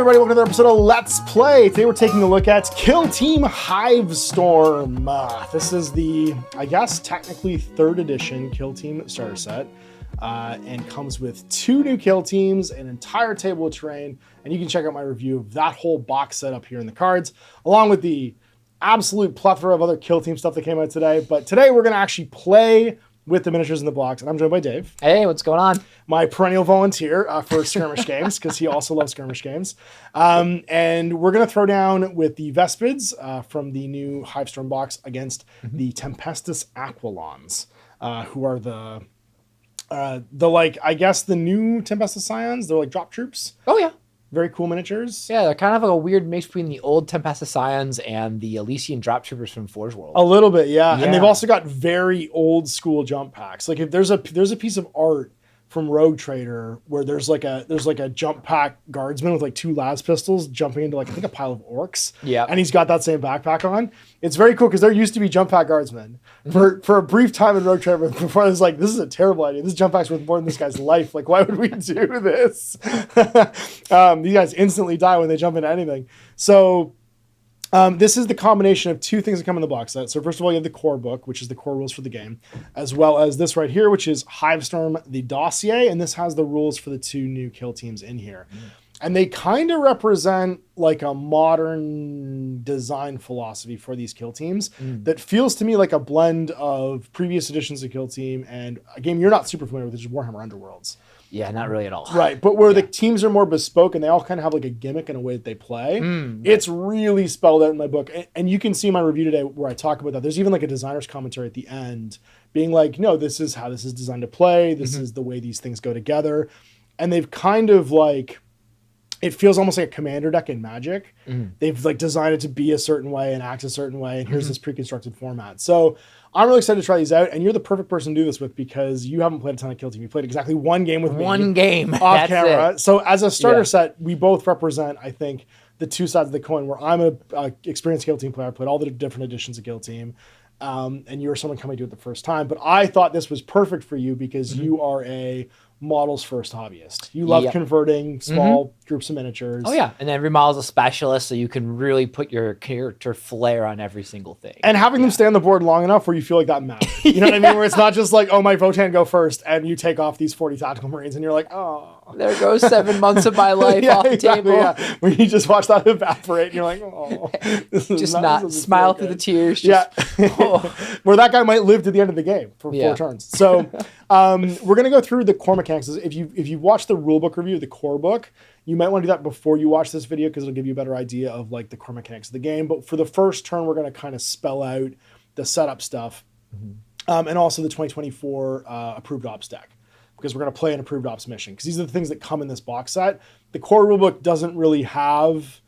everybody, welcome to another episode of Let's Play. Today we're taking a look at Kill Team Hivestorm. This is the, I guess, technically 3rd edition Kill Team starter set. And comes with 2 new kill teams, an entire table of terrain, and you can check out my review of that whole box set up here in the cards, along with the absolute plethora of other kill team stuff that came out today. But today we're going to actually play with the miniatures in the box, and I'm joined by Dave. Hey, what's going on? My perennial volunteer for skirmish games, because he also loves skirmish games. And we're going to throw down with the Vespids from the new Hivestorm box against the Tempestor Aquilons, who are the like, I guess the new Tempestor Scions. They're like drop troops. Oh yeah. Very cool miniatures. Yeah, they're kind of like a weird mix between the old Tempestor Scions and the Elysian drop troopers from Forge World. A little bit, yeah. And they've also got very old school jump packs. Like if there's a piece of art from Rogue Trader where there's like a jump pack guardsman with like 2 las pistols jumping into like I think a pile of orcs. Yeah. And he's got that same backpack on. It's very cool because there used to be jump pack guardsmen for a brief time in Rogue Trader before I was like, this is a terrible idea. This jump pack's worth more than this guy's life. Like, why would we do this? These guys instantly die when they jump into anything. So this is the combination of 2 things that come in the box set. So first of all, you have the core book, which is the core rules for the game, as well as this right here, which is Hivestorm, the dossier. And this has the rules for the 2 new kill teams in here. And they kind of represent like a modern design philosophy for these kill teams that feels to me like a blend of previous editions of Kill Team and a game you're not super familiar with, which is Warhammer Underworlds. Yeah, not really at all. Right, but where the teams are more bespoke and they all kind of have like a gimmick in a way that they play. It's really spelled out in my book. And you can see my review today where I talk about that. There's even like a designer's commentary at the end being like, no, this is how this is designed to play. This is the way these things go together. And they've kind of like, it feels almost like a commander deck in Magic. They've like designed it to be a certain way and act a certain way. And here's this pre-constructed format. So I'm really excited to try these out. And you're the perfect person to do this with because you haven't played a ton of Kill Team. You played exactly 1 game with me. 1 game. Off camera. It. So as a starter set, we both represent, I think, the 2 sides of the coin where I'm a experienced Kill Team player. I played all the different editions of Kill Team. And you were someone coming to it the first time. But I thought this was perfect for you because you are a models first hobbyist. You love converting small groups of miniatures. Oh yeah, and every model is a specialist, so you can really put your character flair on every single thing. And having them stay on the board long enough where you feel like that matters. You know what I mean? Where it's not just like, oh, my Votan go first, and you take off these 40 tactical marines, and you're like, oh. There goes 7 months of my life off the table. Yeah. Where you just watch that evaporate, and you're like, oh. Just not smile through the tears. Where that guy might live to the end of the game for 4 turns. So we're going to go through the core mechanics. If you watch the rulebook review of the core book, you might want to do that before you watch this video because it'll give you a better idea of like the core mechanics of the game. But for the first turn, we're going to kind of spell out the setup stuff and also the 2024 approved ops deck because we're going to play an approved ops mission because these are the things that come in this box set. The core rulebook doesn't really have...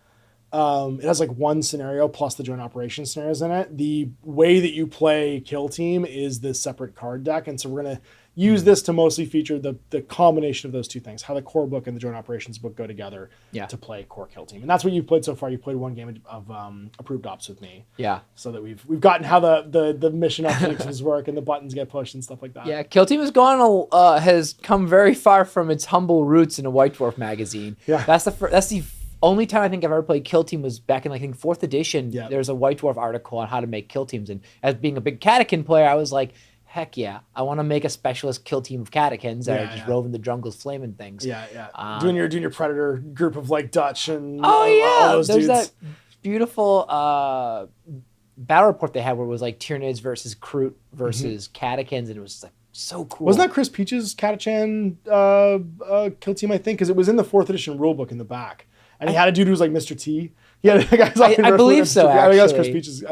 it has like 1 scenario plus the joint operations scenarios in it. The way that you play Kill Team is this separate card deck. And so we're going to use this to mostly feature the combination of those 2 things, how the core book and the joint operations book go together to play core Kill Team. And that's what you've played so far. You played 1 game of approved ops with me. Yeah. So that we've gotten how the mission options work and the buttons get pushed and stuff like that. Yeah, Kill Team has come very far from its humble roots in a White Dwarf magazine. Yeah. That's the only time I think I've ever played Kill Team was back in, I think, 4th edition. Yeah. There's a White Dwarf article on how to make Kill Teams. And as being a big Catachan player, I was like, heck yeah, I want to make a specialist Kill Team of Catachans that are just roving the jungles flaming things. Yeah. Doing your Predator group of like Dutch and all those dudes. That beautiful battle report they had where it was like Tyranids versus Kroot versus Catachans, and it was like so cool. Wasn't that Chris Peach's Catachan Kill Team, I think? Because it was in the 4th edition rulebook in the back. And he had a dude who was like Mr. T. He had a guy I believe so, actually. I think that was Chris Peach's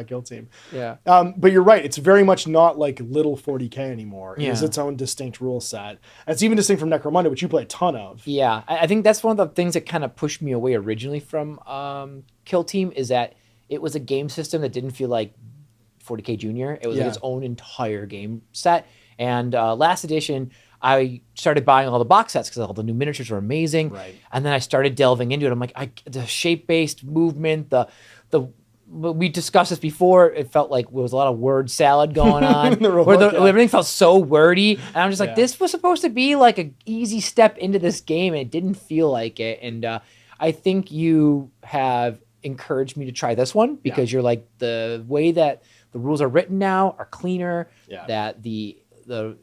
Kill Team. Yeah. But you're right. It's very much not like little 40K anymore. It is its own distinct rule set. And it's even distinct from Necromunda, which you play a ton of. Yeah. I think that's one of the things that kind of pushed me away originally from Kill Team is that it was a game system that didn't feel like 40K Junior. It was like its own entire game set. And last edition... I started buying all the box sets because all the new miniatures were amazing. Right. And then I started delving into it. I'm like, the shape-based movement, we discussed this before. It felt like there was a lot of word salad going on. Everything felt so wordy. And I'm just like, this was supposed to be like an easy step into this game, and it didn't feel like it. And I think you have encouraged me to try this one because you're like, the way that the rules are written now are cleaner, that the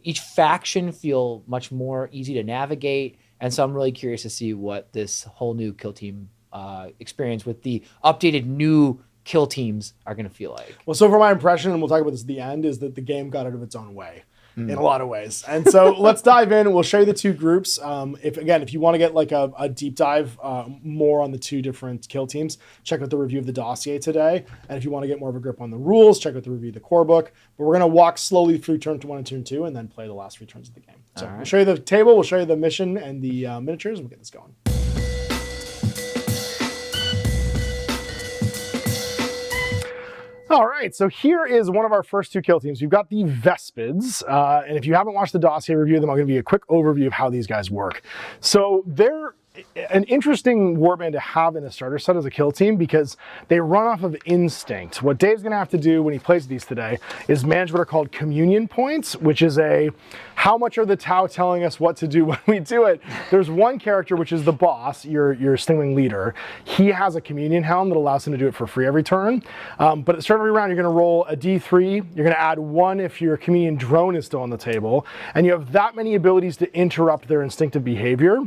each faction feel much more easy to navigate. And so I'm really curious to see what this whole new kill team experience with the updated new kill teams are going to feel like. Well, so for my impression, and we'll talk about this at the end, is that the game got out of its own way in a lot of ways. And so let's dive in. We'll show you the two groups. If you want to get like a deep dive more on the two different kill teams, check out the review of the dossier today. And if you want to get more of a grip on the rules, check out the review of the core book. But we're going to walk slowly through turn 1 and turn 2 and then play the last 3 turns of the game. So we'll show you the table, we'll show you the mission and the miniatures, and we'll get this going. All right, so here is one of our first 2 kill teams. We've got the Vespids, and if you haven't watched the dossier review of them, I'm going to give you a quick overview of how these guys work. So they're an interesting warband to have in a starter set as a kill team because they run off of instinct. What Dave's going to have to do when he plays these today is manage what are called communion points, which is how much are the Tau telling us what to do when we do it. There's one character, which is the boss, your Stingwing leader. He has a communion helm that allows him to do it for free every turn. But at the start of every round, you're going to roll a D3. You're going to add 1 if your communion drone is still on the table. And you have that many abilities to interrupt their instinctive behavior.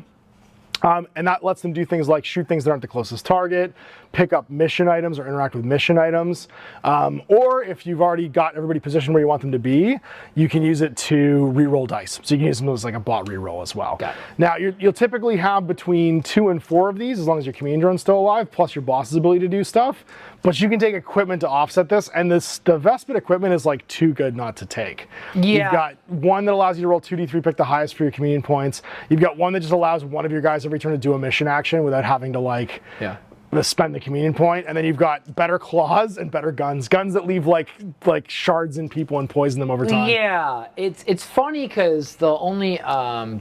And that lets them do things like shoot things that aren't the closest target, pick up mission items or interact with mission items. Or if you've already got everybody positioned where you want them to be, you can use it to re-roll dice. So you can use them as like a bot re-roll as well. Now, you'll typically have between 2 and 4 of these, as long as your communion drone's still alive, plus your boss's ability to do stuff. But you can take equipment to offset this, and the Vespid equipment is like too good not to take. You've got 1 that allows you to roll 2d3, pick the highest for your communion points. You've got 1 that just allows 1 of your guys every turn to do a mission action without having to like spend the communion point. And then you've got better claws and better guns that leave like shards in people and poison them over time. Yeah, it's funny because the only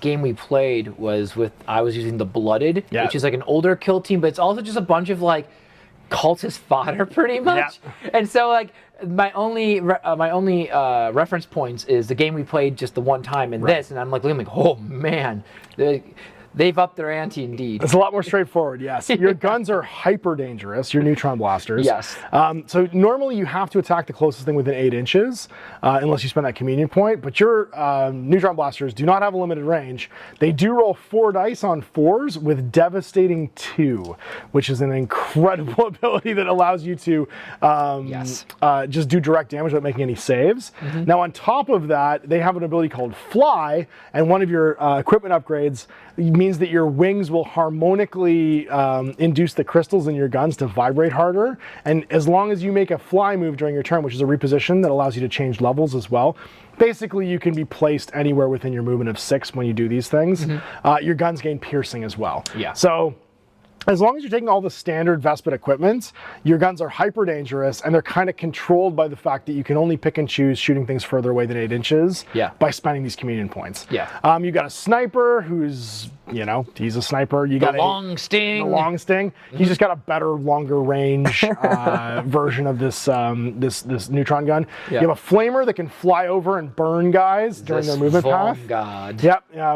game we played was I was using the Blooded, which is like an older kill team, but it's also just a bunch of like cultist fodder pretty much. And so like my only reference points is the game we played just the one time in this, and I'm like looking like, oh man, they've upped their ante indeed. It's a lot more straightforward, yes. Your guns are hyper dangerous, your neutron blasters. Yes. So normally you have to attack the closest thing within 8 inches, unless you spend that communion point, but your neutron blasters do not have a limited range. They do roll 4 dice on 4s with devastating 2, which is an incredible ability that allows you to just do direct damage without making any saves. Now on top of that, they have an ability called Fly, and one of your equipment upgrades means that your wings will harmonically induce the crystals in your guns to vibrate harder. And as long as you make a fly move during your turn, which is a reposition that allows you to change levels as well, basically you can be placed anywhere within your movement of 6 when you do these things. Your guns gain piercing as well. So as long as you're taking all the standard Vespid equipment, your guns are hyper dangerous, and they're kind of controlled by the fact that you can only pick and choose shooting things further away than 8 inches by spending these communion points. You got a sniper who's, he's a sniper. You got the long sting. The long sting. He's just got a better, longer range version of this this neutron gun. You have a flamer that can fly over and burn guys during their movement path.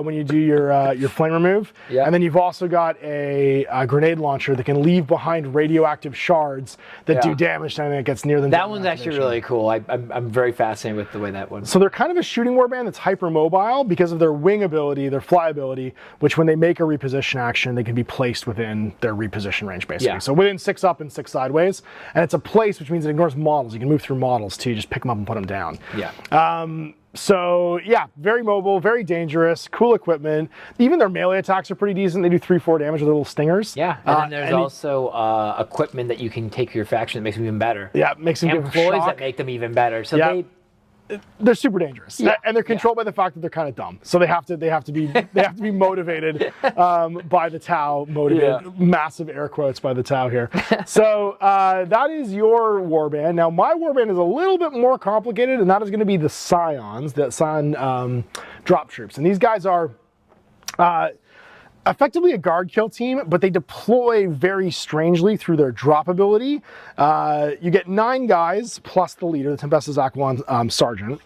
When you do your flamer move. And then you've also got a grenade launcher that can leave behind radioactive shards that do damage to anything that gets near them. That one's actually really cool. I'm very fascinated with the way that one. So they're kind of a shooting warband that's hypermobile because of their wing ability, their fly ability, which when they make a reposition action, they can be placed within their reposition range, basically. So within 6 up and 6 sideways. And it's a place, which means it ignores models. You can move through models too. You just pick them up and put them down. So yeah, very mobile, very dangerous, cool equipment. Even their melee attacks are pretty decent. They do 3-4 damage with their little stingers. And then there's also equipment that you can take to your faction that makes them even better. Makes them employees that make them even better. So they're super dangerous, and they're controlled by the fact that they're kind of dumb. So they have to be motivated by the Tau. Massive air quotes by the Tau here. So that is your warband. Now my warband is a little bit more complicated, and that is going to be the Scions, the Scion drop troops, and these guys are. effectively a guard kill team, but they deploy very strangely through their drop ability. You get 9 guys plus the leader, the Tempestor's Aquilons Sergeant,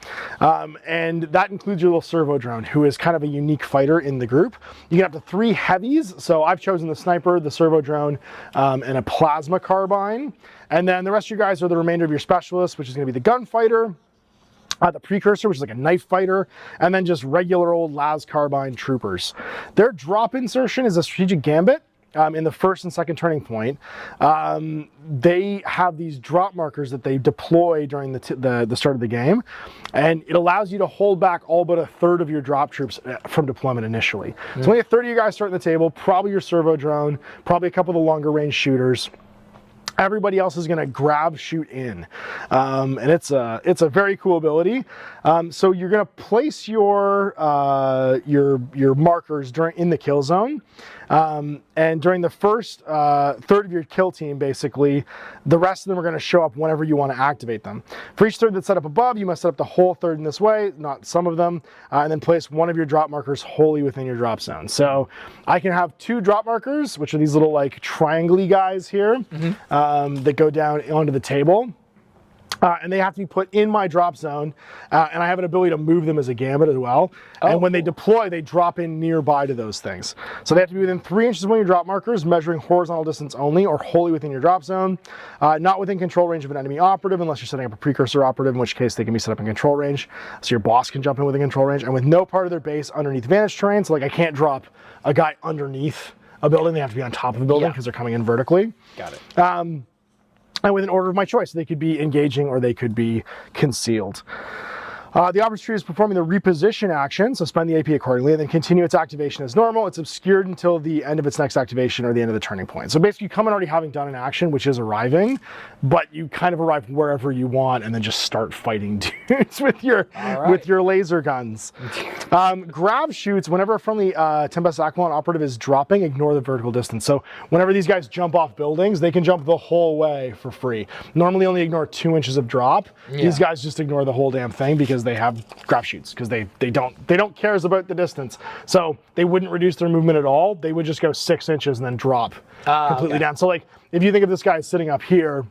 and that includes your little servo drone, who is kind of a unique fighter in the group. You get up to 3 heavies, so I've chosen the sniper, the servo drone, and a plasma carbine. And then the rest of your guys are the remainder of your specialists, which is going to be the gunfighter, the precursor, which is like a knife fighter, and then just regular old las carbine troopers. Their drop insertion is a strategic gambit in the first and second turning point. They have these drop markers that they deploy during the start of the game, and it allows you to hold back all but a third of your drop troops from deployment initially. So only a third of you guys start at the table, probably your servo drone, probably a couple of the longer range shooters. Everybody else is going to grab, shoot in, and it's a very cool ability. So you're going to place your markers in the kill zone, and during the first third of your kill team, basically, the rest of them are going to show up whenever you want to activate them. For each third that's set up above, you must set up the whole third in this way, not some of them, and then place one of your drop markers wholly within your drop zone. So I can have 2 drop markers, which are these little like triangle-y guys here. That go down onto the table. And they have to be put in my drop zone, and I have an ability to move them as a gambit as well. And when they deploy, they drop in nearby to those things. So they have to be within 3 inches of one of your drop markers, measuring horizontal distance only, or wholly within your drop zone. Not within control range of an enemy operative, unless you're setting up a precursor operative, in which case they can be set up in control range. So your boss can jump in within control range, and with no part of their base underneath vantage terrain. So like I can't drop a guy underneath a building, they have to be on top of a building because they're coming in vertically. Got it. And with an order of my choice. They could be engaging or they could be concealed. The operative tree is performing the reposition action, so spend the AP accordingly, and then continue its activation as normal. It's obscured until the end of its next activation or the end of the turning point. So basically you come in already having done an action, which is arriving, but you kind of arrive wherever you want and then just start fighting dudes with your laser guns. Grab shoots, whenever a friendly Tempestor Aquilon operative is dropping, ignore the vertical distance. So whenever these guys jump off buildings, they can jump the whole way for free. Normally only ignore 2 inches of drop. These guys just ignore the whole damn thing because they have grab shoots, because they don't care about the distance. So they wouldn't reduce their movement at all. They would just go 6 inches and then drop completely down. So like if you think of this guy sitting up here,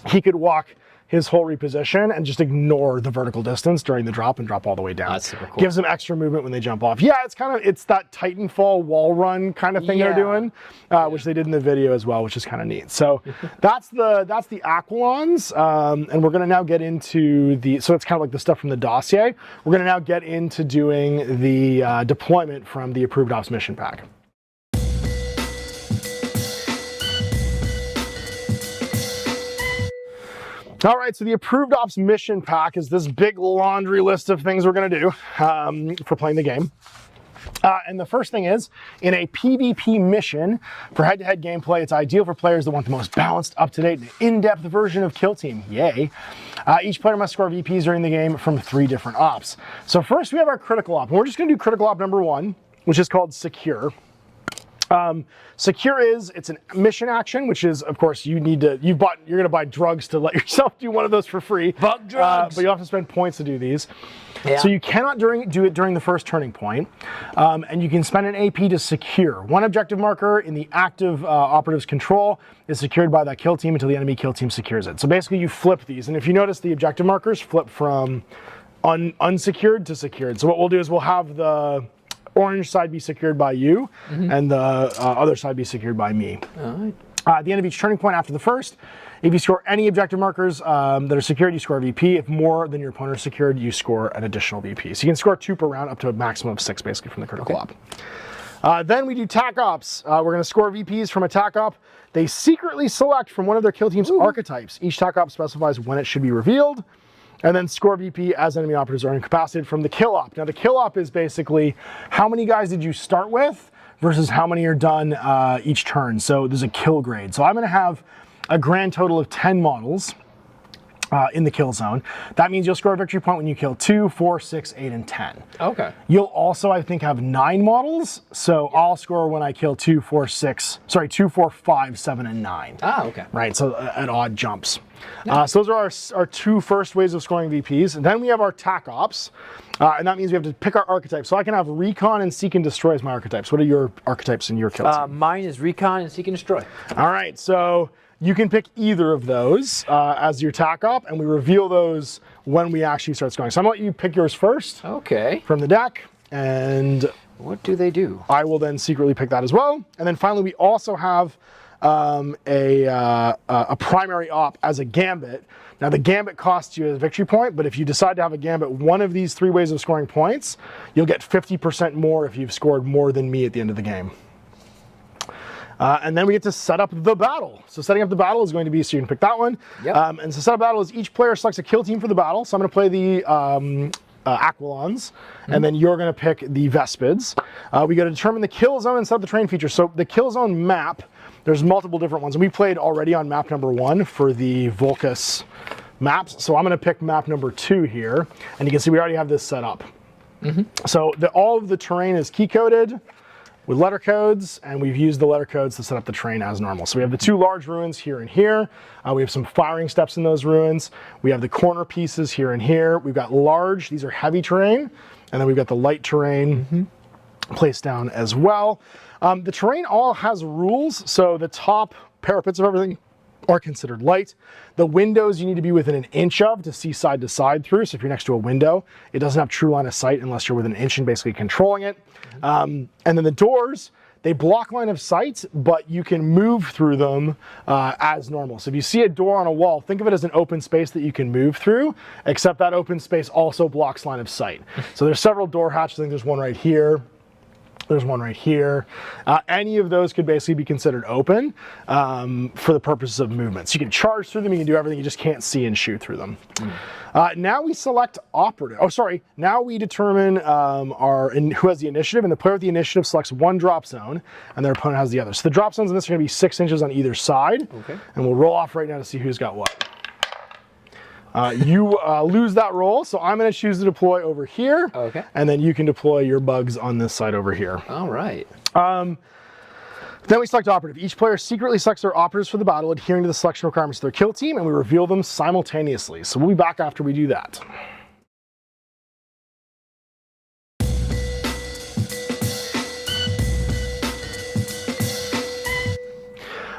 he could walk his whole reposition and just ignore the vertical distance during the drop and drop all the way down. That's super cool. Gives them extra movement when they jump off. Yeah, it's that Titanfall wall run kind of thing they're doing, which they did in the video as well, which is kind of neat. So that's the Aquilons, and we're gonna now get into so it's kind of like the stuff from the dossier. We're gonna now get into doing the deployment from the Approved Ops mission pack. All right, so the Approved Ops mission pack is this big laundry list of things we're going to do for playing the game. And the first thing is, in a PvP mission for head-to-head gameplay, it's ideal for players that want the most balanced, up-to-date, and in-depth version of Kill Team. Yay. Each player must score VPs during the game from 3 different ops. So first we have our critical op, and we're just going to do critical op number 1, which is called Secure. Secure it's a mission action, which is, of course, you're going to buy drugs to let yourself do one of those for free. Bug drugs. But you have to spend points to do these. Yeah. So you cannot do it during the first turning point, and you can spend an AP to secure. One objective marker in the active operative's control is secured by that kill team until the enemy kill team secures it. So basically you flip these, and if you notice, the objective markers flip from unsecured to secured. So what we'll do is we'll have the orange side be secured by you, and the other side be secured by me. All right. At the end of each turning point after the first, if you score any objective markers that are secured, you score a VP. If more than your opponent is secured, you score an additional VP. So you can score 2 per round, up to a maximum of 6, basically, from the critical op. Then we do TAC ops. We're going to score VPs from a TAC op. They secretly select from one of their kill team's archetypes. Each TAC op specifies when it should be revealed, and then score VP as enemy operatives are incapacitated from the kill op. Now the kill op is basically how many guys did you start with versus how many are done each turn. So there's a kill grade. So I'm going to have a grand total of 10 models. in the kill zone. That means you'll score a victory point when you kill 2, 4, 6, 8, and 10. Okay. You'll also, I think, have 9 models. So I'll score when I kill 2, 4, 5, 7, and 9. Ah, okay. Right, so at odd jumps. So those are our 2 first ways of scoring VPs. And then we have our TAC Ops. And that means we have to pick our archetypes. So I can have Recon and Seek and Destroy as my archetypes. What are your archetypes in your kill team? Mine is Recon and Seek and Destroy. All right, so you can pick either of those as your TAC Op, and we reveal those when we actually start scoring. So I'm going to let you pick yours first. Okay. From the deck, and what do they do? I will then secretly pick that as well. And then finally, we also have a primary op as a Gambit. Now the Gambit costs you a victory point, but if you decide to have a Gambit one of these 3 ways of scoring points, you'll get 50% more if you've scored more than me at the end of the game. And then we get to set up the battle. So setting up the battle is going to be, so you can pick that one. Yep. And so set up battle is each player selects a kill team for the battle. So I'm going to play the Aquilons, and then you're going to pick the Vespids. We got to determine the kill zone and set up the terrain feature. So the kill zone map, there's multiple different ones. And we played already on map number 1 for the Volcus maps. So I'm going to pick map number 2 here. And you can see we already have this set up. So all of the terrain is key coded with letter codes, and we've used the letter codes to set up the terrain as normal. So we have the 2 large ruins here and here. We have some firing steps in those ruins. We have the corner pieces here and here. We've got large, these are heavy terrain, and then we've got the light terrain placed down as well. The terrain all has rules, so the top parapets of everything are considered light. The windows you need to be within an inch of to see side to side through. So if you're next to a window, it doesn't have true line of sight unless you're within an inch and basically controlling it. And then the doors, they block line of sight, but you can move through them as normal. So if you see a door on a wall, think of it as an open space that you can move through, except that open space also blocks line of sight. So there's several door hatches. I think there's one right here. There's one right here. Any of those could basically be considered open for the purposes of movement. So you can charge through them, you can do everything, you just can't see and shoot through them. Now we select operative. Oh, sorry. Now we determine who has the initiative, and the player with the initiative selects 1 drop zone, and their opponent has the other. So the drop zones in this are going to be 6 inches on either side, and we'll roll off right now to see who's got what. You lose that roll, so I'm going to choose to deploy over here. Okay. And then you can deploy your bugs on this side over here. All right. Then we select operative. Each player secretly selects their operatives for the battle, adhering to the selection requirements of their kill team, and we reveal them simultaneously. So we'll be back after we do that.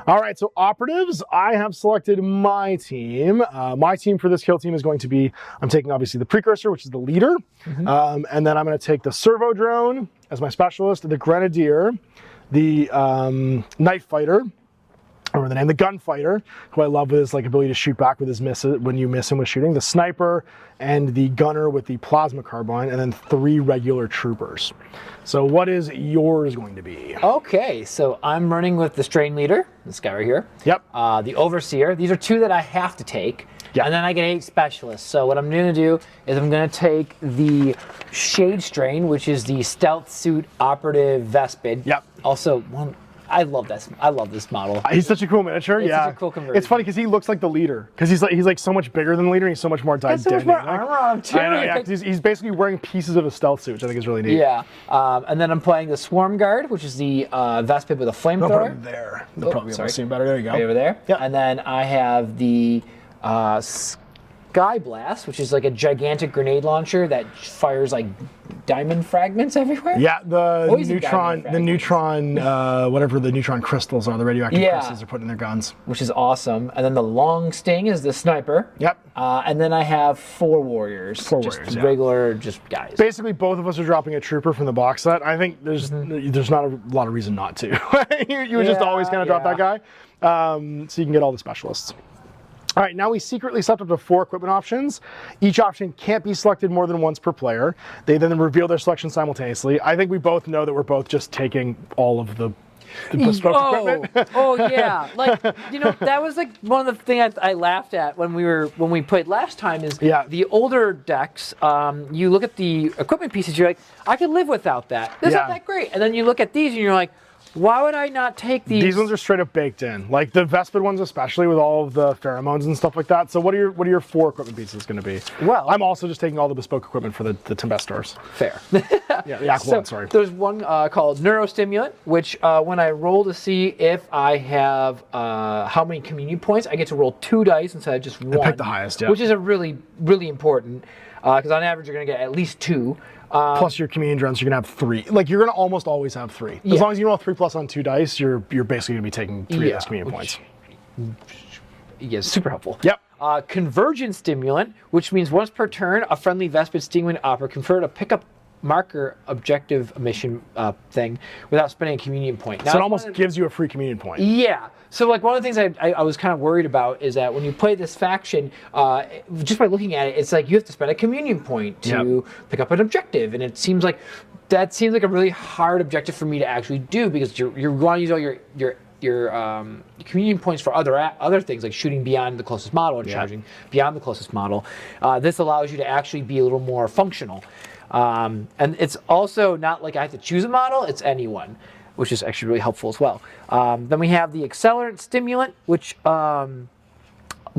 All right, so operatives, I have selected my team. My team for this kill team is going to be, I'm taking obviously the Precursor, which is the leader, and then I'm going to take the Servo Drone as my specialist, the Grenadier, the Knife Fighter, or the name, the Gunfighter, who I love with his ability to shoot back with his misses when you miss him with shooting, the Sniper, and the Gunner with the Plasma Carbine, and then 3 regular Troopers. So what is yours going to be? Okay, so I'm running with the Strain Leader, this guy right here. Yep. The Overseer. These are 2 that I have to take. Yep. And then I get 8 Specialists. So what I'm going to do is I'm going to take the Shade Strain, which is the Stealth Suit Operative Vespid. Yep. Also, I love this. I love this model. He's such a cool miniature. It's yeah, such a cool conversion. It's funny because he looks like the leader because he's like so much bigger than the leader. And he's so much more dynamic. So much more armor on him too. I know, yeah, he's basically wearing pieces of a stealth suit, which I think is really neat. Yeah, and then I'm playing the Swarm Guard, which is the Vespid with a flamethrower. They'll put him there. They'll probably be able to see him better. There you go. Right over there. Yeah. And then I have the Sky Blast, which is like a gigantic grenade launcher that fires like diamond fragments everywhere. Yeah, the neutron, whatever the neutron crystals are, the radioactive crystals they're putting in their guns. Which is awesome. And then the Long Sting is the Sniper. Yep. And then I have 4 Warriors. Regular, just guys. Basically, both of us are dropping a Trooper from the box set. I think there's not a lot of reason not to. you would just always kind of drop that guy. So you can get all the specialists. All right, now we secretly set up to 4 equipment options. Each option can't be selected more than once per player. They then reveal their selection simultaneously. I think we both know that we're both just taking all of the bespoke equipment. Oh yeah, that was like one of the things I laughed at when we played last time is the older decks. You look at the equipment pieces, you're like, I could live without that. That's not that great. And then you look at these and you're like, Why would I not take these? These ones are straight up baked in, like the Vespid ones, especially with all of the pheromones and stuff like that. So what are your 4 equipment pieces going to be? Well, I'm also just taking all the bespoke equipment for the Tempestors. Fair. Yeah, the Aquilons, sorry. There's one called Neurostimulant, which when I roll to see if I have how many communion points, I get to roll 2 dice instead of just 1. And pick the highest, yeah. Which is a really, really important, because on average you're going to get at least 2. Plus your communion drones, you're gonna have 3. Like you're gonna almost always have 3. As long as you roll 3+ on 2 dice, you're basically gonna be taking 3 of those communion points. Yeah, super helpful. Yep. Convergent Stimulant, which means once per turn, a friendly Vespid Stingwing opera confer a pickup marker objective mission thing without spending a communion point. Now, so it almost gives you a free communion point. Yeah. So like one of the things I was kind of worried about is that when you play this faction, just by looking at it, it's like you have to spend a communion point to pick up an objective, and it seems like that seems like a really hard objective for me to actually do, because you're going to use all your communion points for other things like shooting beyond the closest model and charging beyond the closest model. This allows you to actually be a little more functional. And it's also not like I have to choose a model, it's anyone, which is actually really helpful as well. Then we have the Accelerant Stimulant, which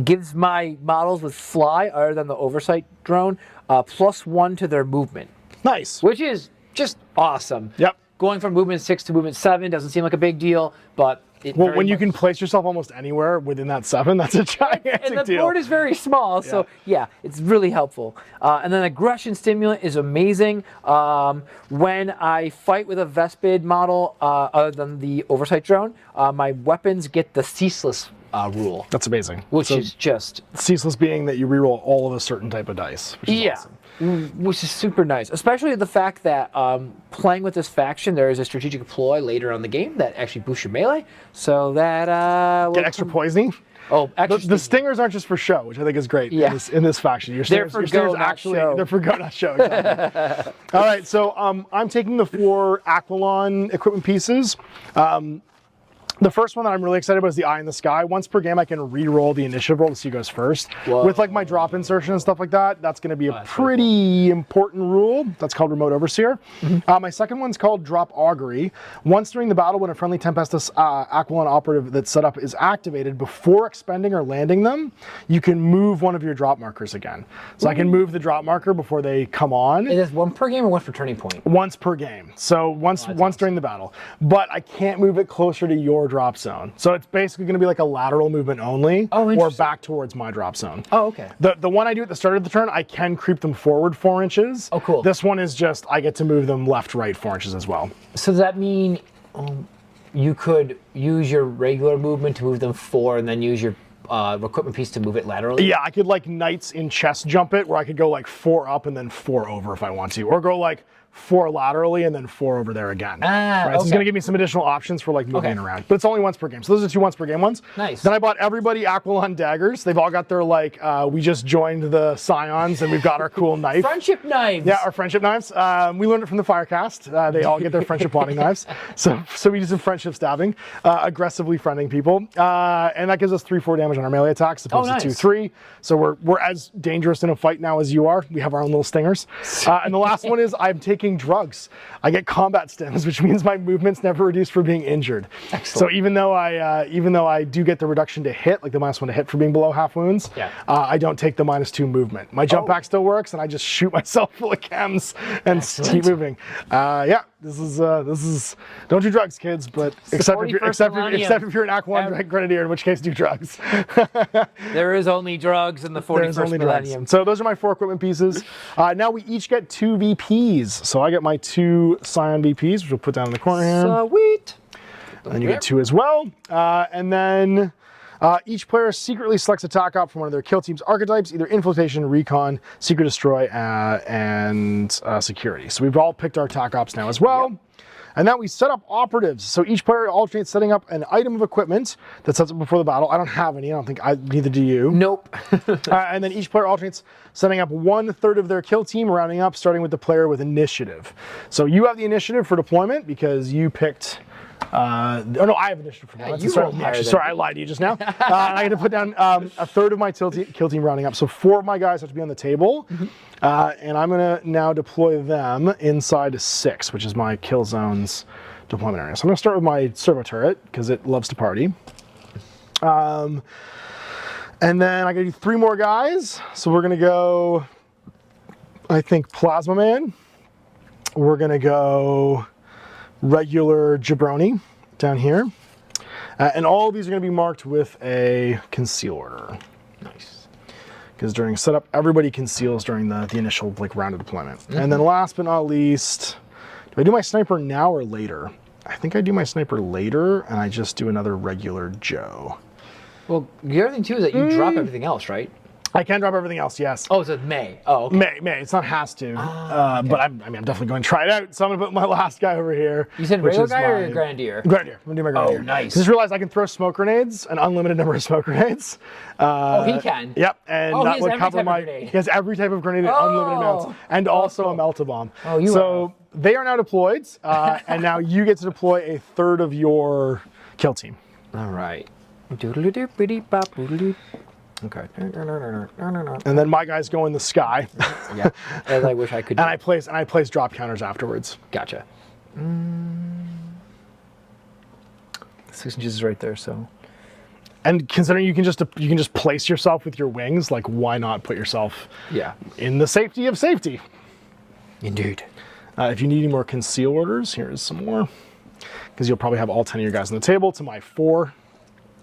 gives my models with fly, other than the Oversight drone, +1 to their movement. Nice. Which is just awesome. Yep. Going from movement 6 to movement 7 doesn't seem like a big deal, but well, when you can place yourself almost anywhere within that 7, that's a gigantic deal. And the board is very small, so yeah, it's really helpful. And then Aggression Stimulant is amazing. When I fight with a Vespid model, other than the Oversight drone, my weapons get the Ceaseless rule. That's amazing. Which is just... Ceaseless being that you reroll all of a certain type of dice, which is awesome. Which is super nice, especially the fact that playing with this faction, there is a strategic ploy later on the game that actually boosts your melee, so that get extra poisoning. Oh, the stingers aren't just for show, which I think is great in this faction. They're for go, not show. They're for go, not show. Exactly. All right, so I'm taking the 4 Aquilon equipment pieces. The first one that I'm really excited about is the Eye in the Sky. Once per game, I can re-roll the initiative roll to see who goes first. Whoa. With like my drop insertion and stuff like that, that's going to be a pretty important rule. That's called Remote Overseer. My second one's called Drop Augury. Once during the battle, when a friendly Tempestor Aquilon operative that's set up is activated, before expending or landing them, you can move one of your drop markers again. So I can move the drop marker before they come on. Is this 1 per game or 1 for turning point? Once per game. So once during the battle. But I can't move it closer to your drop zone. So it's basically going to be like a lateral movement only, or back towards my drop zone. Oh, okay. The one I do at the start of the turn, I can creep them forward 4 inches. Oh, cool. This one is just, I get to move them left, right 4 inches as well. So does that mean you could use your regular movement to move them 4 and then use your equipment piece to move it laterally? Yeah, I could like Knights in chest jump it, where I could go like 4 up and then 4 over if I want to, or go like 4 laterally and then 4 over there again. So it's going to give me some additional options for like moving around. But it's only once per game. So those are 2 once per game ones. Nice. Then I bought everybody Aquilon daggers. They've all got their like, we just joined the Scions and we've got our cool knife. Friendship knives. Yeah, our friendship knives. We learned it from the Firecast. They all get their friendship bonding knives. So we do some friendship stabbing, aggressively friending people. And that gives us 3-4 damage on our melee attacks, opposed to 2-3. So we're as dangerous in a fight now as you are. We have our own little stingers. And the last one is I'm taking drugs. I get combat stims, which means my movement's never reduced for being injured. Excellent. So even though I do get the reduction to hit, like the -1 to hit for being below half wounds, I don't take the -2 movement. My jump back still works, and I just shoot myself full of chems and keep moving. Yeah, this is don't do drugs, kids, but except if you're an Aquilon Grenadier, in which case do drugs. There is only drugs in the 41st millennium. So those are my 4 equipment pieces. Now we each get 2 VPs. So I get my 2 Scion VPs, which we'll put down in the corner here. Sweet. And you get 2 as well. And then each player secretly selects attack op from one of their kill team's archetypes, either Infiltration, Recon, Secret Destroy, and Security. So we've all picked our attack ops now as well. Yep. And now we set up operatives. So each player alternates setting up an item of equipment that sets up before the battle. I don't have any. I don't think neither do you. Nope. And then each player alternates setting up 1/3 of their kill team, rounding up, starting with the player with initiative. So you have the initiative for deployment because you picked. Oh no, I have initiative for deployment. Sorry, I lied to you just now. I had to put down 1/3 of my kill team rounding up. So 4 of my guys have to be on the table. And I'm going to now deploy them inside 6, which is my kill zone's deployment area. So I'm going to start with my servo turret because it loves to party. And then I got to do 3 more guys. So we're going to go, I think, Plasma Man. We're going to go regular Jabroni down here. And all of these are going to be marked with a conceal order. Nice. Because during setup, everybody conceals during the initial round of deployment. And then last but not least, do I do my sniper now or later? I think I do my sniper later, and I just do another regular Joe. Well, the other thing too is that you drop everything else, right? I can drop everything else, yes. Oh, it's May. Oh, okay. May. It's not has to. Okay. But I'm definitely going to try it out. So I'm going to put my last guy over here. You said regular guy or Grenadier? Grenadier. I'm going to do my Grenadier. Oh, nice. Just realized I can throw smoke grenades, an unlimited number of smoke grenades. He can? Yep. And that would cover my... He has every type of grenade in unlimited amounts. And also a melt-a-bomb. Oh, so they are now deployed. And now you get to deploy a third of your kill team. All right. Okay. And then my guys go in the sky. Yeah. As I wish I could. And I place drop counters afterwards. Gotcha. 6 inches is right there, so. And considering you can just place yourself with your wings, why not put yourself in the safety of safety? Indeed. If you need any more conceal orders, here's some more. Because you'll probably have all 10 of your guys on the table to my 4.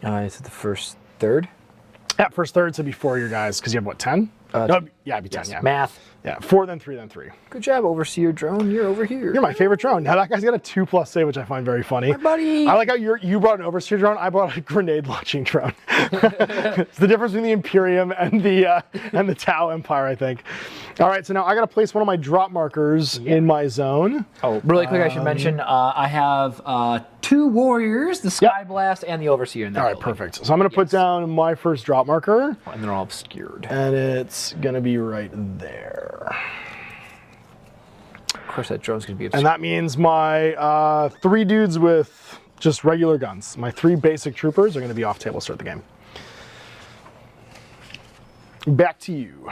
Is it the first third? Yeah, first third, so before your guys, because you have what, 10? No, yeah, it'd be 10, yes. yeah. Math. Yeah, 4, then 3, then 3. Good job, Overseer Drone. You're over here. You're my favorite drone. Now that guy's got a 2+ save, which I find very funny. My buddy. I like how you brought an Overseer drone. I brought a grenade launching drone. It's the difference between the Imperium and the Tau Empire, I think. All right, so now I got to place one of my drop markers in my zone. Oh, really quick, I should mention I have 2 warriors, the Sky Blast and the Overseer in there. All right, perfect. So I'm going to put down my first drop marker. And they're all obscured. And it's going to be right there. Of course, that drone's going to be obscured. And that means my 3 dudes with just regular guns. My 3 basic troopers are going to be off table to start the game. Back to you.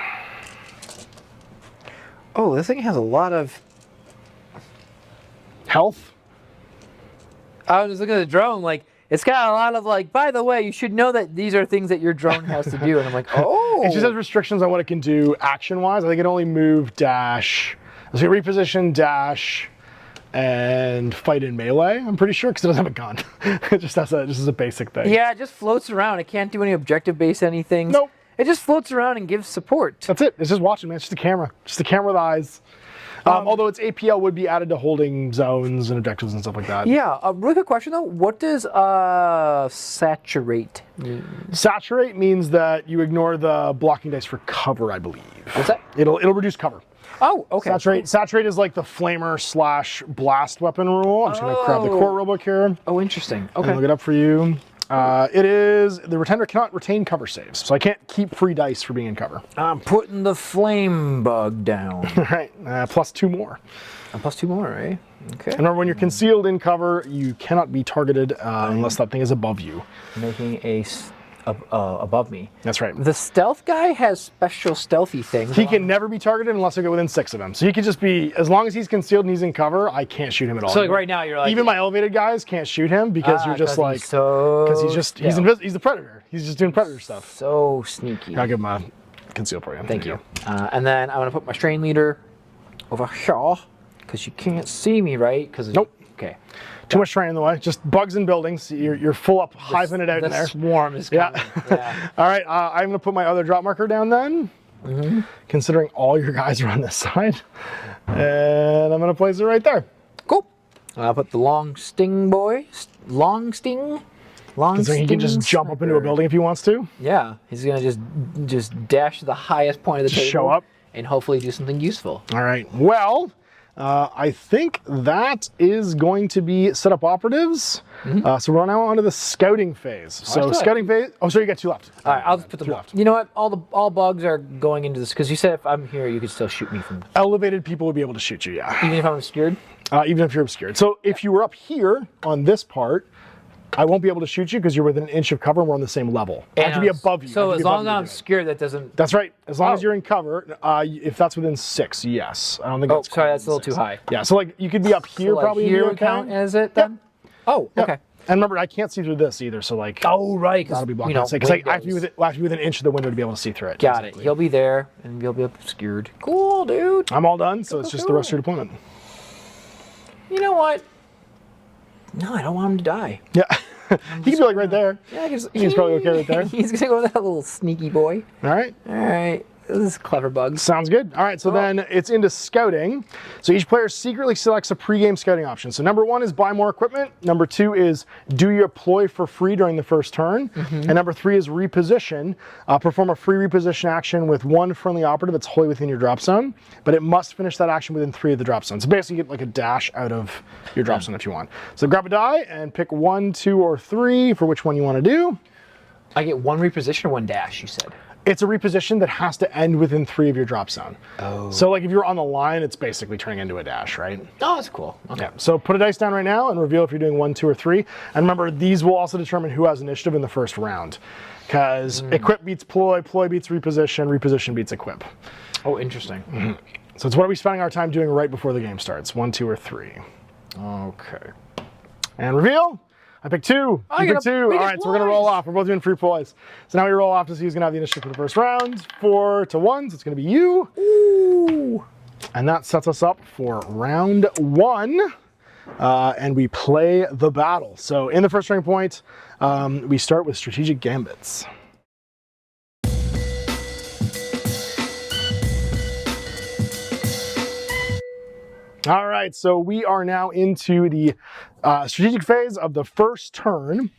Oh, this thing has a lot of health. I was just looking at the drone, it's got a lot of by the way, you should know that these are things that your drone has to do. And I'm like, oh. It just has restrictions on what it can do action-wise. I think it only move, dash, so reposition, dash, and fight in melee, I'm pretty sure, because it doesn't have a gun. It just has a basic thing. Yeah, it just floats around. It can't do any objective-based anything. Nope. It just floats around and gives support. That's it. It's just watching, man. It's just a camera. Just a camera with eyes. Although its APL would be added to holding zones and objectives and stuff like that. Yeah. A really good question, though. What does saturate mean? Saturate means that you ignore the blocking dice for cover, I believe. What's that? It'll reduce cover. Oh, okay. Saturate is like the flamer / blast weapon rule. I'm just going to grab the core rulebook here. Oh, interesting. Okay. And look it up for you. It is, the retender cannot retain cover saves, so I can't keep free dice for being in cover. I'm putting the flame bug down. All right, plus 2 more. Plus 2 more, right? Okay. And remember, when you're concealed in cover, you cannot be targeted unless that thing is above you. Making a above me. That's right. The stealth guy has special stealthy things. He can never be targeted unless I get within 6 of him. So he could just be, as long as he's concealed and he's in cover, I can't shoot him at all. So right now you're even my elevated guys can't shoot him because you're just because he's the predator. He's just doing predator stuff. So sneaky. I'll give him a conceal for you. Thank you. And then I'm gonna put my strain leader over here because you can't see me, right? Nope. Okay. Too much terrain in the way. Just bugs and buildings. You're full up, hiving it out in there. The swarm is coming. Yeah. All right. I'm gonna put my other drop marker down then. Considering all your guys are on this side, and I'm gonna place it right there. Cool. I'll put the long sting boy. Long sting. Considering he can just jump up into a building if he wants to. Yeah. He's gonna just dash to the highest point of the table. Show up. And hopefully do something useful. All right. Well. I think that is going to be set up operatives. So we're now on to the scouting phase. So scouting phase. Oh, so you got 2 left. All right, I'll just put them left. You know what? All bugs are going into this because you said if I'm here, you could still shoot me from. Elevated people would be able to shoot you. Yeah. Even if I'm obscured. Even if you're obscured. So if you were up here on this part, I won't be able to shoot you because you're within an inch of cover and we're on the same level. I have to be above you. So as long as I'm scared, that doesn't... That's right. As long as you're in cover, if that's within 6, yes. I don't think that's sorry, that's a little too high. Yeah, so like you could be up here probably. Here would count as it then? Yep. Oh, okay. And remember, I can't see through this either, so like... Oh, right. That'll be blocking. Because I have to be within an inch of the window to be able to see through it. Got it. He'll be there, and you'll be obscured. Cool, dude. I'm all done, so it's just the rest of your deployment. You know what? No, I don't want him to die. Yeah. He can be like right there. Yeah, he's probably okay right there. He's going to go with that little sneaky boy. All right. All right. This is clever bugs. Sounds good. All right, so then it's into scouting. So each player secretly selects a pre-game scouting option. So number 1 is buy more equipment. Number 2 is do your ploy for free during the first turn. And number 3 is reposition. Perform a free reposition action with 1 friendly operative that's wholly within your drop zone, but it must finish that action within 3 of the drop zones. So basically you get like a dash out of your drop zone if you want. So grab a die and pick 1, 2, or 3 for which one you want to do. I get 1 reposition or 1 dash, you said? It's a reposition that has to end within 3 of your drop zone. Oh. So like if you're on the line, it's basically turning into a dash, right? Oh, that's cool. Okay. Yeah. So put a dice down right now and reveal if you're doing 1, 2, or 3. And remember, these will also determine who has initiative in the first round. Because equip beats ploy, ploy beats reposition, reposition beats equip. Oh, interesting. So it's what are we spending our time doing right before the game starts? 1, 2, or 3. Okay. And reveal. I picked 2. You picked 2. All right, so we're going to roll off. We're both doing free ploys. So now we roll off to see who's going to have the initiative for the first round. 4 to 1, so it's going to be you. Ooh. And that sets us up for round 1. And we play the battle. So in the first turning point, we start with strategic gambits. All right, so we are now into the strategic phase of the first turn.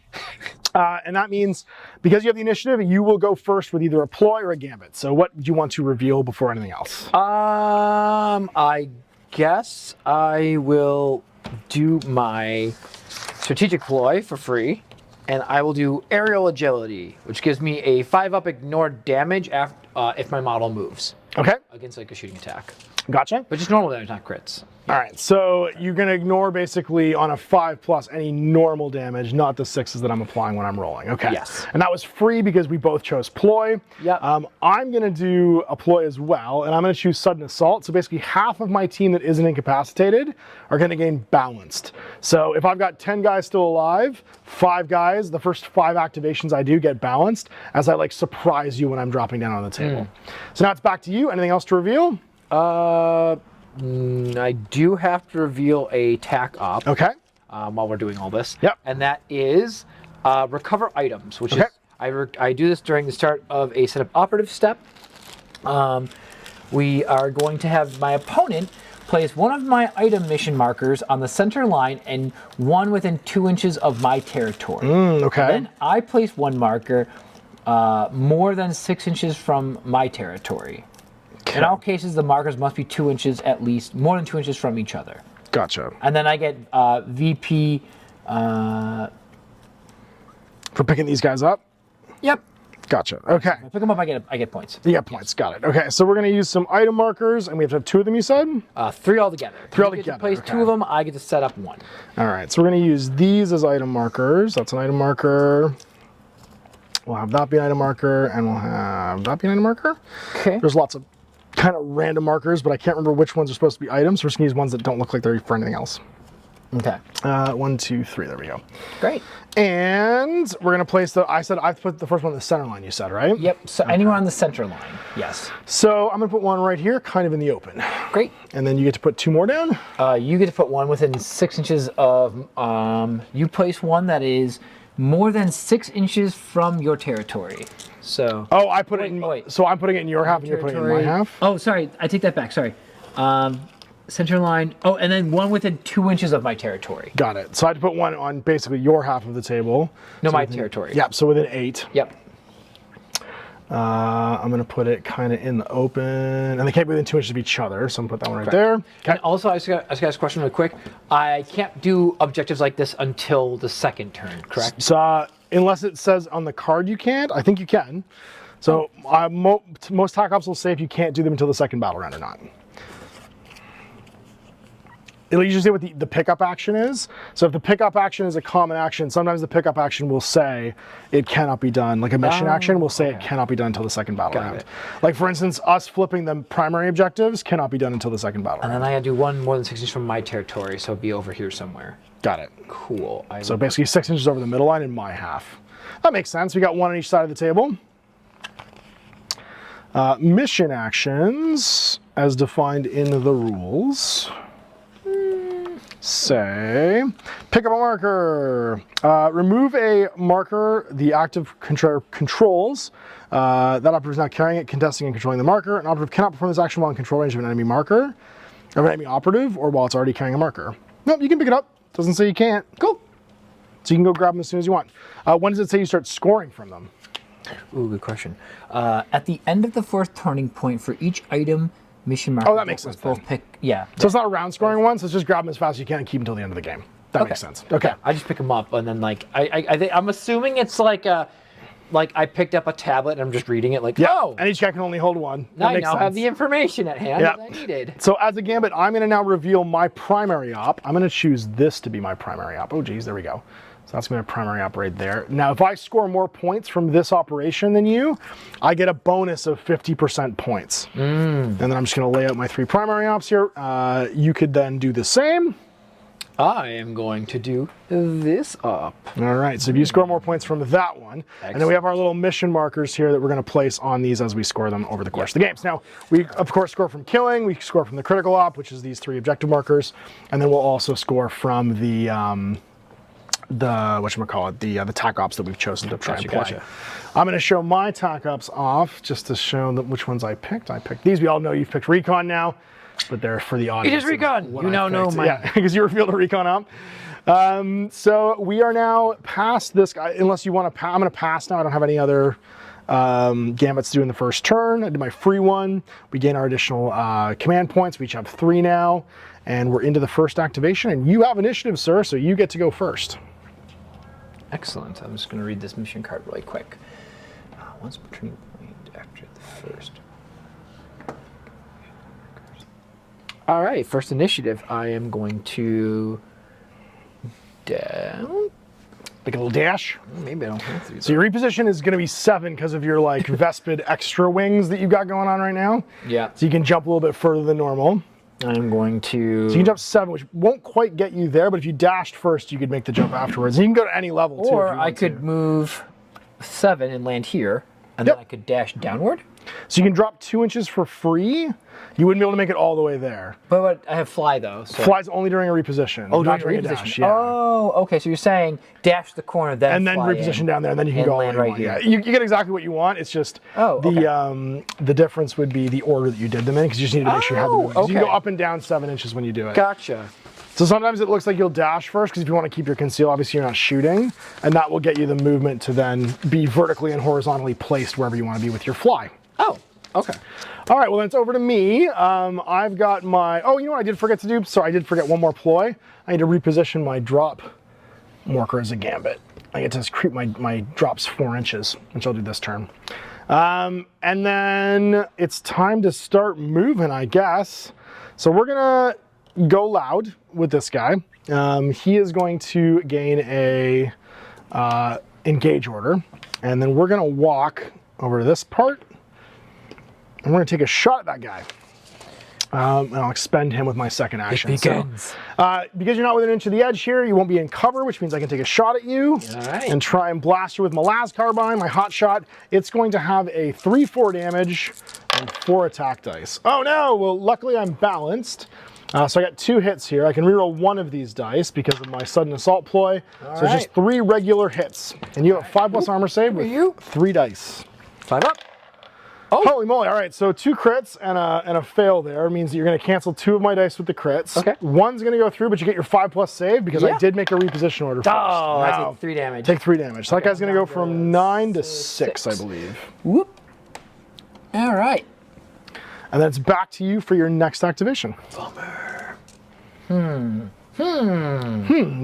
And that means because you have the initiative, you will go first with either a ploy or a gambit. So what do you want to reveal before anything else? I guess I will do my strategic ploy for free. And I will do aerial agility, which gives me a 5-up ignore damage if my model moves. Okay. Against like a shooting attack. Gotcha. But just normal damage, not crits. All right, so you're going to ignore basically on a 5+ any normal damage, not the 6s that I'm applying when I'm rolling. Okay. Yes. And that was free because we both chose ploy. Yep. I'm going to do a ploy as well, and I'm going to choose sudden assault. So basically half of my team that isn't incapacitated are going to gain balanced. So if I've got 10 guys still alive, 5 guys, the first 5 activations I do get balanced as I like surprise you when I'm dropping down on the table. So now it's back to you. Anything else to reveal? I do have to reveal a tack op. Okay. While we're doing all this. Yep. And that is recover items, which is I do this during the start of a setup operative step. We are going to have my opponent place one of my item mission markers on the center line and one within 2 inches of my territory. Okay. Then I place one marker more than 6 inches from my territory. In all cases, the markers must be 2 inches at least, more than 2 inches from each other. Gotcha. And then I get VP. For picking these guys up? Yep. Gotcha. Okay. If I pick them up, I get points. You get points. Got it. Okay, so we're going to use some item markers, and we have to have 2 of them, you said? 3 altogether. 3 you altogether. Get to place 2 of them, I get to set up 1. All right, so we're going to use these as item markers. That's an item marker. We'll have that be an item marker, and we'll have that be an item marker. Okay. There's lots of kind of random markers, but I can't remember which ones are supposed to be items. So we're just going to use ones that don't look like they're for anything else. Okay. 1, 2, 3. There we go. Great. And we're going to place I've put the first one in the center line, you said, right? Yep. So anywhere on the center line. Yes. So I'm going to put one right here, kind of in the open. Great. And then you get to put 2 more down? You get to put one within 6 inches of, you place one that is more than 6 inches from your territory. So. Oh, I put it in. So I'm putting it in your half, and you're putting it in my half. Oh, sorry, I take that back. Sorry. Center line. Oh, and then one within 2 inches of my territory. Got it. So I had to put one on basically your half of the table. No, so my territory. Yep. So within 8. Yep. I'm going to put it kind of in the open, and they can't be within 2 inches of each other. So I'm going to put that one right there. Okay. And also, I just got a question really quick. I can't do objectives like this until the second turn, correct? So unless it says on the card you can't, I think you can. So most tac ops will say if you can't do them until the second battle round or not. it'll usually say what the pickup action is. So if the pickup action is a common action, sometimes the pickup action will say it cannot be done. Like a mission action will say it cannot be done until the second battle round. Like for instance, us flipping the primary objectives cannot be done until the second battle round. And then I gotta do one more than 6 inches from my territory, so it'll be over here somewhere. Got it. Cool. So basically 6 inches over the middle line in my half. That makes sense. We got one on each side of the table. Mission actions, as defined in the rules, say, pick up a marker. Remove a marker the active controls. That operative is now carrying it, contesting, and controlling the marker. An operative cannot perform this action while in control range of an enemy marker, of an enemy operative, or while it's already carrying a marker. Nope, you can pick it up. Doesn't say you can't. Cool. So you can go grab them as soon as you want. When does it say you start scoring from them? Ooh, good question. At the end of the first turning point for each item, mission marker. Oh, that makes sense. Both pick. Yeah. So it's not a round scoring one. So it's just grab them as fast as you can and keep them until the end of the game. That makes sense. Okay. Yeah, I just pick them up and then like I'm assuming it's like I picked up a tablet and I'm just reading it like oh. And each guy can only hold one. I now have the information at hand that I needed. So as a gambit, I'm going to now reveal my primary op. I'm going to choose this to be my primary op. Oh geez, there we go. So that's my primary op right there. Now, if I score more points from this operation than you, I get a bonus of 50% points. And then I'm just going to lay out my 3 primary ops here. You could then do the same. I am going to do this op. All right, so if you score more points from that one, and then we have our little mission markers here that we're going to place on these as we score them over the course of the games. Now, we of course score from killing, we score from the critical op, which is these 3 objective markers, and then we'll also score from the whatchamacallit, the tac ops that we've chosen to try and play. I'm going to show my tac ops off just to show them which ones I picked. I picked these. We all know you've picked recon now, but they're for the audience. It is recon. You now know my. Yeah, because you revealed a recon op. So we are now past this guy. Unless you want to, I'm going to pass now. I don't have any other gambits to do in the first turn. I did my free one. We gain our additional command points. We each have 3 now, and we're into the first activation. And you have initiative, sir, so you get to go first. Excellent. I'm just going to read this mission card really quick. Once per turning point after the first. All right, first initiative. I am going to down. Like a little dash? Maybe I don't have to. So your reposition is going to be 7 because of your like Vespid extra wings that you've got going on right now. Yeah. So you can jump a little bit further than normal. I'm going to... So you can jump 7, which won't quite get you there, but if you dashed first, you could make the jump afterwards. And you can go to any level, too. Or I could move 7 and land here, and then I could dash downward. So you can drop 2 inches for free. You wouldn't be able to make it all the way there. But I have fly, though. So. Fly's only during a reposition. Oh, not during a reposition. dash. Yeah. Oh, okay. So you're saying dash the corner, then and then fly reposition down there, and then you can go land right here. Yeah. You get exactly what you want. It's just the difference would be the order that you did them in, because you just need to make sure you have the movement. You can go up and down 7 inches when you do it. Gotcha. So sometimes it looks like you'll dash first, because if you want to keep your conceal, obviously you're not shooting, and that will get you the movement to then be vertically and horizontally placed wherever you want to be with your fly. Oh, okay. All right, well then it's over to me. I've got my, oh, you know what I did forget to do? Sorry, I did forget one more ploy. I need to reposition my drop marker as a gambit. I get to creep my drops 4 inches, which I'll do this turn. And then it's time to start moving, I guess. So we're gonna go loud with this guy. He is going to gain a engage order, and then we're gonna walk over to this part, and we're gonna take a shot at that guy. And I'll expend him with my second action. It begins. So, because you're not within an inch of the edge here, you won't be in cover, which means I can take a shot at you and try and blast you with my las carbine, my hot shot. It's going to have a 3/4 damage and 4 attack dice. Oh no, well luckily I'm balanced. So I got 2 hits here. I can reroll 1 of these dice because of my sudden assault ploy. So it's just 3 regular hits. And you have a 5+ armor save with 3 dice. 5 up. Oh. Holy moly, all right, so 2 crits and a fail there means that you're gonna cancel 2 of my dice with the crits. Okay. 1's gonna go through, but you get your 5+ save because I did make a reposition order first. Oh, I take 3 damage. Take 3 damage. So that guy's gonna go from 9 to 6, I believe. Whoop. All right. And then it's back to you for your next activation. Bummer.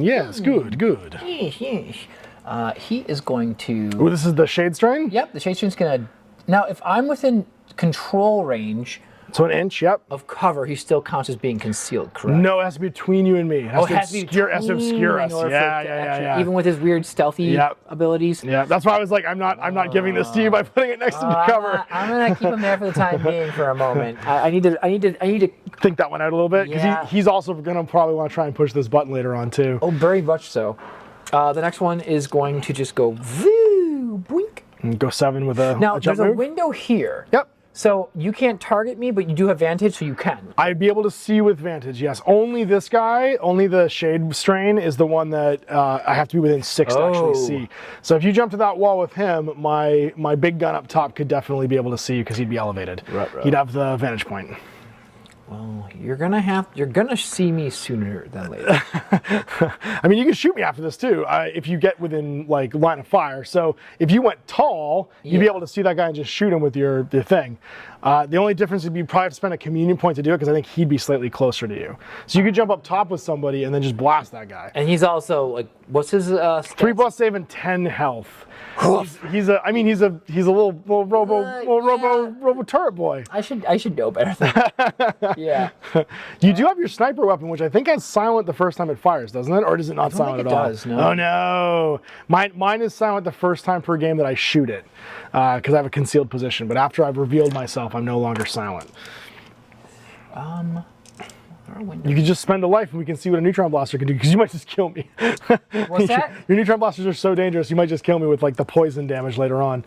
Yes, good. He is going to... Oh, this is the Shade Strain? Yep, the Shade Strain's gonna... Now, if I'm within control range So an inch, yep. of cover, he still counts as being concealed, correct? No, it has to be between you and me. It has, it has to be obscure us. Yeah. Even with his weird stealthy abilities. Yeah, that's why I was like, I'm not giving this to you by putting it next to the cover. I'm gonna keep him there for the time being for a moment. I need to think that one out a little bit because he's also gonna probably want to try and push this button later on too. Oh, very much so. The next one is going to just go voo, boink. And go 7 with a Now, jump there's a move. window here. Yep. So you can't target me, but you do have vantage, so you can. I'd be able to see with vantage, yes. Only this guy, only the shade strain is the one that I have to be within 6 to actually see. So if you jump to that wall with him, my big gun up top could definitely be able to see you because he'd be elevated. Right. He'd have the vantage point. Well, you're gonna see me sooner than later. I mean, you can shoot me after this too, if you get within like line of fire. So if you went tall, you'd be able to see that guy and just shoot him with your thing. The only difference would be you probably have to spend a communion point to do it because I think he'd be slightly closer to you. So you could jump up top with somebody and then just blast that guy. And he's also like, what's his? 3+ save and 10 health. He's a little robo turret boy. I should know better than that. Yeah. You do have your sniper weapon, which I think has silent the first time it fires, doesn't it? Or does it not silent at all? It does, no. Oh no. Mine is silent the first time per game that I shoot it. Because I have a concealed position. But after I've revealed myself, I'm no longer silent. You can just spend a life and we can see what a neutron blaster can do because you might just kill me. What's that? Your neutron blasters are so dangerous, you might just kill me with like the poison damage later on.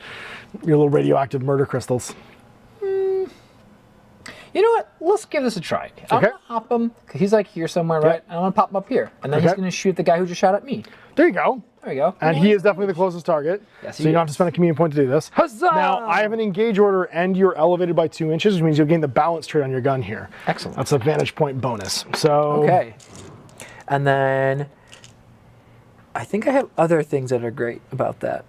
Your little radioactive murder crystals. You know what? Let's give this a try. I'm gonna hop him because he's like here somewhere, right? And I'm gonna pop him up here, and then he's gonna shoot the guy who just shot at me. There you go. There you go. And he is definitely the closest target. Yes, so you don't have to spend a communion point to do this. Huzzah! Now, I have an engage order and you're elevated by 2 inches, which means you'll gain the balance trait on your gun here. Excellent. That's a vantage point bonus. So okay. And then I think I have other things that are great about that.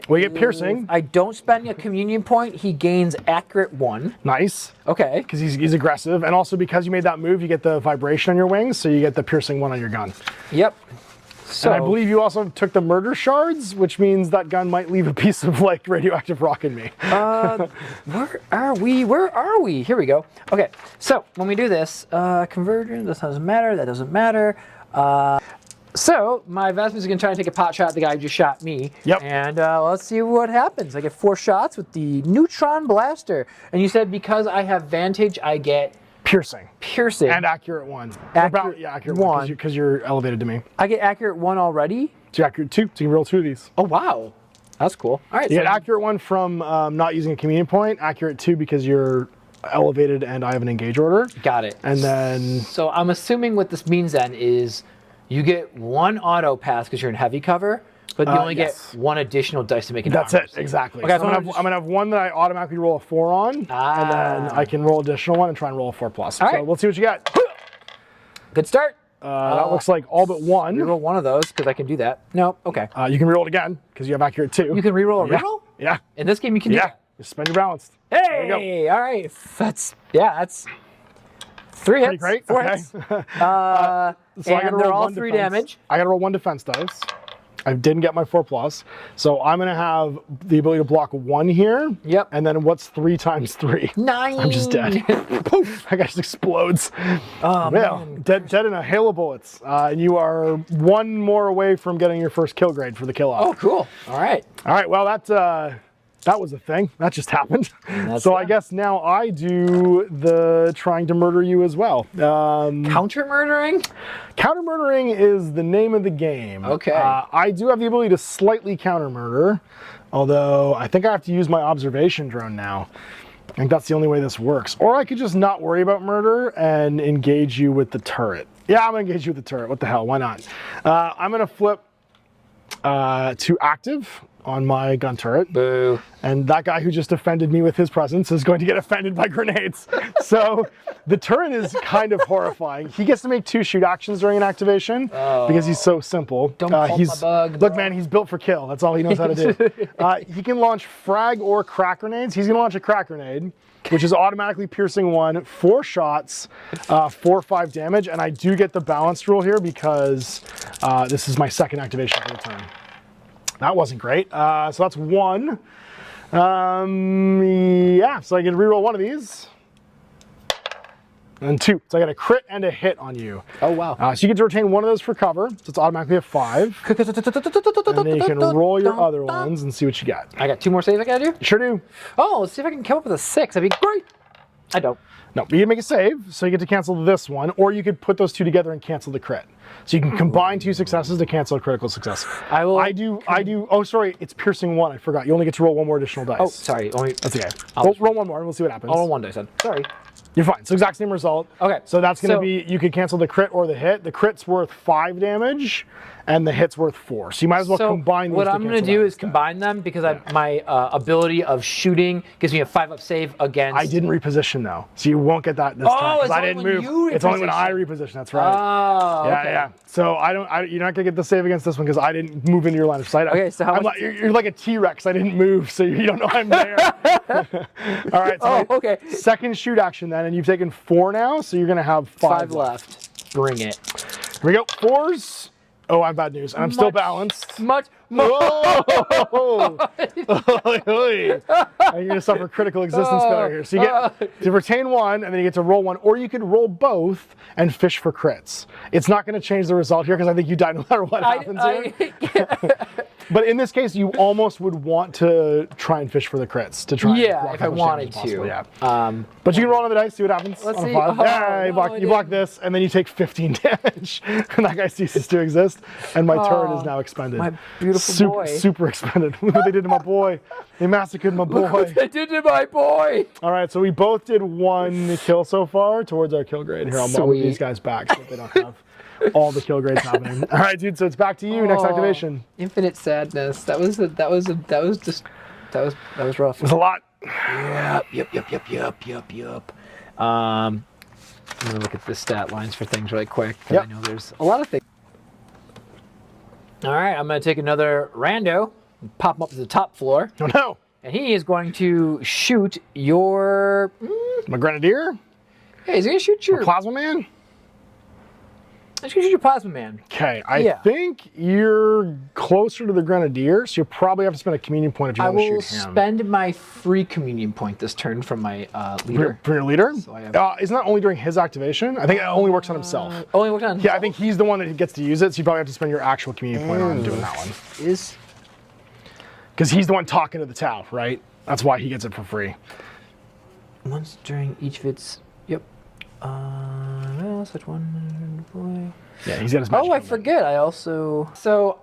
We get piercing. I don't spend a communion point. He gains accurate 1. Nice. Okay. Because he's aggressive. And also because you made that move, you get the vibration on your wings, so you get the piercing 1 on your gun. Yep. So, and I believe you also took the murder shards, which means that gun might leave a piece of like radioactive rock in me. where are we? Where are we? Here we go. Okay, so when we do this, conversion, this doesn't matter, that doesn't matter. So my Vespid is gonna try and take a pot shot at the guy who just shot me. Yep. And let's see what happens. I get 4 shots with the neutron blaster. And you said because I have vantage, I get piercing. And accurate 1. Accurate 1 because you're elevated to me. I get accurate 1 already. So accurate 2. So you can roll 2 of these. Oh wow, that's cool. All right. You get accurate 1 from not using a communion point. Accurate 2 because you're elevated and I have an engage order. Got it. And then. So I'm assuming what this means then is you get 1 auto pass because you're in heavy cover. But you only get 1 additional dice to make an That's it, exactly. Okay, so I'm gonna have 1 that I automatically roll a 4 on, and then I can roll additional 1 and try and roll a 4+. All so right. let's see what you got. Good start. That looks like all but 1. Reroll 1 of those because I can do that. No, okay. You can reroll it again because you have accurate 2. You can reroll a reroll? Yeah. In this game, you can do that. Just spend your balanced. Hey, all right. That's 3 hits. Great. 4 okay. hits. So I gotta they're roll all 1 3 defense. damage. I got to roll 1 defense dice. I didn't get my 4+, so I'm gonna have the ability to block 1 here. Yep. And then what's 3 times 3? 9. I'm just dead. Poof! That guy just explodes. Oh man. Dead in a hail of bullets. And you are 1 more away from getting your first kill grade for the kill off. Oh, cool. All right. All right. Well, that was a thing. That just happened. So I guess now I do the trying to murder you as well. Counter murdering? Counter murdering is the name of the game. Okay. I do have the ability to slightly counter murder, although I think I have to use my observation drone now. I think that's the only way this works. Or I could just not worry about murder and engage you with the turret. Yeah, I'm gonna engage you with the turret. What the hell? Why not? I'm gonna flip to active on my gun turret. Boo. And that guy who just offended me with his presence is going to get offended by grenades. So the turret is kind of horrifying. He gets to make 2 shoot actions during an activation because he's so simple. Don't pull my bug. Look, man, he's built for kill. That's all he knows how to do. He can launch frag or crack grenades. He's going to launch a crack grenade, which is automatically piercing 1, 4 shots, 4/5 damage. And I do get the balanced rule here because this is my 2nd activation for the turn. That wasn't great. So that's 1. So I can reroll 1 of these. And 2. So I got a crit and a hit on you. Oh, wow. So you get to retain one of those for cover. So it's automatically a 5. And then you can roll your other ones and see what you got. I got 2 more saves I gotta do? Sure do. Oh, let's see if I can come up with a 6. That'd be great. I don't. No, but you can make a save, so you get to cancel this one, or you could put those 2 together and cancel the crit. So you can combine 2 successes to cancel a critical success. I do. Oh, sorry, it's piercing 1. I forgot. You only get to roll 1 more additional dice. Oh, sorry. That's okay. Roll 1 more, and we'll see what happens. I'll roll 1 dice then. Sorry. You're fine. So exact same result. Okay. So that's going to be, you could cancel the crit or the hit. The crit's worth 5 damage, and the hit's worth 4. So you might as well combine these. What I'm going to do is combine them because my ability of shooting gives me a 5-up save against. I didn't reposition though, so you won't get that this time because I didn't move. It's only when I reposition. That's right. Oh. Yeah, yeah. So you're not gonna get the save against this one because I didn't move into your line of sight. Okay, so how much? You're like a T-Rex. I didn't move, so you don't know I'm there. All right. So okay. Second shoot action then, and you've taken 4 now, so you're gonna have 5 left. Bring it. Here we go. 4s. Oh, I have bad news. And I'm still balanced. Much more. Whoa! You're gonna suffer critical existence failure here. So you get to retain 1, and then you get to roll 1, or you could roll both and fish for crits. It's not gonna change the result here because I think you die no matter what happens here. But in this case, you almost would want to try and fish for the crits to try. Yeah, if I wanted to. Yeah. But you can roll another dice, see what happens. Let's see. Yeah, you block this, and then you take 15 damage, and that guy ceases to exist, and my turret is now expended. My beautiful boy. Super expended. Look what they did to my boy. They massacred my boy. Look what they did to my boy. All right, so we both did 1 kill so far towards our kill grade. Here, I'll move these guys back so they don't have all the kill grades happening. All right, dude. So it's back to you. Next activation. Infinite sadness. That was rough. It was a lot. Yep. I'm gonna look at the stat lines for things really quick. I know there's a lot of things. All right, I'm gonna take another rando and pop him up to the top floor. Oh no! And he is going to shoot your. My grenadier. Yeah, he's gonna shoot your plasma man. He's gonna shoot your plasma man. Okay, I think you're closer to the grenadier, so you'll probably have to spend a communion point if you want to shoot him. I will spend my free communion point this turn from my leader. For your leader? So I have... isn't that only during his activation? I think it only works on himself. Only works on himself? Yeah, I think he's the one that gets to use it, so you probably have to spend your actual communion point on doing that one. Because he's the one talking to the Tau, right? That's why he gets it for free. Once during each of its... Yep. Such one boy. Yeah, he's got his magic. Oh, I forget. I also. So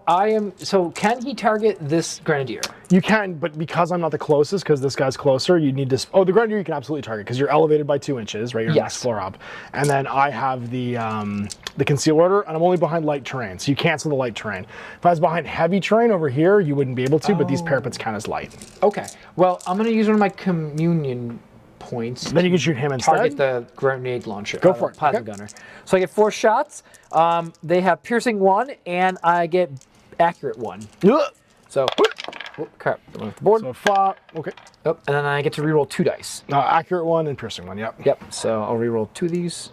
can he target this grenadier? You can, but because I'm not the closest, because this guy's closer, you need to. Oh, the grenadier you can absolutely target because you're elevated by 2 inches, right? You're next floor up, and then I have the conceal order, and I'm only behind light terrain, so you cancel the light terrain. If I was behind heavy terrain over here, you wouldn't be able to, but these parapets count as light. Okay. Well, I'm gonna use one of my communion points. Then you can shoot him instead. Target the grenade launcher. Go for it. Plasma gunner. So I get 4 shots. They have piercing 1, and I get accurate 1. So, crap. Off the board. So 5. Okay. Oh, and then I get to reroll 2 dice. Accurate 1 and piercing 1. Yep. Yep. So I'll reroll 2 of these.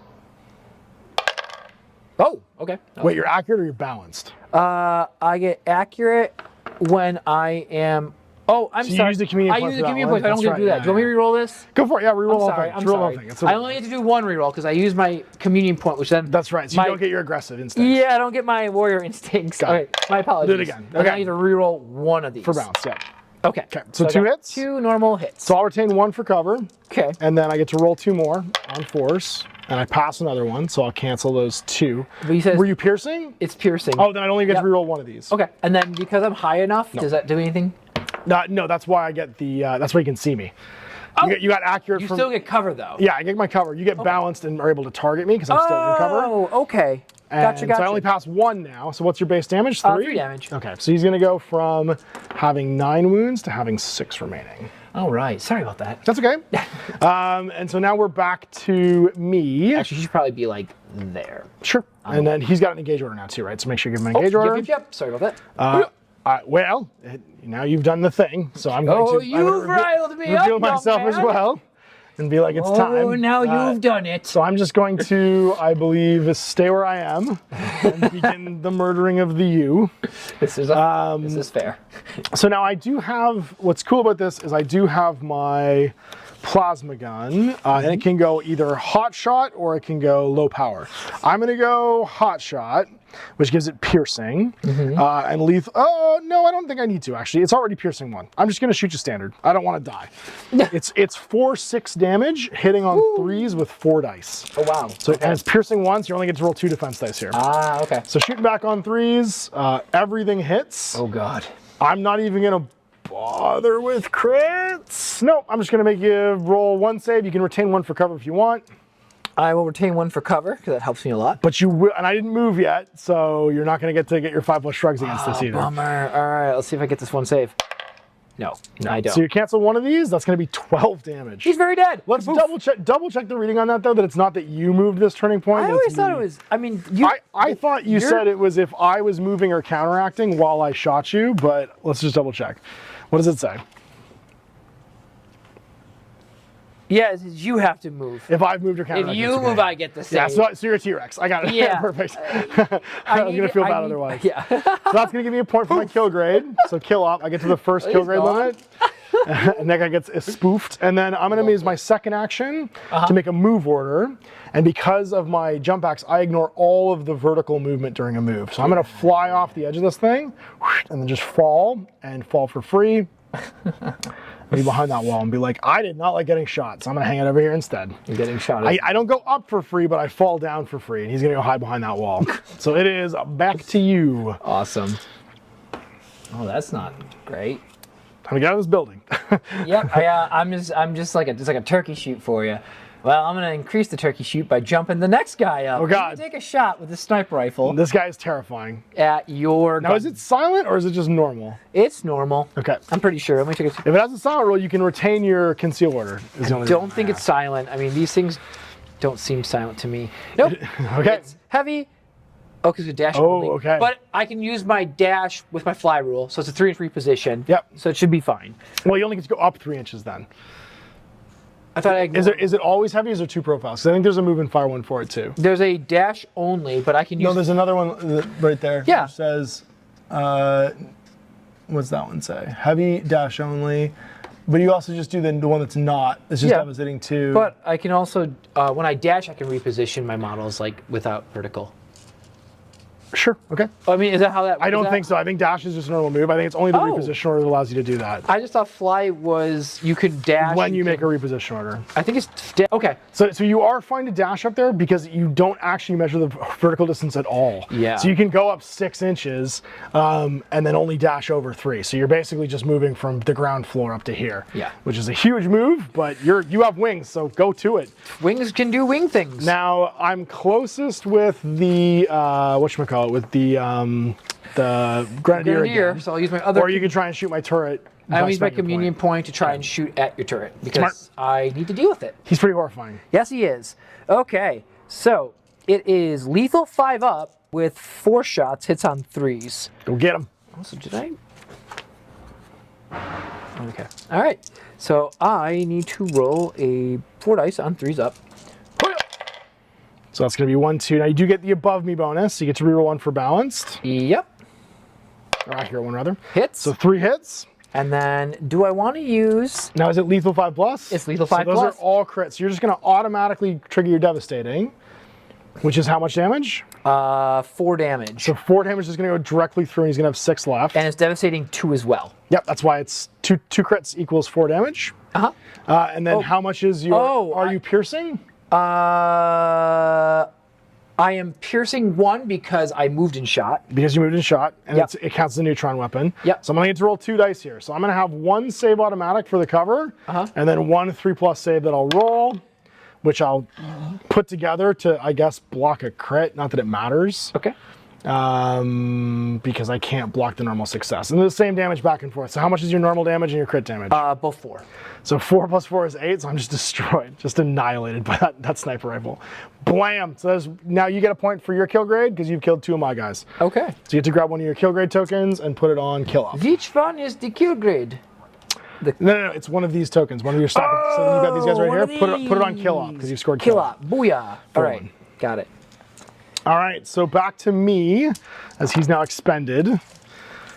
Oh, okay. Wait, you're accurate or you're balanced? I get accurate when I am. Oh, I'm sorry. You use the communion point. I use the communion point. I don't get to do that. Do you want me to reroll this? Go for it. Yeah, reroll all things. I'm sorry. I only get to do 1 reroll because I use my communion point, which then. That's right. So you don't get your aggressive instincts. Yeah, I don't get my warrior instincts. Okay, my apologies. Do it again. Okay. I need to reroll 1 of these. For bounce, yeah. Okay. So 2 hits. 2 normal hits. So I'll retain 1 for cover. Okay. And then I get to roll 2 more on force. And I pass another one, so I'll cancel those 2. But you said were you piercing? It's piercing. Oh, then I only get to reroll 1 of these. Okay. And then because I'm high enough, does that do anything? No, that's why I get the. That's why you can see me. Oh, you got accurate. You still get cover though. Yeah, I get my cover. You get balanced and are able to target me because I'm still in cover. Oh, okay. Gotcha. So I only pass 1 now. So what's your base damage? 3? 3 damage. Okay, so he's gonna go from having 9 wounds to having 6 remaining. All right. Sorry about that. That's okay. And so now we're back to me. Actually, you should probably be like there. Sure. And then he's got an engage order now too, right? So make sure you give him an engage order. Yep. Sorry about that. Well, now you've done the thing, so I'm going to. You've riled me reveal myself as well, and be like, it's time. Oh, now you've done it. So I'm just going to, I believe, stay where I am and begin the murdering of the you. This is fair. So now I do have. What's cool about this is I do have my plasma gun, and it can go either hot shot or it can go low power. I'm gonna go hot shot, which gives it piercing, and lethal. Oh no, I don't think I need to actually. It's already piercing 1. I'm just gonna shoot you standard. I don't want to die. it's 4/6 damage, hitting on 3s with 4 dice. Oh wow. So and it's piercing 1, so you only get to roll 2 defense dice here. Ah, okay. So shooting back on 3s, everything hits. Oh god. I'm not even gonna bother with crits. No, I'm just gonna make you roll 1 save. You can retain 1 for cover if you want. I will retain 1 for cover because that helps me a lot. But you will, and I didn't move yet, so you're not gonna get your 5+ shrugs against this either. Bummer. All right, let's see if I get this 1 save. No, I don't. So you cancel 1 of these. That's gonna be 12 damage. He's very dead. Let's double check the reading on that though. That it's not that you moved this turning point. I always thought it was. I mean, I thought you said it was if I was moving or counteracting while I shot you, but let's just double check. What does it say? Yeah, it says you have to move. If I've moved or counteracted. If you move, I get the save. Yeah, so you're a T-Rex. I got it. Yeah. Perfect. I was going to feel bad otherwise. Yeah. So that's going to give me a point for my kill grade. So kill up. I get to the first kill grade limit. And that guy gets spoofed. And then I'm going to use my second action to make a move order. And because of my jump axe, I ignore all of the vertical movement during a move. So I'm going to fly off the edge of this thing and then just fall for free. Be behind that wall and be like, I did not like getting shot, so I'm gonna hang it over here instead. You're getting shot at. I don't go up for free, but I fall down for free, and he's gonna go hide behind that wall. So it is back to you. Awesome. Oh, that's not great. Time to get out of this building. Yep, I'm just like a turkey shoot for you. Well, I'm going to increase the turkey shoot by jumping the next guy up. Oh, God. Take a shot with the sniper rifle. This guy is terrifying. At your gun. Now, is it silent or is it just normal? It's normal. Okay. I'm pretty sure. Let me take a... If it has a silent roll, you can retain your conceal order. I don't think it's silent. I mean, these things don't seem silent to me. Nope. Okay. It's heavy. Oh, because it's a dash only. Okay. But I can use my dash with my fly rule, so it's a 3 and 3 position. Yep. So it should be fine. Well, you only get to go up 3 inches then. I thought Is it always heavy or is there 2 profiles? Because I think there's a move and fire one for it too. There's a dash only, but I can use... No, there's another one right there. Yeah. Which says, what's that one say? Heavy, dash only. But you also just do the one that's not. It's just devastating too. But I can also, when I dash, I can reposition my models like without vertical. Sure, okay. I mean, is that how that... I don't think so. I think dash is just a normal move. I think it's only the reposition order that allows you to do that. I just thought fly was, you could dash... When you make a reposition order. I think it's... Okay. So you are fine to dash up there because you don't actually measure the vertical distance at all. Yeah. So you can go up 6 inches and then only dash over 3. So you're basically just moving from the ground floor up to here. Yeah. Which is a huge move, but you have wings, so go to it. Wings can do wing things. Now, I'm closest with the, whatchamacallit, with the Grenadier again. So I'll use my other... Or you can try and shoot my turret. I'll use my communion point to try and shoot at your turret because I need to deal with it. He's pretty horrifying. Yes, he is. Okay, so it is lethal 5 up with 4 shots, hits on 3s. Go get him. Also, did I? Okay. All right. So I need to roll a 4 dice on 3s up. So that's going to be 1, 2. Now you do get the above me bonus. So you get to reroll 1 for balanced. Yep. Or accurate 1 rather. Hits. So 3 hits. And then do I want to use... Now is it lethal 5 plus? It's lethal 5 plus. So those are all crits. So you're just going to automatically trigger your devastating, which is how much damage? 4 damage. So 4 damage is going to go directly through and he's going to have 6 left. And it's devastating 2 as well. Yep, that's why it's 2 crits equals 4 damage. Uh-huh. And then how much is your... Are you piercing? I am piercing 1 because I moved and shot. Because you moved and shot, and it counts as a neutron weapon. Yep. So I'm going to get to roll 2 dice here. So I'm going to have 1 save automatic for the cover, and then 1 3+ save that I'll roll, which I'll put together to, I guess, block a crit. Not that it matters. Okay. Because I can't block the normal success. And the same damage back and forth. So how much is your normal damage and your crit damage? Both 4. So 4 plus 4 is 8, so I'm just destroyed, just annihilated by that sniper rifle. Blam! So now you get a point for your kill grade because you've killed 2 of my guys. Okay. So you get to grab 1 of your kill grade tokens and put it on kill off. Which one is the kill grade? No, it's one of these tokens, one of your stock. So you got these guys right here. Put it on kill off because you scored kill off. Booyah! All right, got it. All right, so back to me as he's now expended.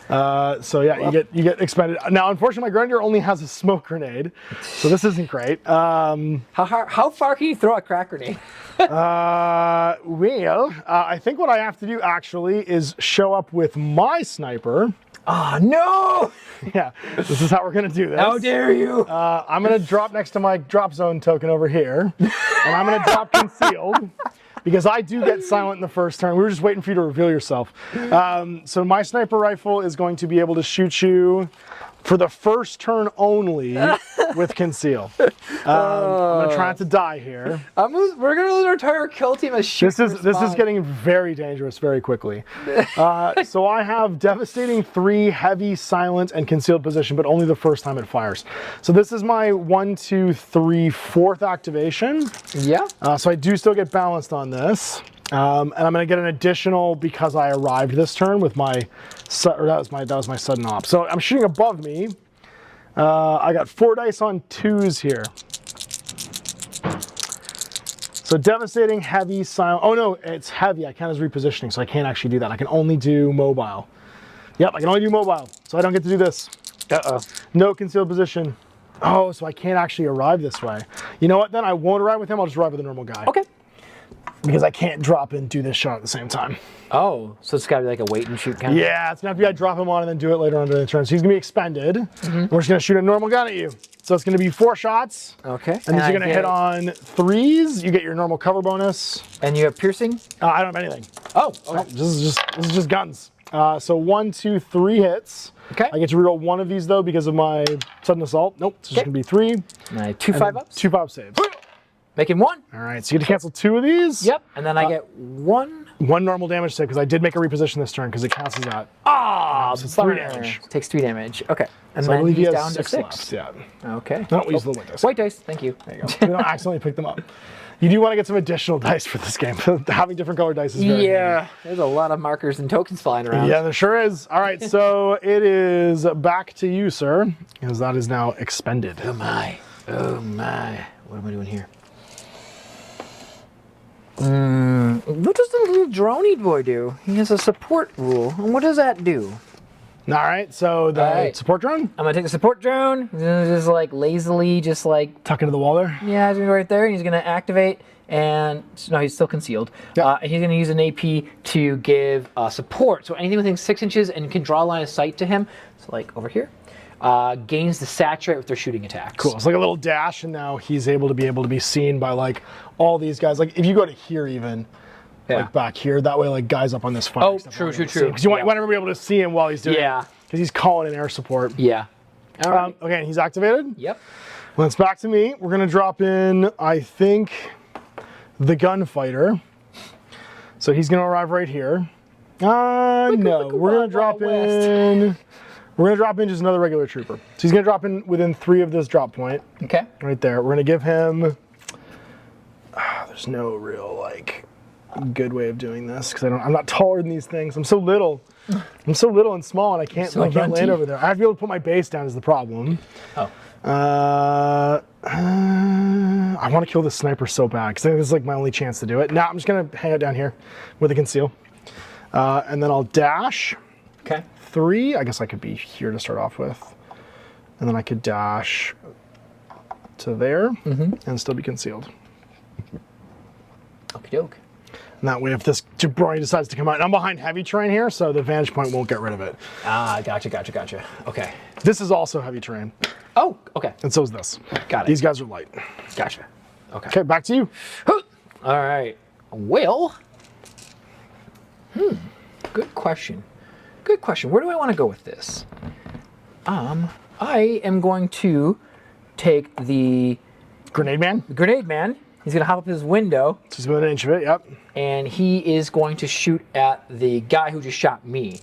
So yeah, you get expended. Now, unfortunately, my Grenadier only has a smoke grenade, so this isn't great. How far can you throw a crack grenade? I think what I have to do actually is show up with my sniper. Oh no! Yeah, this is how we're gonna do this. How dare you! I'm gonna drop next to my drop zone token over here, and I'm gonna drop concealed. Because I do get silent in the first turn. We were just waiting for you to reveal yourself. So my sniper rifle is going to be able to shoot you for the first turn only with conceal. I'm gonna try not to die here. We're gonna lose our entire kill team as shoot. This is getting very dangerous very quickly. So I have devastating 3, heavy, silent, and concealed position, but only the first time it fires. So this is my 1, 2, 3, 4th activation. Yeah. So I do still get balanced on this. And I'm going to get an additional because I arrived this turn with my, that was my sudden op. So I'm shooting above me. I got 4 dice on 2s here. So devastating, heavy, silent. Oh no, it's heavy. I count as repositioning, so I can't actually do that. I can only do mobile. Yep, I can only do mobile, so I don't get to do this. Uh-oh. No concealed position. Oh, so I can't actually arrive this way. You know what, then I won't arrive with him. I'll just arrive with a normal guy. Okay. Because I can't drop and do this shot at the same time. Oh, so it's got to be like a wait and shoot kind of? Yeah, it's going to have to be I drop him on and then do it later on during the turn. So he's going to be expended. We're just going to shoot a normal gun at you. So it's going to be 4 shots. Okay. And then you're going to hit on 3s. You get your normal cover bonus. And you have piercing? I don't have anything. Oh, okay. This is just guns. So 1, 2, 3 hits. Okay. I get to reroll 1 of these though because of my sudden assault. Nope, it's just going to be 3. My 2 5-ups? 2 5 saves. Making 1. All right, so you get to cancel 2 of these. Yep, and then I get 1. 1 normal damage save because I did make a reposition this turn because it counts as that. Ah, so it's 3 damage. Takes 3 damage. Okay, and So I then believe he he's has down to 6 6. left. Yeah. Okay. No, we use the white dice. White dice. Thank you. There you go. We don't accidentally pick them up. You do want to get some additional dice for this game. Having different colored dice is very handy. There's a lot of markers and tokens flying around. Yeah, there sure is. All right, so it is back to you, sir, because that is now expended. Oh my. Oh my. What am I doing here? What does the little droney boy do? He has a support rule. And what does that do? All right, so the support drone? I'm going to take the support drone, just like lazily, just like... Tuck into the wall there? Yeah, he's going to go right there, and he's going to activate, and... No, he's still concealed. Yep. And he's going to use an AP to give support. So anything within 6 inches and can draw a line of sight to him, so like over here, gains the saturate with their shooting attacks. Cool, it's like a little dash, and now he's able to be seen by like all these guys. Like if you go to here even, like back here, that way like guys up on this fire. Oh, true. Because you want to be able to see him while he's doing it. Because he's calling in air support. Yeah. All right. Okay, and he's activated? Yep. Well, it's back to me. We're going to drop in, I think, the gunfighter. So he's going to arrive right here. No, we're going to drop in... We're going to drop in just another regular trooper. So he's going to drop in within 3 of this drop point. Okay. Right there. We're going to give him... there's no real, like, good way of doing this because I'm not taller than these things. I'm so little. I'm so little and small, and I can't land over there. I have to be able to put my base down is the problem. Oh. I want to kill this sniper so bad because I think this is like my only chance to do it. Now I'm just going to hang out down here with a conceal. And then I'll dash. Okay. 3. I guess I could be here to start off with. And then I could dash to there and still be concealed. Okie doke. And that way, if this jabroni decides to come out, and I'm behind heavy terrain here, so the vantage point won't get rid of it. Ah, gotcha. Okay. This is also heavy terrain. Oh, okay. And so is this. Got it. These guys are light. Gotcha. Okay. Okay, back to you. All right. Well, good question. Good question. Where do I want to go with this? I am going to take the Grenade man. He's going to hop up his window. So he's within an inch of it, yep. And he is going to shoot at the guy who just shot me.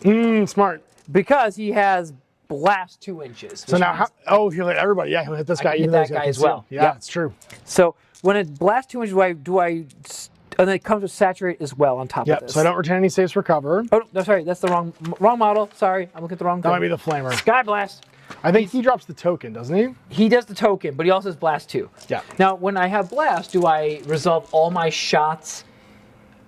Smart. Because he has blast 2 inches. So now, he'll hit everybody. Yeah, he'll hit this guy. Hit that guy as well. Yeah, it's true. So when it blasts 2 inches, and then it comes with saturate as well on top of this. So I don't retain any saves for cover. Oh, no, sorry, that's the wrong model. Sorry, I'm looking at the wrong thing. That might be the flamer. Sky Blast. I think he drops the token, doesn't he? He does the token, but he also has Blast 2. Yeah. Now, when I have Blast, do I resolve all my shots?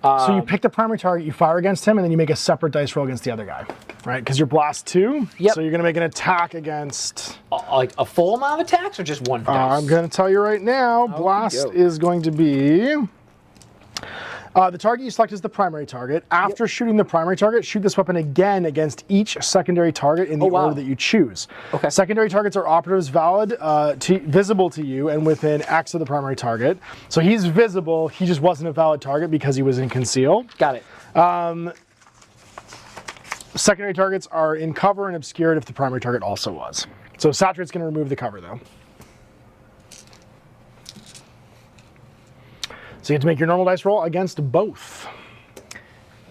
So you pick the primary target, you fire against him, and then you make a separate dice roll against the other guy. right? Because you're blast 2. Yep. So you're going to make an attack against... Like a full amount of attacks or just one dice? I'm going to tell you right now, blast is going to be... the target you select is the primary target. After shooting the primary target, shoot this weapon again against each secondary target in the order that you choose. Okay. Secondary targets are operatives visible to you and within X of the primary target. So he's visible. He just wasn't a valid target because he was in conceal. Got it. Secondary targets are in cover and obscured if the primary target also was. So Saturate's going to remove the cover though. So you have to make your normal dice roll against both.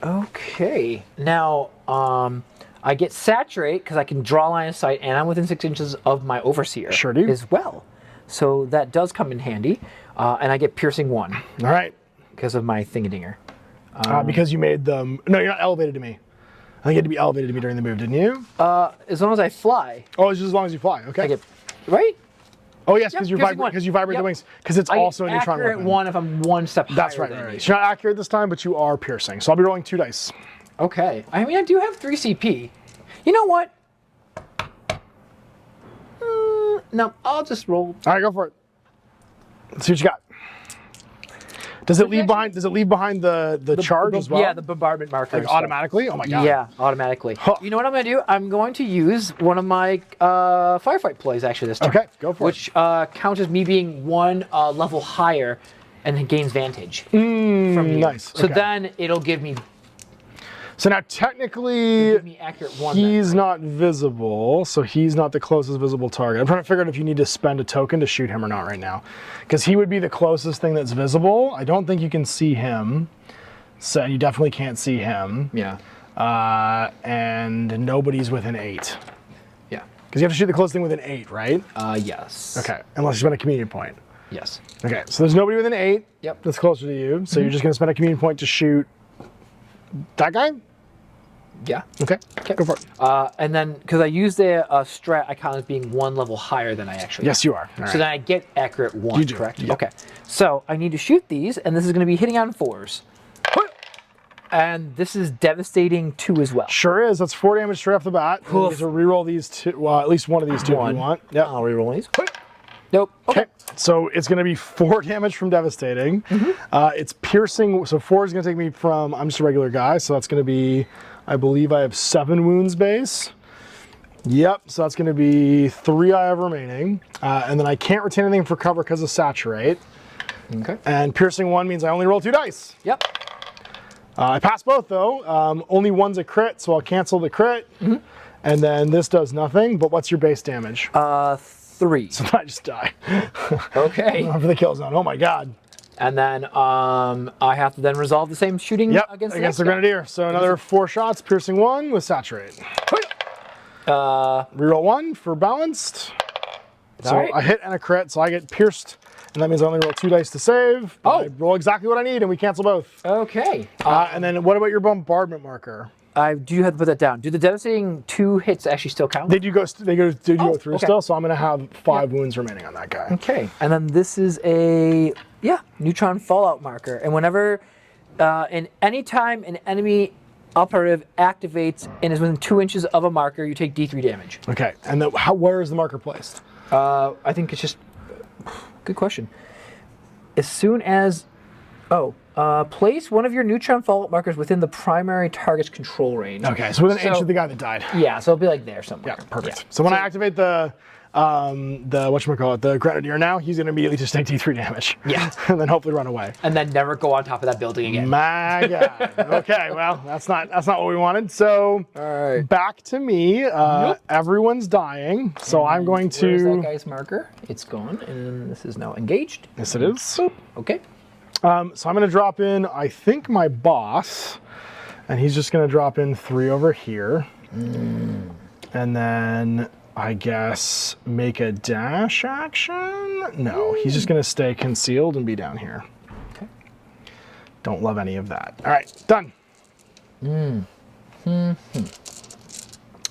Okay. Now, I get Saturate because I can draw line of sight and I'm within 6 inches of my Overseer. Sure do. As well. So that does come in handy. And I get Piercing 1. All right. Because of my Thingadinger. Because you made them... No, you're not elevated to me. I think you had to be elevated to me during the move, didn't you? As long as I fly. Oh, it's just as long as you fly. Okay. I get... Right? Oh, yes, because you piercing vibrate the wings. Because it's also a neutron accurate weapon. 1 if I'm 1 step higher. That's right. Right. So you're not accurate this time, but you are piercing. So I'll be rolling 2 dice. Okay. I mean, I do have 3 CP. You know what? No, I'll just roll. All right, go for it. Let's see what you got. Does it leave behind? Does it leave behind the charge as well? Yeah, the bombardment marker. Like automatically? Oh my god. Yeah, automatically. Huh. You know what I'm going to do? I'm going to use one of my firefight plays actually this turn. Okay, go for it. Which counts as me being 1 level higher and it gains vantage from you. Nice. So okay. then it'll give me. So now technically, give me accurate 1 he's then, right? not visible, so he's not the closest visible target. I'm trying to figure out if you need to spend a token to shoot him or not right now. Because he would be the closest thing that's visible. I don't think you can see him. So you definitely can't see him. Yeah. And nobody's within 8. Yeah. Because you have to shoot the closest thing within 8, right? Yes. Okay, unless you spend a communion point. Yes. Okay, so there's nobody within 8 that's closer to you. So you're just going to spend a communion point to shoot that guy? Yeah. Okay, go for it. And then, because I used the strat, I count as being 1 level higher than I actually Yes, you are. All right. So then I get accurate 1, You do. correct? Yep. Okay. So I need to shoot these, and this is going to be hitting on 4s. And this is devastating 2 as well. Sure is. That's 4 damage straight off the bat. You get to reroll these 2. Well, at least one of these 2 if you want. Yep. I'll reroll these. Nope. Okay. So it's going to be 4 damage from devastating. It's piercing. So 4 is going to take me from. I'm just a regular guy, so that's going to be. I believe I have 7 wounds base. Yep. So that's going to be 3 I have remaining, and then I can't retain anything for cover because of saturate. Okay. And piercing 1 means I only roll 2 dice. Yep. I pass both though. Only 1's a crit, so I'll cancel the crit. And then this does nothing. But what's your base damage? 3. So I just die. Okay. For the kill zone. Oh my god. And then I have to then resolve the same shooting against the guy. Grenadier. So another 4 shots, piercing 1 with saturate. Reroll 1 for balanced. So right. a hit and a crit, so I get pierced, and that means I only roll 2 dice to save. I roll exactly what I need, and we cancel both. Okay. And then what about your bombardment marker? I do have to put that down. Do the devastating 2 hits actually still count? They do go through still, so I'm going to have 5 wounds remaining on that guy. Okay. And then this is a neutron fallout marker, and whenever in any time an enemy operative activates and is within 2 inches of a marker, you take D3 damage. Okay. And then where is the marker placed? I think it's just good question. As soon as place one of your neutron fallout markers within the primary target's control range. Okay, so within an inch of the guy that died. Yeah, so it'll be like there somewhere. Yeah, perfect. Yeah. So when I activate the whatchamacallit, the Grenadier now, he's gonna immediately just take D3 damage. Yeah. And then hopefully run away. And then never go on top of that building again. My God. Okay, well, that's not what we wanted. So back to me. Everyone's dying. So I'm going to Where's that guy's marker? It's gone, and this is now engaged. Yes, it is. Boop. Okay. So I'm gonna drop in, I think, my boss, and he's just gonna drop in 3 over here. And then I guess make a dash action? No, he's just gonna stay concealed and be down here. Okay. Don't love any of that. All right, done.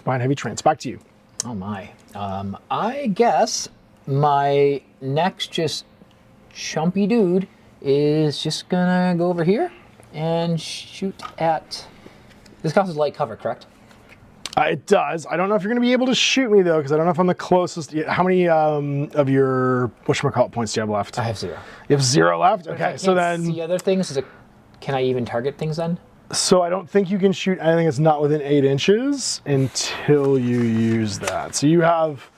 Fine, heavy trance, back to you. Oh my. I guess my next just chumpy dude is just gonna go over here and shoot at, this counts as light cover, correct? It does. I don't know if you're going to be able to shoot me, though, because I don't know if I'm the closest. How many of your whatchamacallit points do you have left? I have 0. You have 0 left? But Okay, so then... see other things? Can I even target things then? So I don't think you can shoot anything that's not within 8 inches until you use that. So you have...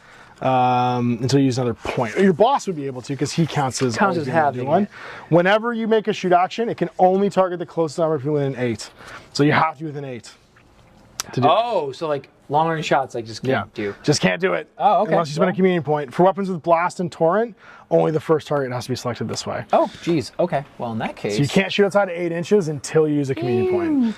until you use another point. Your boss would be able to, because he counts as having one. Whenever you make a shoot action, it can only target the closest number of people within 8. So you have to be within 8. So like long range shots, like just can't do. Just can't do it. Oh, okay. Unless you spend a communion point. For weapons with blast and torrent, only the first target has to be selected this way. Oh, geez. Okay. Well, in that case, so you can't shoot outside of 8 inches until you use a communion point.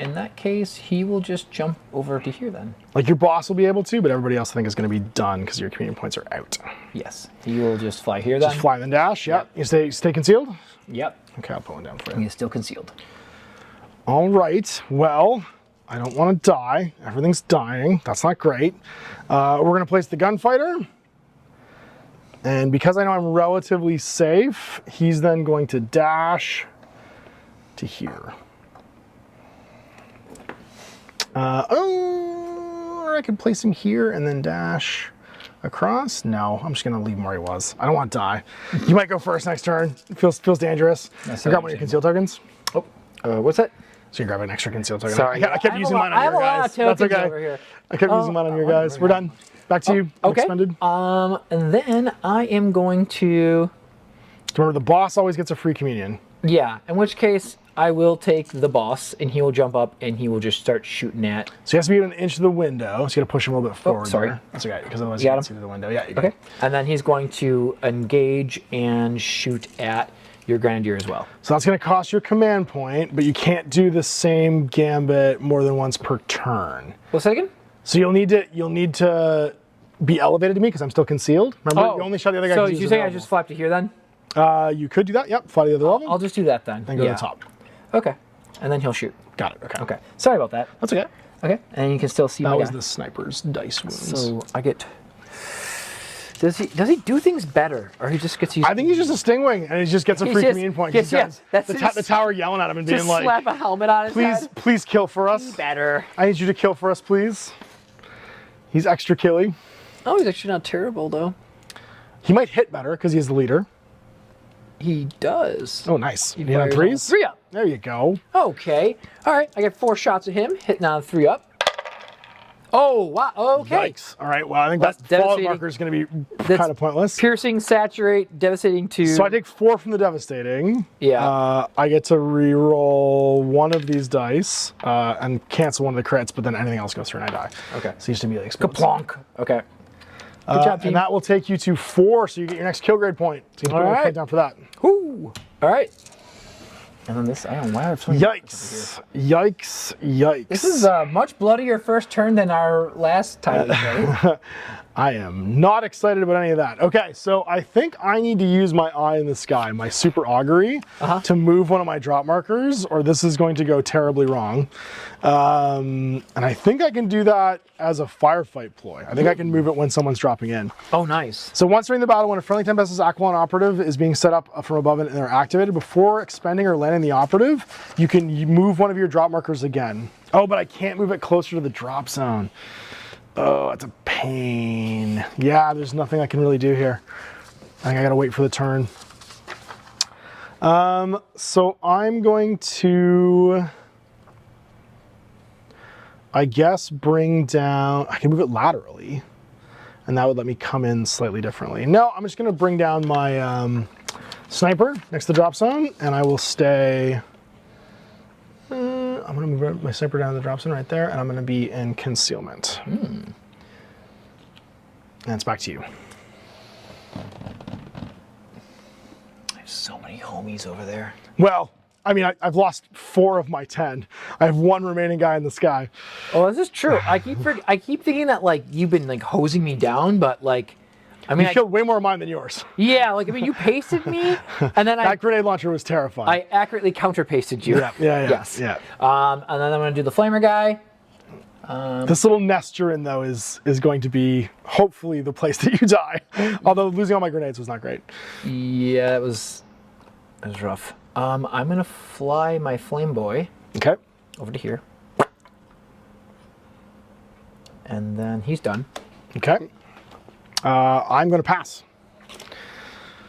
In that case, he will just jump over to here then. Like your boss will be able to, but everybody else I think is going to be done because your communion points are out. Yes. He will just fly here then. Just fly then dash. Yep. You stay concealed. Yep. Okay, I'll put one down for you. He is still concealed. All right. Well. I don't want to die. Everything's dying. That's not great. We're going to place the gunfighter. And because I know I'm relatively safe, he's then going to dash to here. Or I could place him here and then dash across. No, I'm just going to leave him where he was. I don't want to die. You might go first next turn. It feels dangerous. Grab one of your concealed tokens. Oh, what's that? So you can grab an extra concealed token. Sorry, I kept using mine on your guys. That's okay. Over here. I kept using mine on your guys. We're done. Back to you. Okay. Expended. And then I am going to... Remember, the boss always gets a free communion. Yeah, in which case I will take the boss and he will jump up and he will just start shooting at... So he has to be an inch of the window. So you got to push him a little bit forward. Sorry. There. That's okay, because otherwise you can't see through the window. Yeah, you got okay. And then he's going to engage and shoot at your Grenadier as well. So that's going to cost you a command point, but you can't do the same gambit more than once per turn. What's that again? So you'll need to be elevated to me because I'm still concealed. Remember, you only shot the other guy. So you're saying I just flap to here then? You could do that. Yep, fly to the other level. I'll just do that then. And go to the top. Okay. And then he'll shoot. Got it. Okay. Okay. Sorry about that. That's okay. Okay. And you can still see that was the sniper's dice wounds. So I get. Does he do things better, or he just gets used? I think he's just a Stingwing, and he just gets a free communion point. Yes, that's the tower yelling at him and being like, slap a helmet on his head. Please kill for us. Be better. I need you to kill for us, please. He's extra killy. Oh, he's actually not terrible though. He might hit better because he's the leader. He does. Oh, nice. You hit on 3s? 3 up. There you go. Okay. All right. I get 4 shots at him, hitting on 3 up. Oh, wow. Okay. Yikes. All right. Well, I think that fallout marker is going to be kind of pointless. Piercing, saturate, devastating 2. So I take 4 from the devastating. Yeah. I get to re-roll 1 of these dice and cancel 1 of the crits, but then anything else goes through and I die. Okay. So you just immediately explode. Kaplonk. Okay. Good job, team. And that will take you to 4, so you get your next kill grade point. So you can put a point down for that. Woo. All right. And then this, I don't know why I have so many. Yikes. Yikes. Yikes. This is a much bloodier first turn than our last time. I am not excited about any of that. Okay, so I think I need to use my eye in the sky, my super augury, to move one of my drop markers, or this is going to go terribly wrong. And I think I can do that as a firefight ploy. I think I can move it when someone's dropping in. Oh, nice. So once during the battle, when a friendly Tempestor's Aquilon operative is being set up from above and they're activated, before expending or landing the operative, you can move one of your drop markers again. Oh, but I can't move it closer to the drop zone. Oh, that's a pain. Yeah, there's nothing I can really do here. I think I gotta wait for the turn. So I'm going to, I guess, bring down, I can move it laterally, and that would let me come in slightly differently. No, I'm just gonna bring down my sniper next to the drop zone, and I will stay, I'm gonna move my sniper down to the drop zone right there, and I'm gonna be in concealment. And it's back to you. I have so many homies over there. Well, I mean, I've lost 4 of my 10. I have 1 remaining guy in the sky. Oh, this is true. I keep thinking that like you've been like hosing me down, but like, I mean, you killed way more of mine than yours. Yeah, like I mean, you pasted me, and then that grenade launcher was terrifying. I accurately counter pasted you. Yeah. Yes. Yeah. And then I'm gonna do the flamer guy. This little nest you're in, though, is going to be hopefully the place that you die. Although losing all my grenades was not great. Yeah, it was rough. I'm gonna fly my flame boy. Okay. Over to here. And then he's done. Okay. I'm going to pass.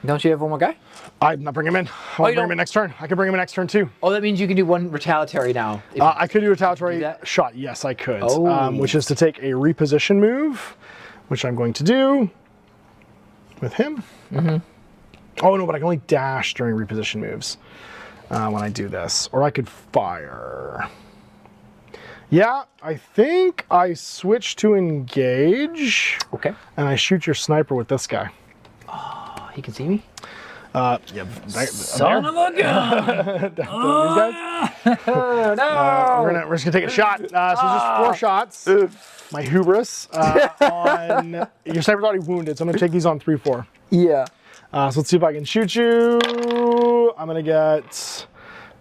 Don't you have one more guy? I'm not bringing him in. I want to bring him in next turn. I can bring him in next turn too. Oh, that means you can do one retaliatory now. I could do a retaliatory shot. Yes, I could. Which is to take a reposition move, which I'm going to do with him. Oh no, but I can only dash during reposition moves when I do this. Or I could fire. Yeah, I think I switch to engage. Okay. And I shoot your sniper with this guy. Oh, he can see me? Yeah. Son of a gun! These guys? No! We're just gonna take a shot. So just 4 shots. My hubris on your sniper's already wounded, so I'm gonna take these on 3-4. Yeah. So let's see if I can shoot you. I'm gonna get.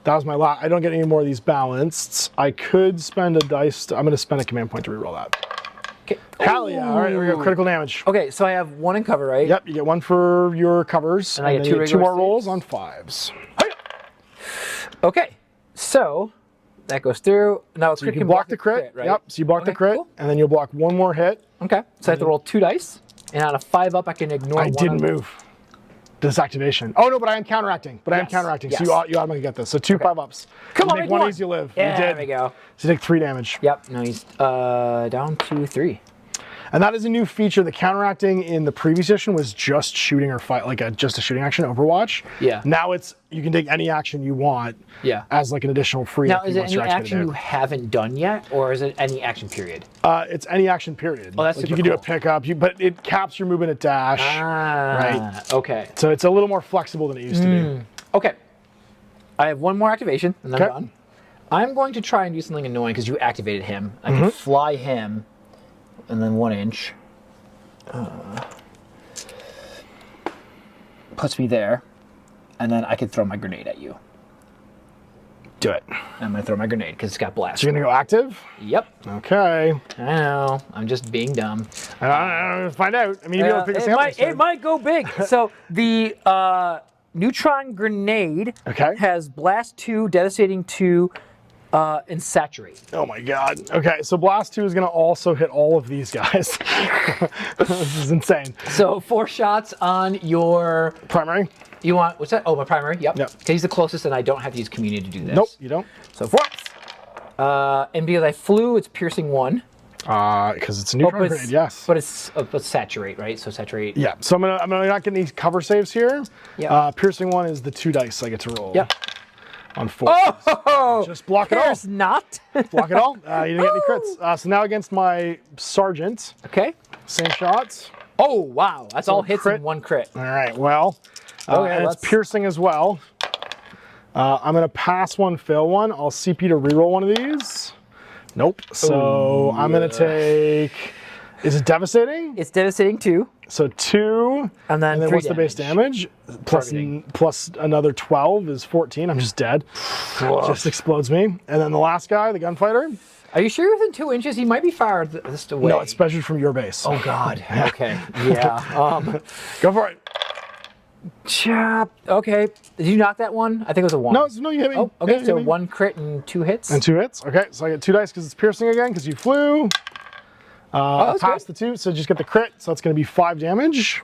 That was my last. I don't get any more of these balanced. I could spend a dice. I'm gonna spend a command point to reroll that. Okay. Hell yeah! All right, we got critical damage. Okay, so I have 1 in cover, right? Yep, you get 1 for your covers, and I get 2 more rolls on 5s. Okay, so that goes through. Now so you can block the crit, right? Yep. So you block the crit, cool. And then you'll block 1 more hit. Okay. So I have to roll 2 dice, and on a 5 up, I can ignore. I didn't move. Disactivation. Oh no, but I am counteracting. So you automatically get this. So 2 5-ups. Come on, make 1 easy live. Yeah, you did. there we go. So you take 3 damage. Yep. No, he's down to 3. And that is a new feature. The counteracting in the previous edition was just shooting or fight, like just a shooting action, Overwatch. Yeah. Now you can take any action you want. Yeah. As like an additional free. Now, is it any action you haven't done yet, or is it any action period? It's any action period. Oh, that's like super you can do a pickup, but it caps your movement at dash. Right. Okay. So it's a little more flexible than it used to be. Okay. I have 1 more activation, and I'm done. I'm going to try and do something annoying because you activated him. I can fly him. And then 1 inch. Puts me there. And then I can throw my grenade at you. Do it. I'm going to throw my grenade because it's got blast. So you're going to go active? Yep. Okay. I know. I'm just being dumb. I don't find out. I mean, you'll be able to pick this up. It might go big. So the neutron grenade has blast 2, devastating 2, and saturate. Oh my god. Okay, so blast 2 is going to also hit all of these guys. This is insane. So 4 shots on your primary. You want what's that? Oh, my primary. Yep. Okay, he's the closest, and I don't have to use community to do this. Nope, you don't. So 4. And because I flew, it's piercing 1. Because it's a neutron grenade. Yes. But it's saturate, right? So saturate. Yeah. So I'm not getting these cover saves here. Yeah. Piercing 1 is the 2 dice I get to roll. Yep. On 4. Oh! Just block it all. There's not. Block it all. You didn't get any crits. So now against my sergeant. Okay. Same shots. Oh, wow. That's all hits and 1 crit. All right. Well, and it's piercing as well. I'm going to pass 1, fail 1. I'll CP to reroll 1 of these. Nope. So I'm going to take... Is it devastating? It's devastating 2. So 2, and then what's the base damage? Plus another 12 is 14. I'm just dead. Just explodes me. And then the last guy, the gunfighter. Are you sure within 2 inches? He might be fired this away. No, it's measured from your base. Oh God. Okay. Yeah. Go for it. Chop. Okay. Did you knock that one? I think it was a 1. No, you hit me. Oh, okay. Yeah, so 1 crit and 2 hits. And 2 hits. Okay, so I get 2 dice because it's piercing again because you flew. Pass the 2, so just get the crit. So it's going to be 5 damage,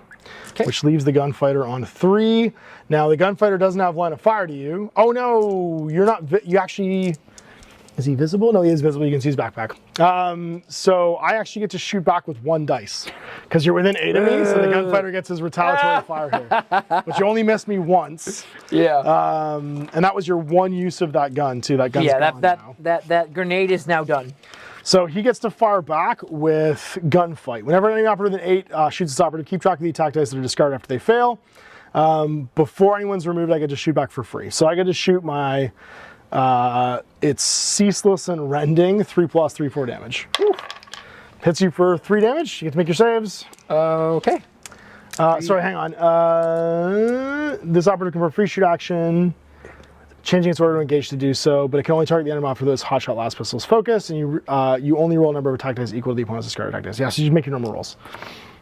which leaves the gunfighter on 3. Now the gunfighter doesn't have line of fire to you. Oh no, you're not. You actually. Is he visible? No, he is visible. You can see his backpack. So I actually get to shoot back with 1 dice because you're within 8 of me. So the gunfighter gets his retaliatory fire here, but you only missed me once. Yeah. And that was your 1 use of that gun too. That gun's gone now. that grenade is now done. So he gets to fire back with gunfight. Whenever any operative than 8 shoots its operative, keep track of the attack dice that are discarded after they fail. Before anyone's removed, I get to shoot back for free. So I get to shoot my, it's ceaseless and rending, 3+, 3/4 damage. Whew. Hits you for 3 damage. You get to make your saves. Okay. Sorry, hang on. This operative can perform free shoot action, changing its order to engage to do so, but it can only target the enemy after those hotshot last pistol's focus, and you only roll a number of attack dice equal to the opponent's discarded attack dice. Yeah, so you make your normal rolls.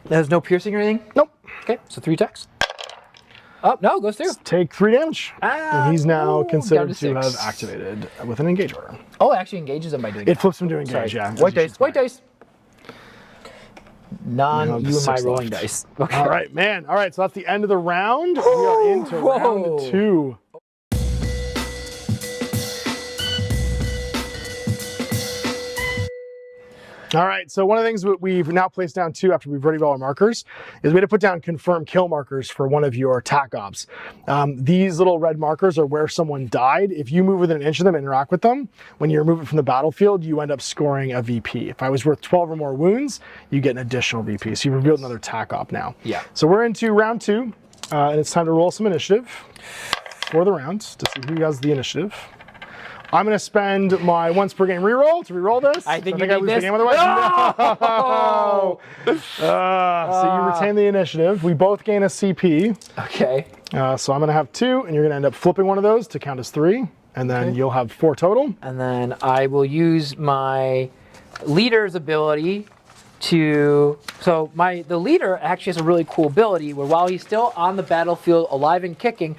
There's no piercing or anything? Nope. Okay, so 3 attacks. Oh, no, goes through. Take 3 damage. And he's now considered to have 6. activated with an engage order. Oh, it actually engages him by doing it. It flips him to engage, yeah. White dice, white dice. You and my rolling dice. Okay. All right, man. All right, so that's the end of the round. We are into round 2. All right, so one of the things that we've now placed down too after we've ready all our markers is we had to put down confirm kill markers for one of your attack ops. These little red markers are where someone died. If you move within an inch of them and interact with them, when you're moving from the battlefield, you end up scoring a VP. If I was worth 12 or more wounds, you get an additional VP. So you've revealed another attack op now. Yeah. So we're into round 2, and it's time to roll some initiative for the round to see who has the initiative. I'm going to spend my once per game reroll to reroll this. I think I you lose need the this. game otherwise. No! So you retain the initiative. We both gain a CP. Okay. So I'm going to have 2, and you're going to end up flipping one of those to count as 3, and then you'll have 4 total. And then I will use my leader's ability to... So the leader actually has a really cool ability where while he's still on the battlefield, alive and kicking,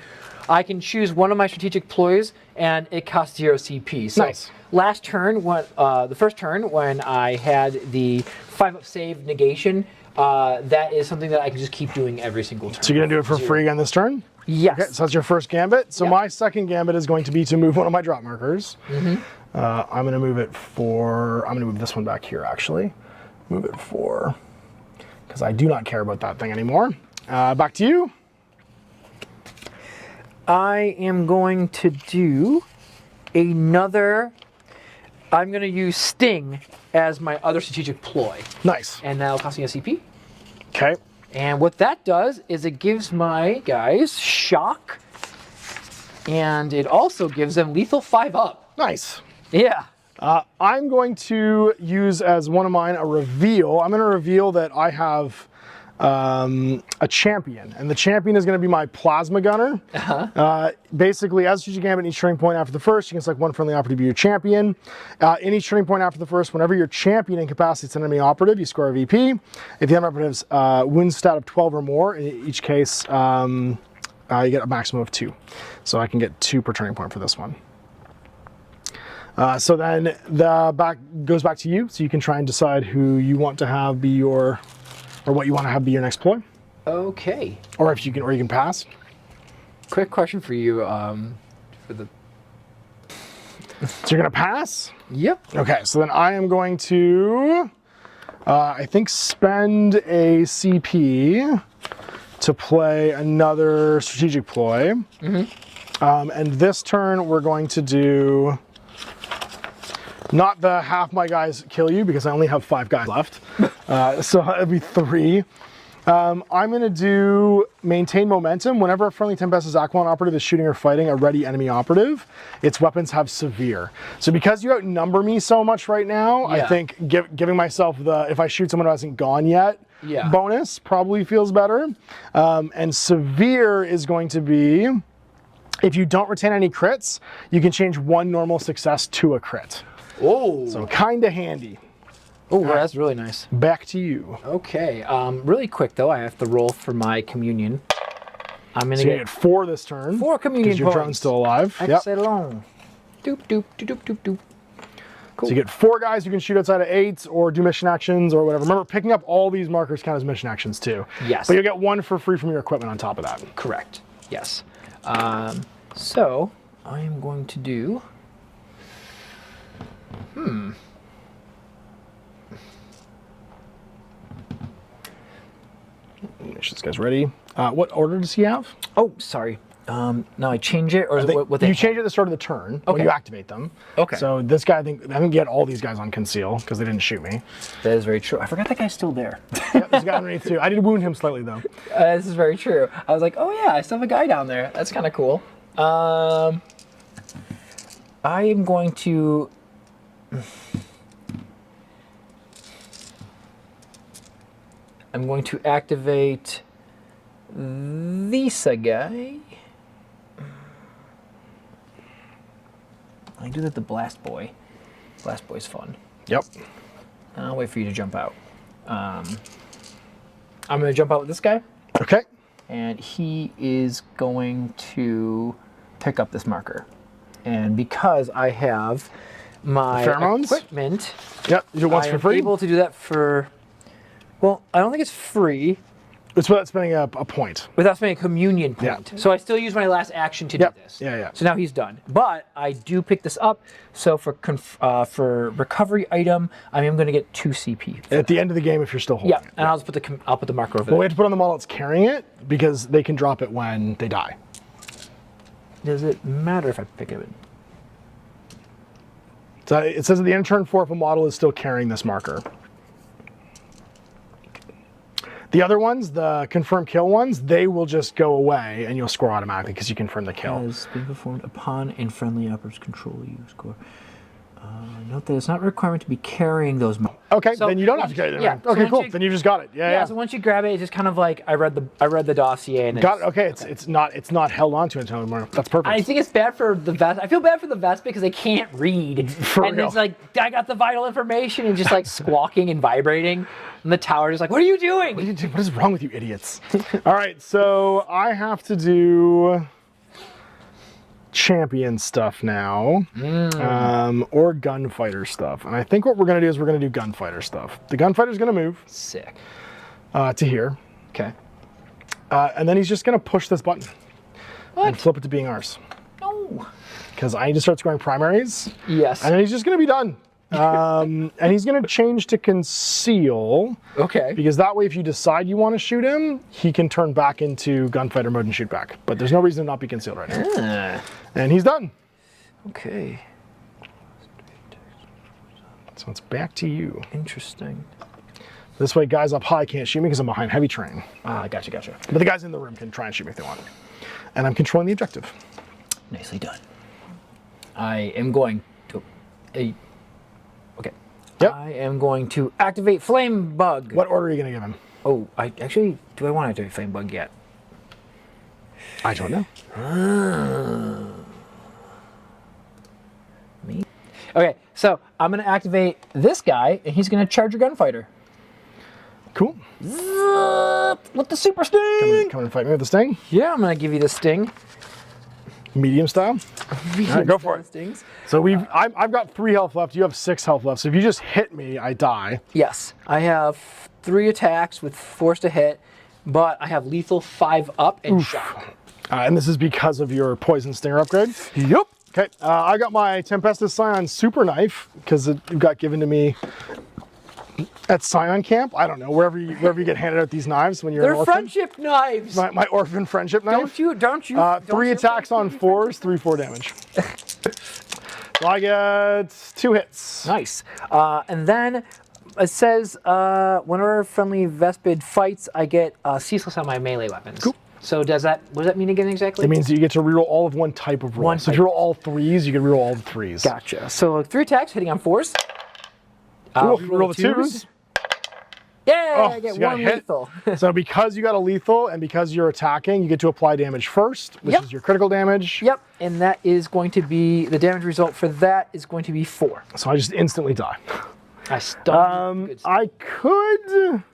I can choose one of my strategic ploys, and it costs 0 CP. So nice. Last turn, the first turn, when I had the 5-up save negation, that is something that I can just keep doing every single turn. So you're going to do it for free again this turn? Yes. Okay, so that's your first gambit. So my second gambit is going to be to move one of my drop markers. I'm going to move it for... I'm going to move this one back here, actually. Move it for... Because I do not care about that thing anymore. Back to you. I am going to do another... I'm going to use Sting as my other strategic ploy. Nice. And that'll cost me a CP. Okay. And what that does is it gives my guys shock, and it also gives them lethal 5-up. Nice. Yeah. I'm going to use as one of mine a reveal. I'm going to reveal that I have a champion, and the champion is going to be my plasma gunner. Basically, as you gambit each turning point after the first, you can select one friendly operative to be your champion. In each turning point after the first, whenever your champion incapacitates an enemy operative, you score a VP. If the enemy operative's wound stat of 12 or more, in each case, you get a maximum of 2. So I can get 2 per turning point for this one. So then the goes back to you, so you can try and decide who you want to have be your... or what you want to have be your next ploy. Okay. Or if you can, or you can pass. Quick question for you. For the. So you're gonna pass. Yep. Okay. So then I am going to, I think, spend a CP to play another strategic ploy. And this turn we're going to do. Not the half my guys kill you, because I only have 5 guys left. So it'll be 3. I'm going to do maintain momentum. Whenever a friendly Tempestor's Aquilon operative is shooting or fighting a ready enemy operative, its weapons have severe. So because you outnumber me so much right now, I think giving myself the, if I shoot someone who hasn't gone yet, bonus probably feels better. And severe is going to be, if you don't retain any crits, you can change 1 normal success to a crit. Oh. So kind of handy. Oh, that's really nice. Back to you. Okay. Really quick though, I have to roll for my communion. I'm gonna get 4 this turn. 4 communion points. Your drone's still alive. Excellent. Doop doop doop doop doop doop. Cool. So you get 4 guys who can shoot outside of 8 or do mission actions or whatever. Remember, picking up all these markers count as mission actions too. Yes. But you'll get 1 for free from your equipment on top of that. Correct. Yes. So I am going to do. Make sure this guy's ready. What order does he have? Oh, sorry. No, I change it, or is it what they you change it at the start of the turn when you activate them. Okay. So this guy, I think get all these guys on conceal because they didn't shoot me. That is very true. I forgot that guy's still there. Yep, there's a guy underneath too. I did wound him slightly though. This is very true. I was like, oh yeah, I still have a guy down there. That's kind of cool. I am going to. I'm going to activate this guy. I do that the Blast Boy. Blast Boy's fun. Yep. I'll wait for you to jump out. I'm going to jump out with this guy. Okay. And he is going to pick up this marker. And because I have my pheromones? Equipment, yep, you do it once for free. I'm able to do that for Well, I don't think it's free. It's without spending a point. Without spending a communion point. Yeah. So I still use my last action to do this. Yeah. So now he's done. But I do pick this up. So for recovery item, I am going to get 2 CP. At the end of the game, if you're still holding it. And I'll just put the marker over Well, we there. have to put on the model that's carrying it because they can drop it when they die. Does it matter if I pick it? So it says at the end of turn 4 if a model is still carrying this marker. The other ones, the confirm kill ones, they will just go away and you'll score automatically because you confirm the kill. Has been performed upon in friendly operator's control, you score. Note that it's not a requirement to be carrying those. Okay, so then you don't have to carry them. Yeah. Okay, cool. Then you just got it. Yeah. So once you grab it, it's just kind of like I read the dossier and got it. Okay, it's not held onto until anymore. That's perfect. I think it's bad for the Vespid. I feel bad for the Vespid because they can't read. And real. it's like I got the vital information and just like squawking and vibrating. And the tower is like, what are you doing? What is wrong with you idiots? All right, so I have to do champion stuff now, or gunfighter stuff. And I think what we're going to do is we're going to do gunfighter stuff. The gunfighter's going to move. Sick. To here. Okay. And then he's just going to push this button. What? And flip it to being ours. No. Because I need to start scoring primaries. Yes. And then he's just going to be done. And he's going to change to conceal. Okay. Because that way, if you decide you want to shoot him, he can turn back into gunfighter mode and shoot back. But there's no reason to not be concealed right now. And he's done. Okay. So it's back to you. Interesting. This way, guys up high can't shoot me because I'm behind heavy terrain. Ah, gotcha. But the guys in the room can try and shoot me if they want. And I'm controlling the objective. Nicely done. I am going to... Okay. Yep. I am going to activate Flame Bug. What order are you going to give him? Oh, do I want to activate Flame Bug yet? I don't know. Me? Okay, so I'm going to activate this guy, and he's going to charge your gunfighter. Cool. With the super sting! Come and fight me with the sting. Yeah, I'm going to give you the sting. Medium style. All right, go for it. Stings. So I've got 3 health left. You have 6 health left. So if you just hit me, I die. Yes, I have 3 attacks with force to hit, but I have lethal 5 up and shock. And this is because of your poison stinger upgrade? Yep. Okay, I got my Tempestor Scion super knife because it got given to me at Scion camp. I don't know, wherever you get handed out these knives when you're an orphan. They're friendship knives. My orphan friendship knife. Don't you? 3 attacks on 4s, 3/4 damage. So I get 2 hits. Nice. And then it says whenever friendly Vespid fights, I get ceaseless on my melee weapons. Cool. So what does that mean again exactly? It means that you get to reroll all of one type of roll. So if you roll all 3s, you can reroll all the 3s. Gotcha. So 3 attacks hitting on 4s. Roll the 2s. Yeah, I get so you got 1 hit. lethal. So because you got a lethal and because you're attacking, you get to apply damage first, which is your critical damage. Yep, and that is going to be, the damage result for that is going to be 4. So I just instantly die. I stunned. I could...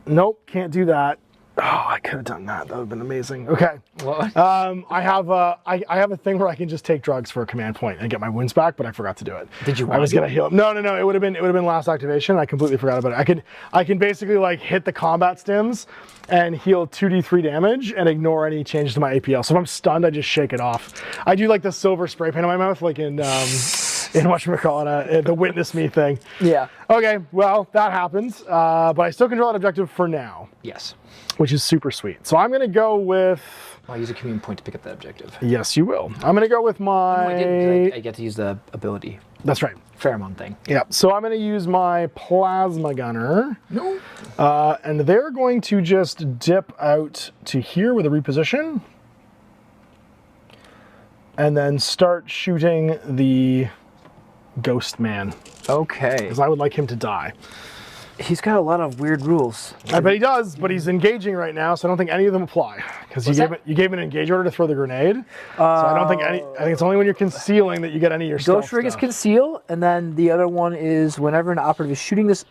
Nope, can't do that. Oh, I could have done that. That would have been amazing. Okay. What? I have a thing where I can just take drugs for a command point and get my wounds back, but I forgot to do it. Did you? I was gonna heal him. No. It would have been last activation. I completely forgot about it. I can basically like hit the combat stims and heal 2d3 damage and ignore any changes to my APL. So if I'm stunned, I just shake it off. I do like the silver spray paint on my mouth, like in whatchamacallit, the witness me thing. Yeah. Okay, well, that happens, but I still control that objective for now. Yes. Which is super sweet. So I'm going to go with... I'll use a commune point to pick up that objective. Yes, you will. I'm going to go with my... No, I didn't. I get to use the ability. That's right. Pheromone thing. Yeah, so I'm going to use my plasma gunner. No. And they're going to just dip out to here with a reposition. And then start shooting the ghost man. Okay. Because I would like him to die. He's got a lot of weird rules. I bet he does, but he's engaging right now, so I don't think any of them apply. because you gave an engage order to throw the grenade. So I don't think I think it's only when you're concealing that you get any of your stealth Ghost Rig is stuff. conceal, and then the other one is whenever an operative is shooting this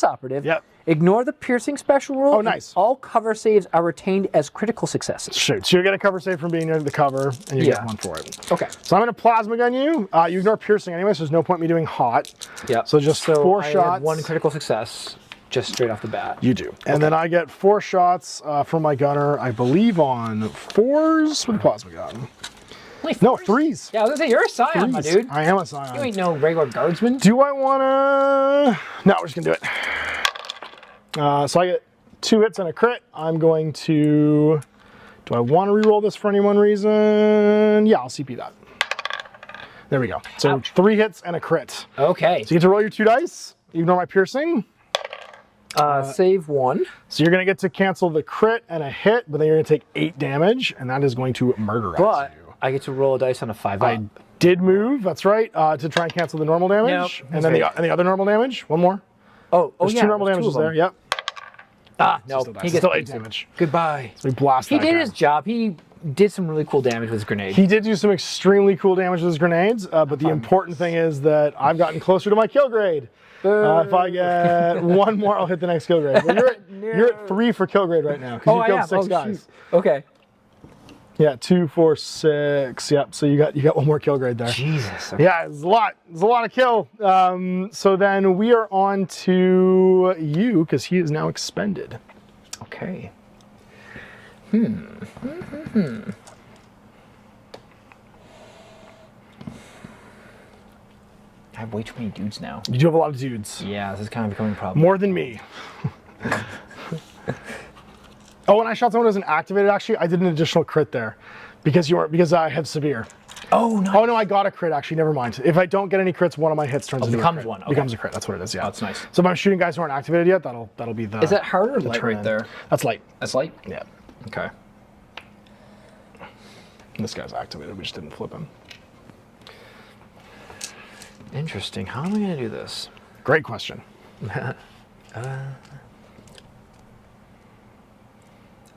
operative, Yep. ignore the piercing special rule. Oh, nice. All cover saves are retained as critical successes. Shoot. So you get a cover save from being near the cover, and you get one for it. Okay. So I'm going to plasma gun you. You ignore piercing anyway, so there's no point me doing hot. Yeah. So just 4 I shots. have 1 critical success, just straight off the bat. You do. And then I get 4 shots from my gunner, I believe on 4s with the plasma gun. Wait, No, 3s. Yeah, I was gonna say you're a scion, my 3s. dude. I am a scion. You ain't no regular guardsman. Do I want to... No, we're just going to do it. So I get 2 hits and a crit. I'm going to... Do I want to reroll this for any one reason? Yeah, I'll CP that. There we go. So Ouch. 3 hits and a crit. Okay. So you get to roll your 2 dice. You ignore my piercing. Save 1. So you're going to get to cancel the crit and a hit, but then you're going to take 8 damage, and that is going to murder But you. I get to roll a dice on a 5 I up. did move, that's right, to try and cancel the normal damage. Yep, And then that's the other normal damage. One more. Oh, There's yeah. 2 normal there's damages 2 of there. them. Yep. No, Still he gets still 8 basic. damage. Goodbye. So we blast He that did guy. his job. He did some really cool damage with his grenade. He did do some extremely cool damage with his grenades, but the important thing is that I've gotten closer to my kill grade. If I get 1 more, I'll hit the next kill grade. Well, you're at 3 for kill grade right now because you killed 6 guys. Shoot. Okay. Yeah, 2, 4, 6. Yep. So you got 1 more kill grade there. Jesus. Okay. Yeah, it's a lot. It's a lot of kill. So then we are on to you because he is now expended. Okay. I have way too many dudes now. You do have a lot of dudes. Yeah, this is kind of becoming a problem. More than me. Oh, when I shot someone who wasn't activated, actually, I did an additional crit there because I have severe. Oh, no. Oh no, I got a crit actually. Never mind. If I don't get any crits, one of my hits turns into becomes a crit. one, okay. Becomes a crit. That's what it is. Yeah, Oh, that's nice. So if I'm shooting guys who aren't activated yet, that'll be the. Is that hard or light turn. right there? That's light. That's light? Yeah. Okay. This guy's activated. We just didn't flip him. Interesting. How am I going to do this? Great question.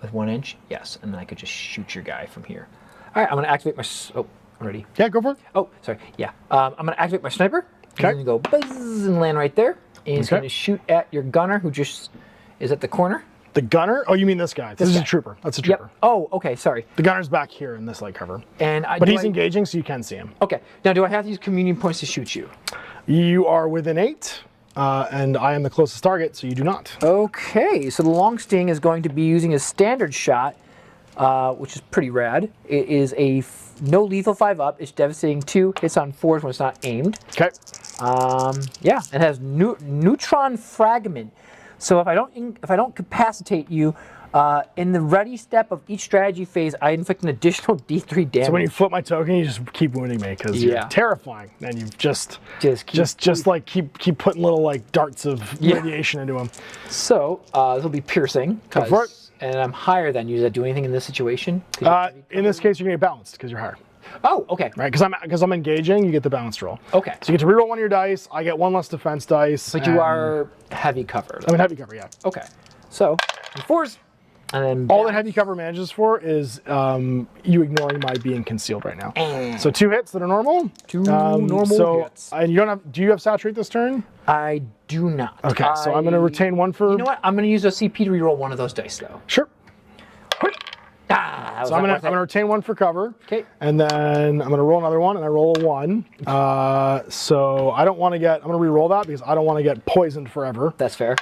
With 1 inch? Yes. And then I could just shoot your guy from here. All right, I'm going to activate my... Oh, ready? Yeah, go for it. Oh, sorry. Yeah. I'm going to activate my sniper. Okay. He's going to go buzz and land right there. And he's Okay. going to shoot at your gunner who just is at the corner. The gunner? Oh, you mean this guy? This is guy. a trooper. That's a Yep. trooper. Oh, okay. Sorry. The gunner's back here in this light cover. And But he's engaging, so you can see him. Okay. Now, do I have to use communion points to shoot you? You are within 8, and I am the closest target, so you do not. Okay. So the long sting is going to be using a standard shot, which is pretty rad. It is a no lethal 5 up. It's devastating 2 hits on 4s when it's not aimed. Okay. Yeah, it has neutron fragment. So if I don't capacitate you, in the ready step of each strategy phase, I inflict an additional D3 damage. So when you flip my token, you just keep wounding me because you're terrifying, and you just keep putting little like darts of radiation into him. So this will be piercing. Go for it. And I'm higher than you. Does that do anything in this situation? In this case, you're gonna get balanced because you're higher. Oh, okay. Right, because I'm engaging, you get the balanced roll. Okay. So you get to reroll 1 of your dice. I get 1 less defense dice. But you are heavy cover. I'm in heavy cover, yeah. Okay. So 4s, and then All that heavy cover manages for is you ignoring my being concealed right now. So 2 hits that are normal. 2 normal hits. And you don't have. Do you have saturate this turn? I do not. Okay, so I'm going to retain 1 for. You know what? I'm going to use a CP to reroll 1 of those dice, though. Sure. That was So I'm not going to retain 1 for cover. Okay. And then I'm going to roll another one, and I roll a 1. So I don't want to get. I'm going to re-roll that because I don't want to get poisoned forever. That's fair.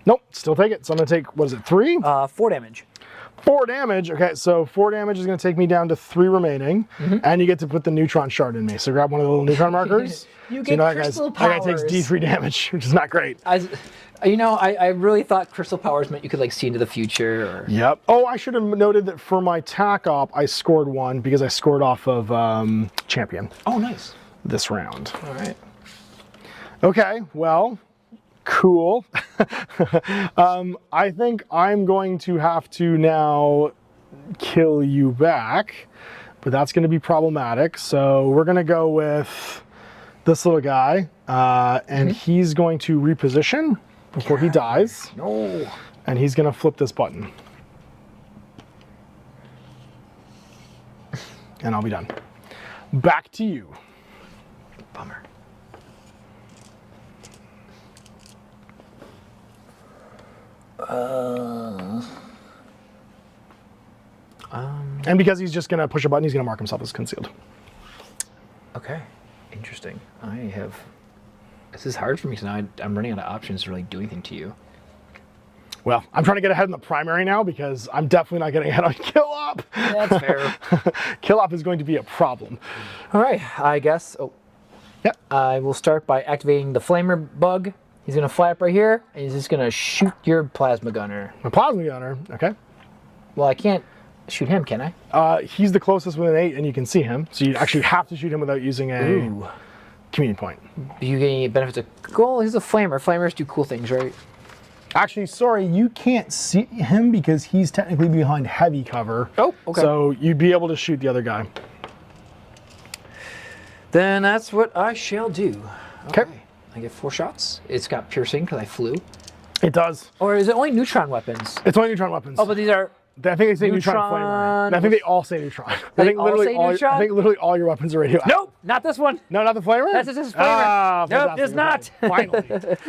Nope, still take it. So I'm going to take, what is it, 3? 4 damage. 4 damage. Okay, so 4 damage is going to take me down to 3 remaining, and you get to put the neutron shard in me. So grab one of the little neutron markers. You So get that crystal that guy takes powers. D3 damage, which is not great. I really thought crystal powers meant you could like see into the future. Or... Yep. Oh, I should have noted that for my tac op, I scored 1 because I scored off of champion Oh, nice. this round. All right. Okay, well, cool. I think I'm going to have to now kill you back, but that's going to be problematic. So we're going to go with this little guy, and he's going to reposition before he dies. No. And he's going to flip this button. and I'll be done. Back to you. Bummer. And because he's just gonna push a button, he's gonna mark himself as concealed. Okay, interesting. This is hard for me because now I'm running out of options to really do anything to you. Well, I'm trying to get ahead in the primary now because I'm definitely not getting ahead on kill up. That's fair. Kill up is going to be a problem. All right, I guess. Oh, Yep. I will start by activating the flamer bug. He's gonna fly up right here, and he's just gonna shoot your plasma gunner. My plasma gunner, okay. Well, I can't shoot him, can I? He's the closest with an 8, and you can see him. So you actually have to shoot him without using a communion point. Do you get any benefits of goal? He's a flamer. Flamers do cool things, right? Actually, sorry, you can't see him because he's technically behind heavy cover. Oh, okay. So you'd be able to shoot the other guy. Then that's what I shall do. Okay. I get 4 shots. It's got piercing because I flew. It does. Or is it only neutron weapons? It's only neutron weapons. Oh, but these are... I think they say neutron flamer. And I think they all say neutron. I think literally all your weapons are radioactive. Nope, not this one. No, not the flamer? That's just flamer. Ah, nope, it's not.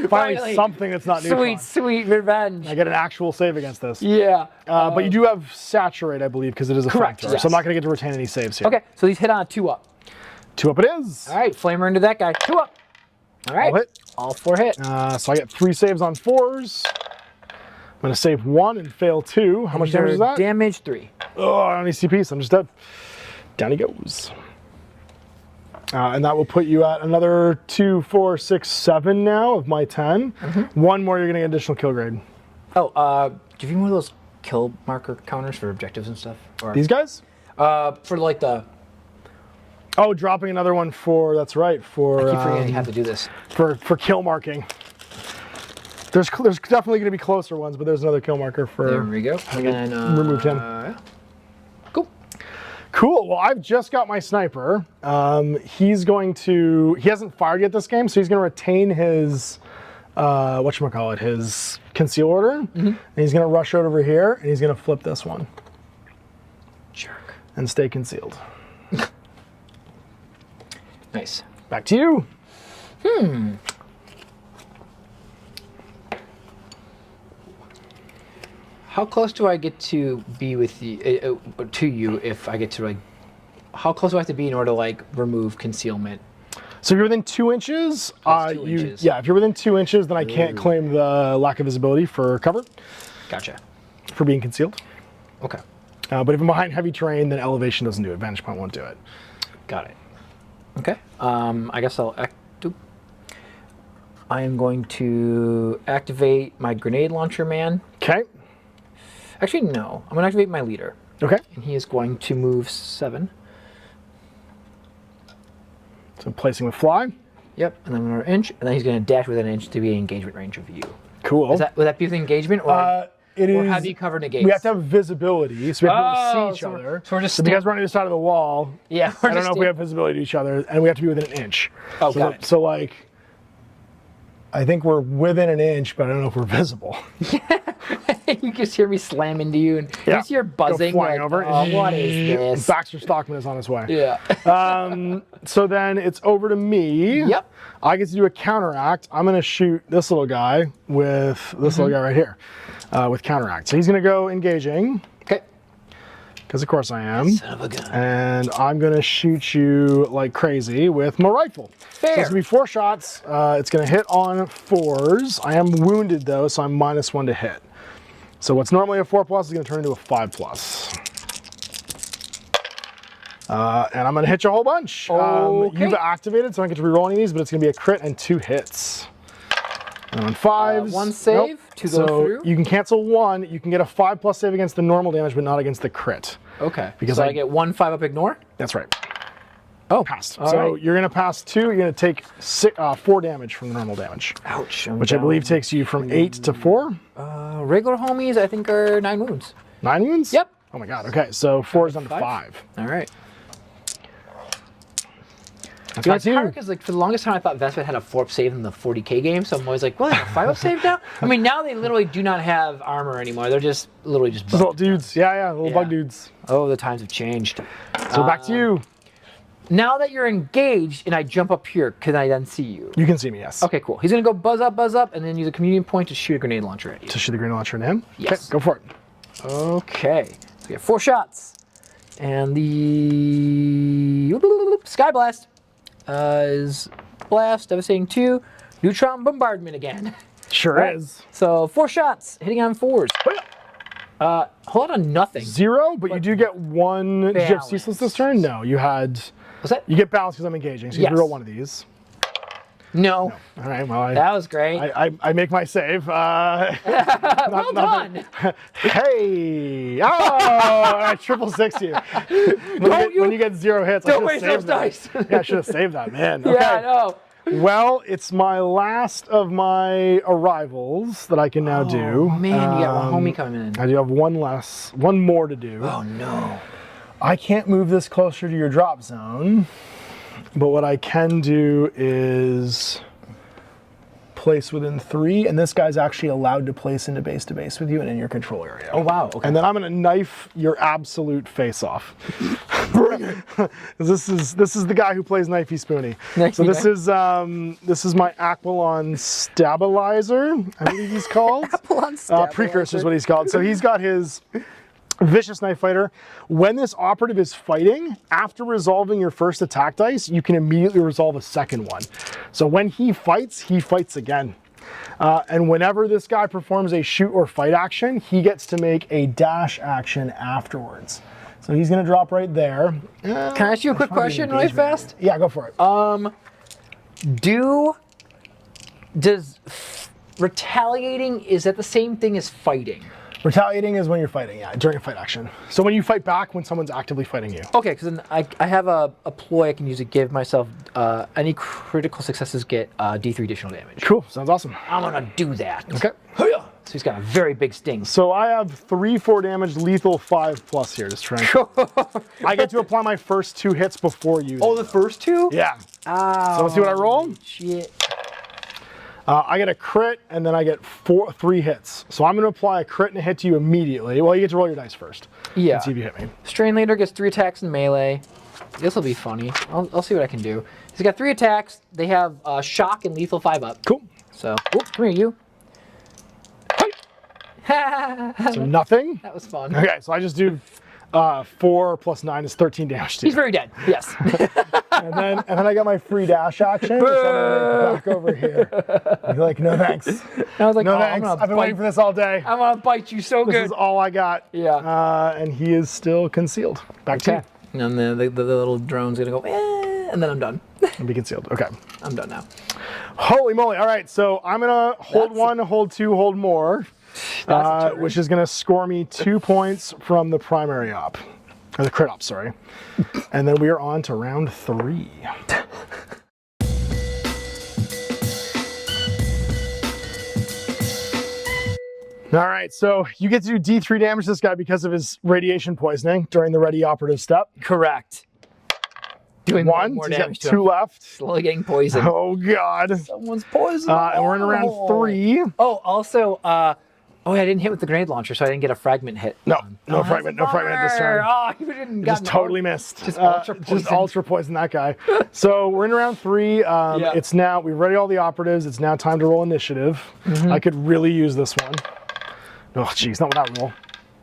Finally, something that's not neutron. Sweet revenge. I get an actual save against this. Yeah. But you do have saturate, I believe, because it is a correct, flamethrower. yes. So I'm not going to get to retain any saves here. Okay, so these hit on a 2-up. 2 up it is. All right, flamer into that guy. 2-up. All right. All hit. All 4 hit. So I get 3 saves on 4s. I'm going to save 1 and fail 2. How much damage is that? Damage 3. Oh, I don't need CP, so I'm just dead. Down he goes. And that will put you at another 2, 4, 6, 7 now of my 10. One more, you're going to get additional kill grade. Oh, give me one of those kill marker counters for objectives and stuff. Or, These guys? for like the... Oh, dropping another one for, that's right, for... I keep forgetting you have to do this. For kill marking. There's definitely going to be closer ones, but there's another kill marker for... There we go. And then... removed him. Cool. Cool. Well, I've just got my sniper. He hasn't fired yet this game, so he's going to retain his, whatchamacallit, his conceal order. And he's going to rush out over here, and he's going to flip this one. Jerk. And stay concealed. Nice. Back to you. How close do I get to be with you, to you if I get to like, how close do I have to be in order to like remove concealment? So if you're within 2 inches, inches. Yeah, if you're within 2 inches, then I can't claim the lack of visibility for cover. Gotcha. For being concealed. Okay. But if I'm behind heavy terrain, then elevation doesn't do it. Vantage point won't do it. Got it. Okay. I guess I am going to activate my grenade launcher man. Okay. Actually, no. I'm going to activate my leader. Okay. And he is going to move 7. So placing with fly. Yep. And then another inch. And then he's going to dash within an inch to be in engagement range of you. Cool. Would that be with engagement? Or, or have you covered negates? We have to have visibility, so we have to be able to see each other. So we're just because we're on either side of the wall. Yeah. I don't know if we have visibility to each other, and we have to be within an inch. Oh, got it. So like, I think we're within an inch, but I don't know if we're visible. You just hear me slam into you, and you just hear buzzing. Go flying over. Oh, what is this? Baxter Stockman is on his way. Yeah. So then it's over to me. Yep. I get to do a counteract. I'm going to shoot this little guy with this little guy right here with counteract. So he's going to go engaging. Okay. Because of course I am. Son of a gun. And I'm going to shoot you like crazy with my rifle. Fair. So it's going to be 4 shots. It's going to hit on 4s. I am wounded though, so I'm -1 to hit. So what's normally a 4+ is going to turn into a 5+. And I'm going to hit you a whole bunch. Okay. You've activated, so I don't get to reroll any of these, but it's going to be a crit and 2 hits. And on 5s. 1 save, 2 go through. You can cancel 1. You can get a 5+ save against the normal damage, but not against the crit. Okay. Because so I get 1 5-up ignore? That's right. Oh, passed. All So right. you're going to pass 2. You're going to take 4 damage from the normal damage. Ouch. Which I believe takes you from 8 to 4. Regular homies, I think, are 9 wounds. 9 wounds? Yep. Oh my god. Okay, so 4 is down to 5. All right. It's hard because like for the longest time I thought Vespid had a 4-up save in the 40k game, so I'm always like, well, they have a 5-up save now? I mean, now they literally do not have armor anymore. They're just literally just little dudes. Yeah, little bug dudes. Oh, the times have changed. So back to you. Now that you're engaged and I jump up here, can I then see you? You can see me, yes. Okay, cool. He's gonna go buzz up, and then use a communion point to shoot a grenade launcher at you. To shoot a grenade launcher at him? Yes. Okay, go for it. Okay. So we have 4 shots. And the Sky Blast is blast, devastating 2. Neutron bombardment again. Sure is. So 4 shots, hitting on 4s. Hold on, nothing. 0, but you do get 1. Did you have ceaseless this turn? No, you had. What's that? You get balance because I'm engaging, so you roll 1 of these. No. All right, well, that was great. I make my save. Well done. Hey! Oh, I triple 6 you. When you get 0 hits, don't waste those dice. Yeah, I should have saved that, man. Okay. Yeah, I know. Well, it's my last of my arrivals that I can now do. Oh man, you got one homie coming in. I do have one more to do. Oh no. I can't move this closer to your drop zone, but what I can do is place within 3, and this guy's actually allowed to place into base to base with you and in your control area. Oh wow, okay. And then I'm gonna knife your absolute face off. This is the guy who plays Knifey Spoony. So this is my Aquilons stabilizer, I believe he's called. Aquilons stabilizer. Precursor is what he's called. So he's got his Vicious Knife Fighter. When this operative is fighting, after resolving your first attack dice, you can immediately resolve a second one. So when he fights again. And whenever this guy performs a shoot or fight action, he gets to make a dash action afterwards. So he's gonna drop right there. Can I ask you a quick question really fast? Yeah, go for it. Does retaliating, is that the same thing as fighting? Retaliating is when you're fighting, yeah, during a fight action. So when you fight back when someone's actively fighting you. Okay, because then I have a ploy I can use to give myself any critical successes get D3 additional damage. Cool, sounds awesome. I'm gonna do that. Okay. So he's got a very big sting. So I have 3/4 damage, lethal 5+ here, just trying. I get to apply my first 2 hits before you. Oh, the first 2? Yeah. Oh, so let's see what I roll. Shit. I get a crit, and then I get 3 hits. So I'm going to apply a crit and a hit to you immediately. Well, you get to roll your dice first. Yeah. And see if you hit me. Strain Leader gets 3 attacks in melee. This will be funny. I'll see what I can do. He's got 3 attacks. They have shock and lethal 5-up. Cool. So, come here, you. So nothing. That was fun. Okay, so I just do 4 + 9 is 13 damage to you. He's very dead. Yes. and then I got my free dash action. So I'm gonna back over here. You're like, no thanks. I was like, no thanks. I've been waiting for this all day. I'm gonna bite you so good. This is all I got. Yeah. And he is still concealed. Back to you. And then the little drone's gonna go, and then I'm done. And be concealed. Okay. I'm done now. Holy moly! All right, so I'm gonna hold 1, hold 2, hold more. Which is going to score me 2 points from the primary op, or the crit op, sorry. And then we are on to round 3. All right, so you get to do D3 damage to this guy because of his radiation poisoning during the ready operative step. Correct. Doing 1, more he's damage got 2 left. Slowly getting poisoned. Oh God. Someone's poisoned. And we're in round 3. Oh, also, I didn't hit with the grenade launcher, so I didn't get a fragment hit. No fragment at this turn. Oh, you didn't just totally missed. Just ultra poison. Just ultra poison that guy. So we're in round 3. It's now, we've ready all the operatives. It's now time to roll initiative. I could really use this one. Oh, geez, not with that roll.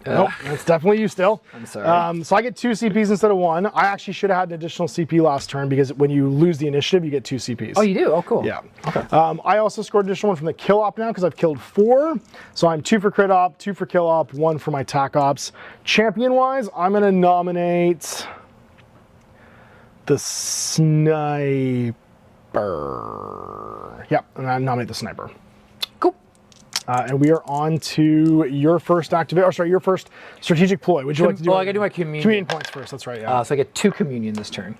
Nope, it's definitely you still. I'm sorry. So I get 2 CPs instead of 1. I actually should have had an additional CP last turn because when you lose the initiative, you get 2 CPs. Oh, you do? Oh, cool. Yeah. Okay. I also scored an additional 1 from the kill op now because I've killed 4. So I'm 2 for crit op, 2 for kill op, 1 for my tac ops. Champion-wise, I'm going to nominate the sniper. Yep, and I nominate the sniper. Cool. And we are on to your first your first strategic ploy. Would you like to do? Oh, I gotta do my communion. Communion points first. That's right. Yeah. So I get 2 communion this turn.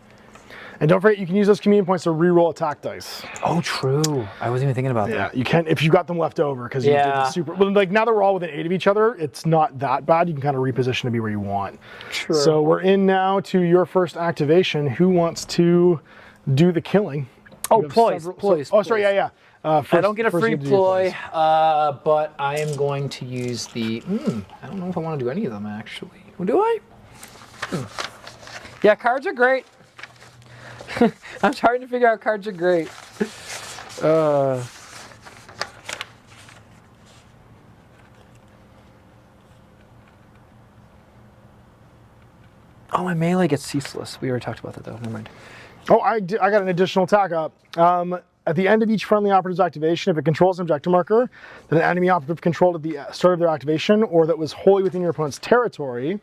And don't forget, you can use those communion points to re-roll attack dice. Oh, true. I wasn't even thinking about that. Yeah, you can if you got them left over because you did the super. Well, like now that we're all within 8 of each other, it's not that bad. You can kind of reposition to be where you want. True. So we're in now to your first activation. Who wants to do the killing. Oh, You have ploys. Ploys. Oh, sorry, yeah. I don't get a first free you have to do ploy, ploys. but I am going to use the. I don't know if I want to do any of them actually. Do I? Yeah, cards are great. I'm starting to figure out cards are great. Oh, my melee gets ceaseless. We already talked about that though. Never mind. Oh, I got an additional attack up. At the end of each friendly operative's activation, if it controls an objective marker that an enemy operative controlled at the start of their activation or that was wholly within your opponent's territory,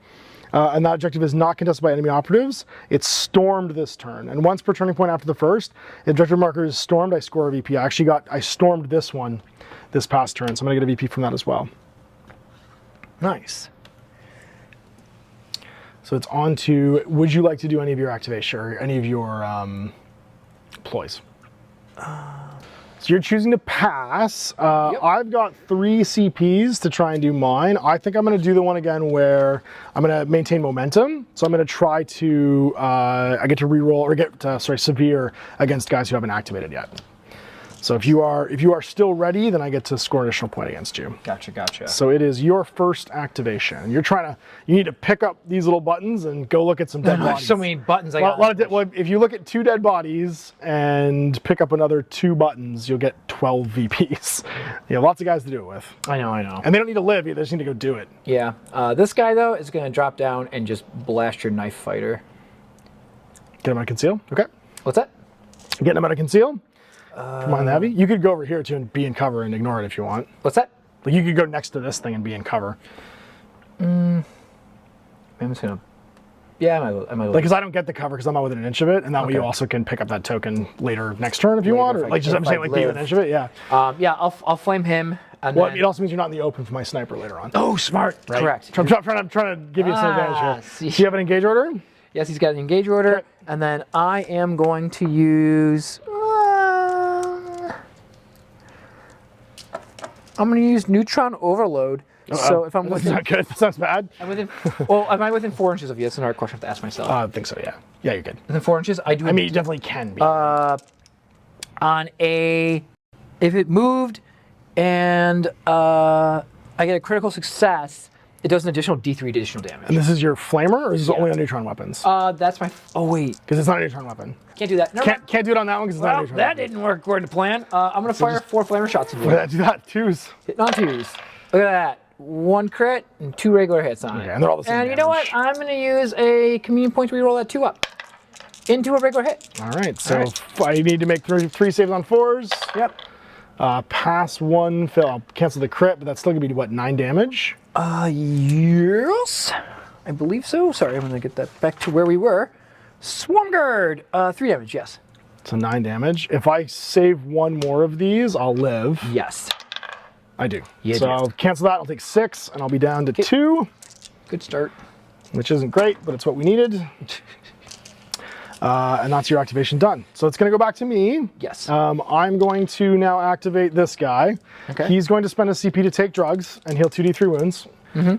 and that objective is not contested by enemy operatives, it's stormed this turn. And once per turning point after the first, if the objective marker is stormed, I score a VP. I stormed this one this past turn, so I'm gonna get a VP from that as well. Nice. So it's on to, would you like to do any of your activation or any of your ploys? So you're choosing to pass. Yep. I've got 3 CPs to try and do mine. I think I'm going to do the one again where I'm going to maintain momentum. So I'm going to try to, I get to reroll or get, severe against guys who haven't activated yet. So if you are still ready, then I get to score an additional point against you. Gotcha. So it is your first activation. You need to pick up these little buttons and go look at some dead bodies. So many buttons. Well, if you look at 2 dead bodies and pick up another 2 buttons, you'll get 12 VPs. You have lots of guys to do it with. I know. And they don't need to live either, they just need to go do it. Yeah. This guy though is going to drop down and just blast your knife fighter. Get him out of conceal. Okay. What's that? Getting him out of conceal. Come on, Abby. You could go over here too and be in cover and ignore it if you want. What's that? Like you could go next to this thing and be in cover. I'm just gonna. Yeah, I might. Like, because I don't get the cover because I'm not within an inch of it, and that way you also can pick up that token later next turn if you want, or like just I'm saying like be within an inch of it. Yeah. Yeah, I'll flame him. And Well, then... it also means you're not in the open for my sniper later on. Oh, smart. Right? Correct. I'm trying to give you some advantage here. Do you have an engage order? Yes, he's got an engage order, and then I am going to use. I'm going to use Neutron Overload. So if I'm That's within, not good. That sounds bad. I'm within. Well, am I within 4 inches of you? That's another question I have to ask myself. I think so. Yeah. Yeah, you're good. Within 4 inches, I do. I mean, you definitely can be. On a, if it moved, and I get a critical success, it does an additional D3 additional damage. And this is your flamer, or is this only on neutron weapons? That's my. Oh wait, Because it's not a neutron weapon. can't do that. Never mind. Can't do it on that one because it's not a Well, neutron that weapon. didn't work according to plan. I'm gonna fire 4 flamer shots at you. Do that. 2s. Hitting on 2s. Look at that. 1 crit and 2 regular hits on it. And they're all the same And you know what? damage. I'm gonna use a communion point to reroll that 2 up into a regular hit. All right. So I need to make 3 saves on 4s. Yep. Pass 1, fail. I'll cancel the crit, but that's still gonna be what, 9 damage? Yes. I believe so. Sorry, I'm gonna get that back to where we were. Swarm Guard. 3 damage. Yes. So 9 damage. If I save 1 more of these, I'll live. Yes. I do. You so do. I'll cancel that. I'll take 6, and I'll be down to 2, Good start. which isn't great, but it's what we needed. And that's your activation done. So it's going to go back to me. Yes. I'm going to now activate this guy. Okay. He's going to spend a CP to take drugs and heal 2d3 wounds. Mm-hmm.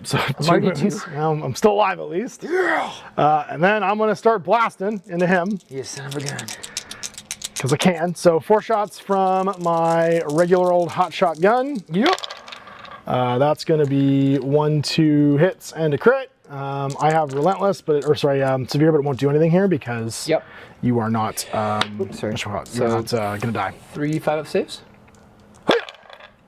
So 2 already wounds. 2. I'm still alive at least. Yeah. And then I'm going to start blasting into him. You son of a gun. Because I can. So 4 shots from my regular old hot shotgun. Yep. That's going to be 1, 2 hits and a crit. I have relentless, severe, but it won't do anything here because you are not. Sorry. You're not gonna die. 3 5-up saves.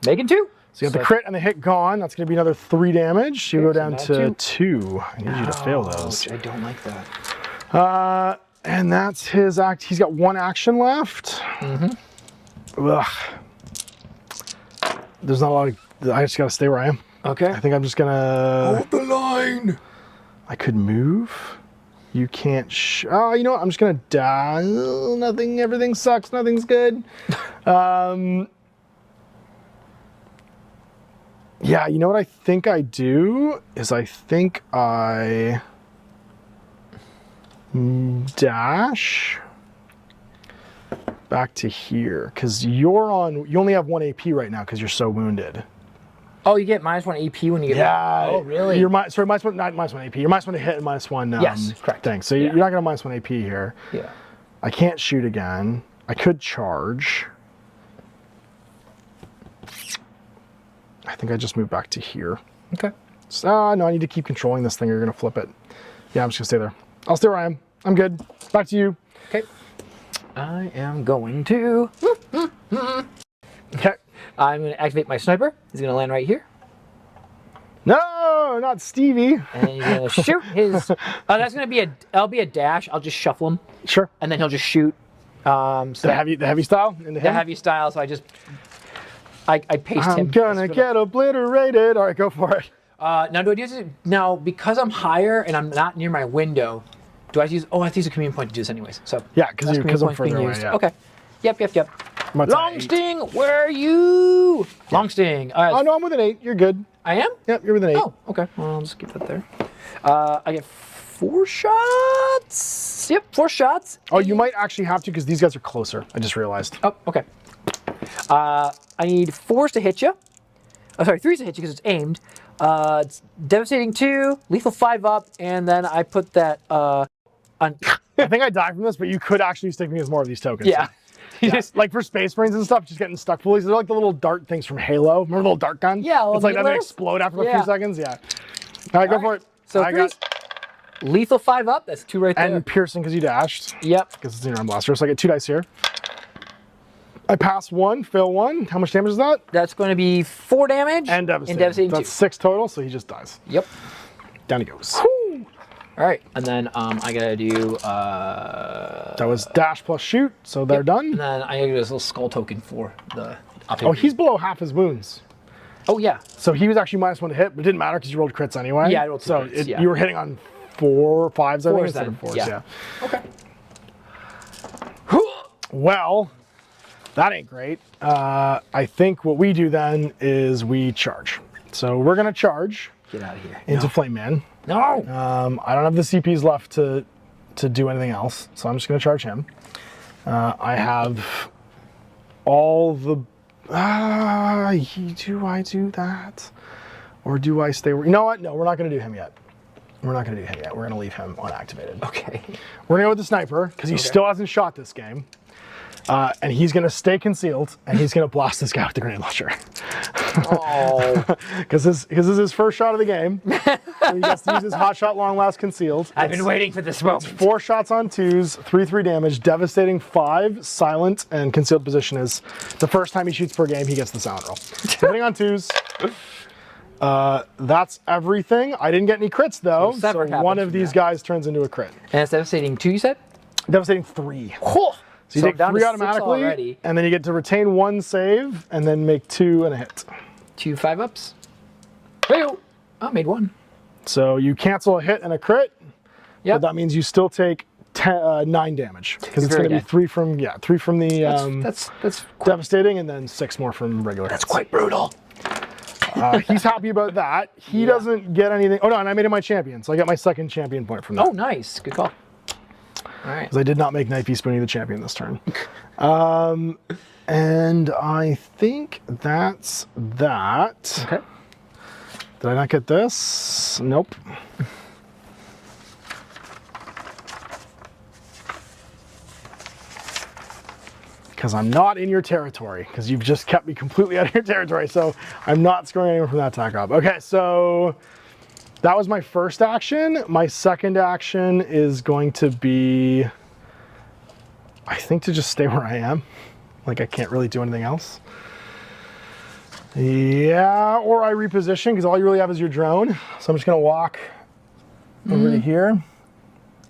Making 2. So you have the crit and the hit gone. That's gonna be another 3 damage. You go down to 2. I need you to fail those. I don't like that. And that's his act. He's got 1 action left. Ugh. There's not a lot of. I just gotta stay where I am. Okay. I think I'm just gonna. Hold the line. I could move. You can't. You know what? I'm just gonna die. Nothing. Everything sucks. Nothing's good. Yeah. You know what I think I do is I think I dash back to here because you're on. You only have 1 AP right now because you're so wounded. Oh, you get -1 AP when you get. Yeah. Oh, really? You're sorry, -1, not -1 AP. You're -1 to hit and -1. Yes, correct. Thing. So Yeah. you're not going to -1 AP here. Yeah. I can't shoot again. I could charge. I think I just moved back to here. Okay. So, no, I need to keep controlling this thing. You're going to flip it. Yeah, I'm just going to stay there. I'll stay where I am. I'm good. Back to you. Okay. I am going to. Okay. I'm going to activate my sniper. He's going to land right here. No, not Stevie. And he's going to shoot his. That's going to be that'll be a dash. I'll just shuffle him. Sure. And then he'll just shoot. So The heavy style? the heavy style, so I paced him. I'm gonna get obliterated. All right, go for it. Now, do I use it? Now, because I'm higher and I'm not near my window, do I have to use? Oh, I have to use a command point to do this anyways. So Yeah, because that's command I'm points further being away. used. Yeah. Okay. Yep. I'm at Long 8. Sting, where are you? Long Sting. All right. Oh no, I'm with an 8. You're good. I am? Yep, you're with an 8. Oh, okay. Well, I'll just keep that there. I get 4 shots. Yep, 4 shots. Oh, you might actually have to because these guys are closer. I just realized. Oh, okay. I need 4s to hit you. Oh, sorry, 3s to hit you because it's aimed. It's devastating 2, lethal 5 up, and then I put that on. I think I died from this, but you could actually stick me with more of these tokens. Yeah. Yeah. Just like for space marines and stuff, just getting stuck fully. They're like the little dart things from Halo. Remember the little dart gun? Yeah, It's like that they needlers. explode after a Yeah. few seconds. Yeah. All right, go for it. So I 3s. Lethal 5 up. That's 2 right there. and piercing because you dashed. Yep. Because it's an arm blaster. So I get 2 dice here. I pass 1, fail 1. How much damage is that? That's going to be 4 damage. And devastating. And devastating That's 2. 6 total, so he just dies. Yep. Down he goes. All right. And then I got to do. That was dash plus shoot, so they're And done. then I got to do this little skull token for the. Oh, he's below half his wounds. Oh, yeah. So he was actually -1 to hit, but it didn't matter because you rolled crits anyway. Yeah, I rolled 2 so crits, yeah. You were hitting on 4 or 5s, I think, 4s instead then, of 4s. yeah. Yeah. Okay. Well, that ain't great. I think what we do then is we charge. So we're gonna charge Get out of here. into Flame Man. No. I don't have the CPs left to do anything else, so I'm just gonna charge him. I have all the. Do I do that, or do I stay? You know what? No, we're not gonna do him yet. We're not gonna do him yet. We're gonna leave him unactivated. Okay. We're gonna go with the sniper because he still hasn't shot this game. And he's gonna stay concealed, and he's gonna blast this guy with the grenade launcher. Oh. Because this is his first shot of the game. So he gets to use his hot shot long last concealed. I've been waiting for this moment. 4 shots on 2s, 3/3 damage, devastating 5, silent, and concealed position is the first time he shoots per game, he gets the silent roll. Hitting on 2s. That's everything. I didn't get any crits though, So so separate one happens of from these that. guys turns into a crit. And it's devastating 2, you said? Devastating 3. Cool. So you So take down to 3 6 automatically, already. and then you get to retain 1 save, and then make 2 and a hit. 2 5-ups. Hey-o. Oh, made 1. So you cancel a hit and a crit, Yep. but that means you still take 9 damage because it's Very going to be good. 3 from the That's quite, devastating, and then 6 more from regular. that's hits. quite brutal. He's happy about that. He doesn't get anything. Oh no, and I made him my champion, so I got my 2nd champion point from that. Oh, nice. Good call. All right. Because I did not make Knifey Spoony the champion this turn. And I think that's that. Okay. Did I not get this? Nope. Because I'm not in your territory, because you've just kept me completely out of your territory, so I'm not scoring anyone from that attack up. Okay, so that was my first action. My second action is going to be, I think, to just stay where I am. Like, I can't really do anything else. Yeah, or I reposition, because all you really have is your drone. So I'm just going to walk over to here.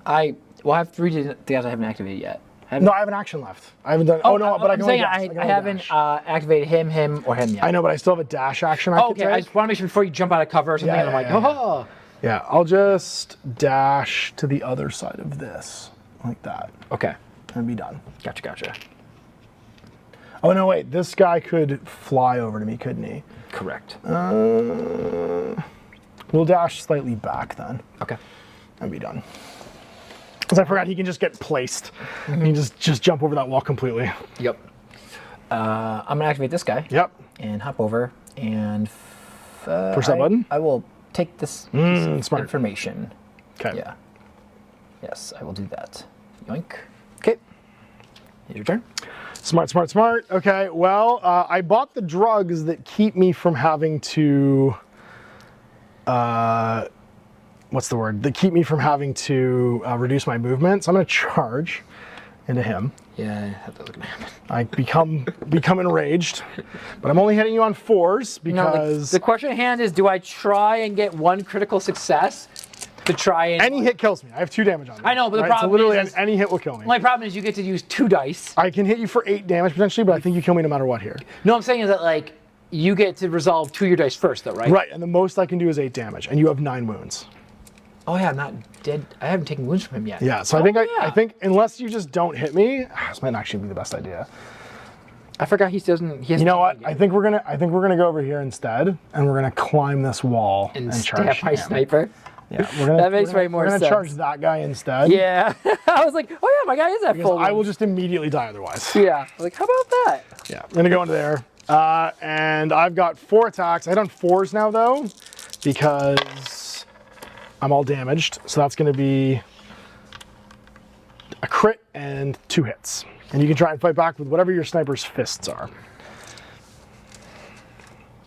I have 3 things I haven't activated yet. No, I have an action left. I haven't done. Oh, no, but I I'm can only saying dash. can I only haven't dash. activated him, or him yet. I know, but I still have a dash action. I Oh, could okay. I take. just want to make sure before you jump out of cover or something. Yeah, and I'm like, yeah, yeah. oh. Yeah, I'll just dash to the other side of this, like that, Okay. and be done. Gotcha. Oh no, wait, this guy could fly over to me, couldn't he? Correct. We'll dash slightly back then, Okay. and be done. Because I forgot he can just get placed. He can just jump over that wall completely. Yep. I'm gonna activate this guy. Yep. And hop over and Push that button. I will take this piece of smart. information. Okay. Yeah. Yes, I will do that. Yoink. Okay. Here's your turn. Smart, smart, smart. Okay, well, I bought the drugs that keep me from having to, what's the word? That keep me from having to reduce my movement. So I'm going to charge into him. Yeah, that's what's gonna happen. I become enraged, but I'm only hitting you on 4s because the question at hand is, do I try and get 1 critical success to try and... any hit kills me. I have 2 damage on me. I know, but the right? problem so literally is any hit will kill me. My problem is you get to use 2 dice. I can hit you for 8 damage potentially, but I think you kill me no matter what here. No, I'm saying is that, like, you get to resolve 2 of your dice first, though, right? Right, and the most I can do is 8 damage, and you have 9 wounds. Oh yeah, I'm not dead. I haven't taken wounds from him yet. Yeah, so I think unless you just don't hit me, this might actually be the best idea. I forgot he doesn't. He You know what? I think we're gonna go over here instead, and we're gonna climb this wall and charge stab my him. sniper. Yeah, That makes way more We're sense. gonna charge that guy instead. Yeah, I was like, oh yeah, my guy is at full. I will just immediately die otherwise. Yeah, like how about that? Yeah, I'm gonna go into there, and I've got 4 attacks. I hit on 4s now though, because I'm all damaged. So that's gonna be a crit and 2 hits. And you can try and fight back with whatever your sniper's fists are.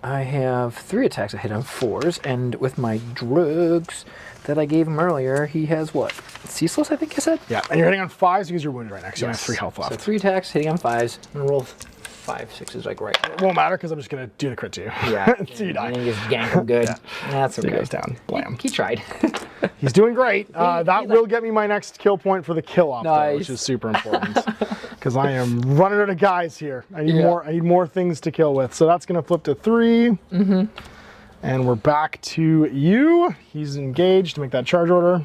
I have 3 attacks I hit on 4s, and with my drugs that I gave him earlier, he has what? Ceaseless, I think I said? Yeah, and you're hitting on 5s because you're wounded right now, because you only have 3 health left. So 3 attacks, hitting on 5s. I'm gonna roll 5 6s like right. It won't matter because I'm just gonna do the crit to you. Yeah. So you die. And then you just gank him good. Yeah. That's So okay. he goes down. Blam. He tried. He's doing great. That will get me my next kill point for the kill off, though, Nice. which is super important. Because I am running out of guys here. I need more things to kill with. So that's gonna flip to 3. Mm-hmm. And we're back to you. He's engaged to make that charge order.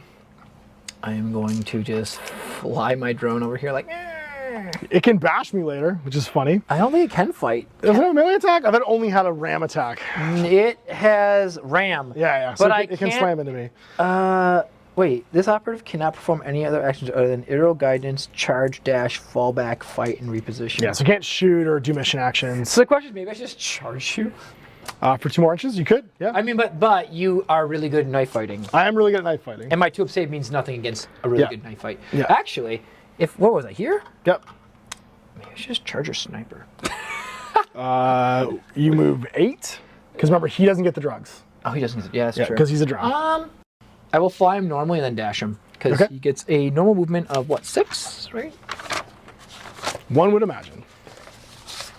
I am going to just fly my drone over here like, It can bash me later, which is funny. I don't think it can fight. Does it have a melee attack? I thought it only had a ram attack. It has ram. Yeah. So But it can slam into me. Wait, this operative cannot perform any other actions other than aerial guidance, charge, dash, fallback, fight, and reposition. Yeah, so it can't shoot or do mission actions. So the question is, maybe I should just charge you? For 2 more inches, you could, yeah. I mean, but you are really good at knife fighting. I am really good at knife fighting. And my 2-up save means nothing against a really good knife fight. Yeah. Actually, what was I, here? Yep. Maybe I should just charge your sniper. You move 8, because remember, he doesn't get the drugs. Oh, he doesn't. Yeah, that's true. Because he's a drone. I will fly him normally and then dash him. Because he gets a normal movement of, what, 6, right? One would imagine.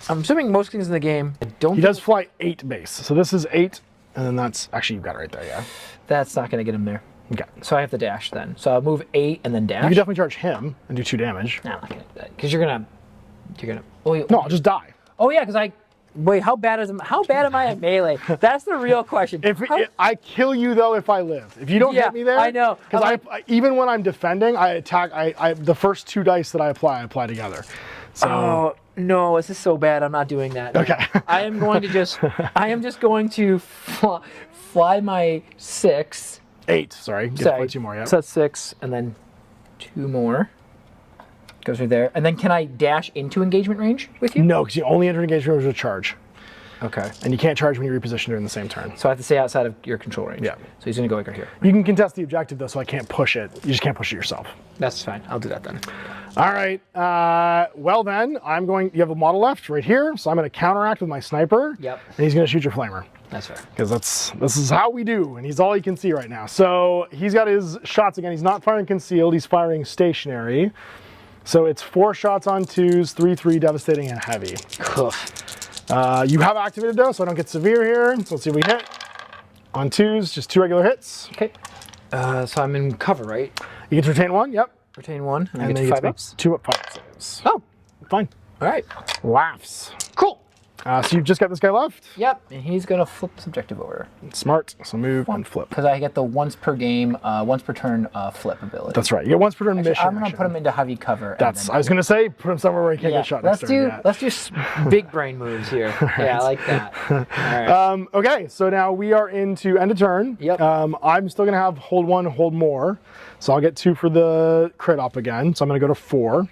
I'm assuming most things in the game, I don't He does fly 8 base. So this is 8, and then that's, actually, you've got it right there, yeah. That's not going to get him there. Okay. So I have to dash then. So I'll move 8 and then dash. You can definitely charge him and do 2 damage. No, I'm not going to do that. Because you're going to... No, I'll just die. Oh, yeah, because Wait, how bad am I at melee? That's the real question. I kill you though if I live. If you don't hit me there, I know. Because even when I'm defending, I attack. The first 2 dice that I apply together. So. Oh no, this is so bad. I'm not doing that. Okay. I am just going to fly my 6. 8. Sorry. You have to fly 2 more. Yeah. So that's 6, and then 2 more. Goes through there, and then can I dash into engagement range with you? No, because you only enter engagement range with a charge. Okay. And you can't charge when you reposition during the same turn. So I have to stay outside of your control range. Yeah. So he's gonna go right here. You can contest the objective though, so I can't push it. You just can't push it yourself. That's fine. I'll do that then. All right. Well then, you have a model left right here, so I'm going to counteract with my sniper. Yep. And he's going to shoot your flamer. That's fair. Because this is how we do, and he's all you can see right now. So he's got his shots again. He's not firing concealed. He's firing stationary. So it's 4 shots on 2s, 3, devastating, and heavy. You have activated though, so I don't get severe here. So let's see if we hit. On 2s, just 2 regular hits. Okay. So I'm in cover, right? You get to retain 1, yep. Retain 1, and I And get then to you 5 ups. 2 up 5 saves. Oh, Fine. all right. Laughs. Cool. So you've just got this guy left. Yep, and he's gonna flip subjective over. Smart. So move and flip. Because I get the once per game, once per turn flip ability. That's right. You get once per turn mission. I'm gonna action. put him into heavy cover. I was gonna say put him somewhere where he can't get shot. Let's do big brain moves here. Yeah, I like that. All right. Okay, so now we are into end of turn. Yep. I'm still gonna have hold 1, hold more. So I'll get 2 for the crit up again. So I'm gonna go to 4.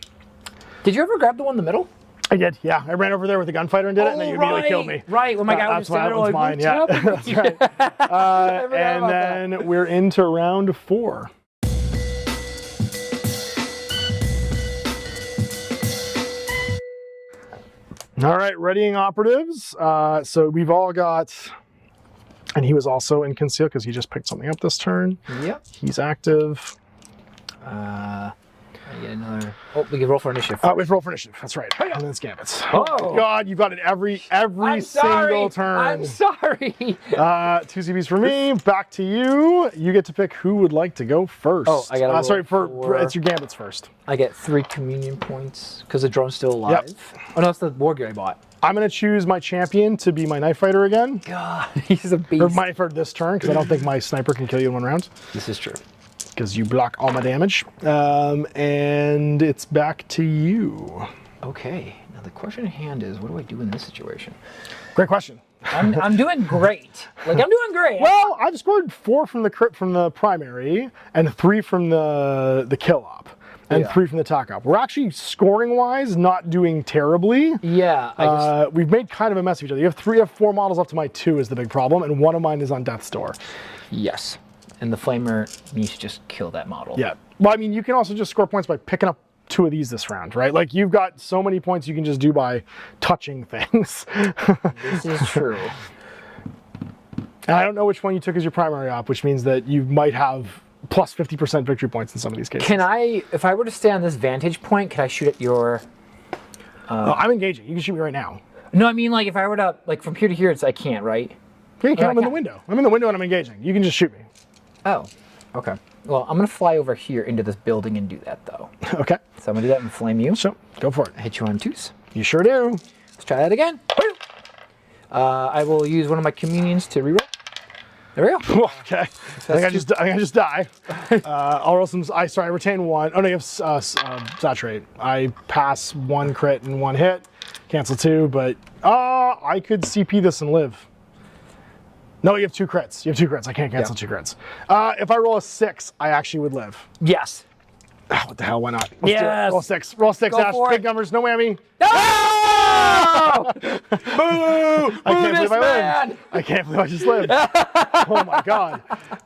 Did you ever grab the one in the middle? I did, yeah. I ran over there with the gunfighter and did it, and then you immediately killed me. Right, when my guy was That's why that one's mine, yeah. That's right. And then we're into round 4. All right, readying operatives. So we've all got, and he was also in conceal because he just picked something up this turn. Yep. He's active. I get another. Oh, we can roll for initiative. We have to roll for initiative. That's right. And then it's gambits. Oh. My God, you've got it every I'm single turn. I'm sorry. 2 CBs for me. Back to you. You get to pick who would like to go first. Oh, I got to sorry, for it's your gambits first. I get 3 communion points because the drone's still alive. Yep. Oh no, it's the war gear I bought. I'm going to choose my champion to be my knife fighter again. God, he's a beast. Or my knife fighter this turn because I don't think my sniper can kill you in 1 round. This is true. Because you block all my damage. And it's back to you. Okay. Now the question at hand is, what do I do in this situation? Great question. I'm doing great. Like I'm doing great. Well, I've scored 4 from the primary and 3 from the kill op. And 3 from the tac op. We're actually scoring wise not doing terribly. Yeah. We've made kind of a mess of each other. You have 4 models up to my 2 is the big problem, and 1 of mine is on death's door. Yes. And the flamer needs to just kill that model. Yeah. Well, I mean, you can also just score points by picking up 2 of these this round, right? Like you've got so many points you can just do by touching things. This is true. And I don't know which one you took as your primary op, which means that you might have plus 50% victory points in some of these cases. Can I, if I were to stay on this vantage point, could I shoot at your... No, I'm engaging. You can shoot me right now. No, I mean like if I were to, like from here to here, I can't, right? Yeah, you can. I'm in the can't. window. I'm in the window and I'm engaging. You can just shoot me. Oh, okay. Well, I'm going to fly over here into this building and do that though. Okay. So I'm going to do that and flame you. So, go for it. I hit you on 2s. You sure do. Let's try that again. I will use one of my communions to reroll. There we go. Okay. I think I just die. I'll roll some. I retain 1. Oh no, you have saturate. I pass 1 crit and 1 hit. Cancel 2, but I could CP this and live. No, you have 2 crits. You have 2 crits. I can't cancel 2 crits. If I roll a 6, I actually would live. Yes. What the hell? Why not? Let's do it. Yes. Roll 6. Roll 6. Go Ash. for Big it. numbers. No whammy. No! Boo! I can't believe I lived. I can't believe I just lived. Oh my God.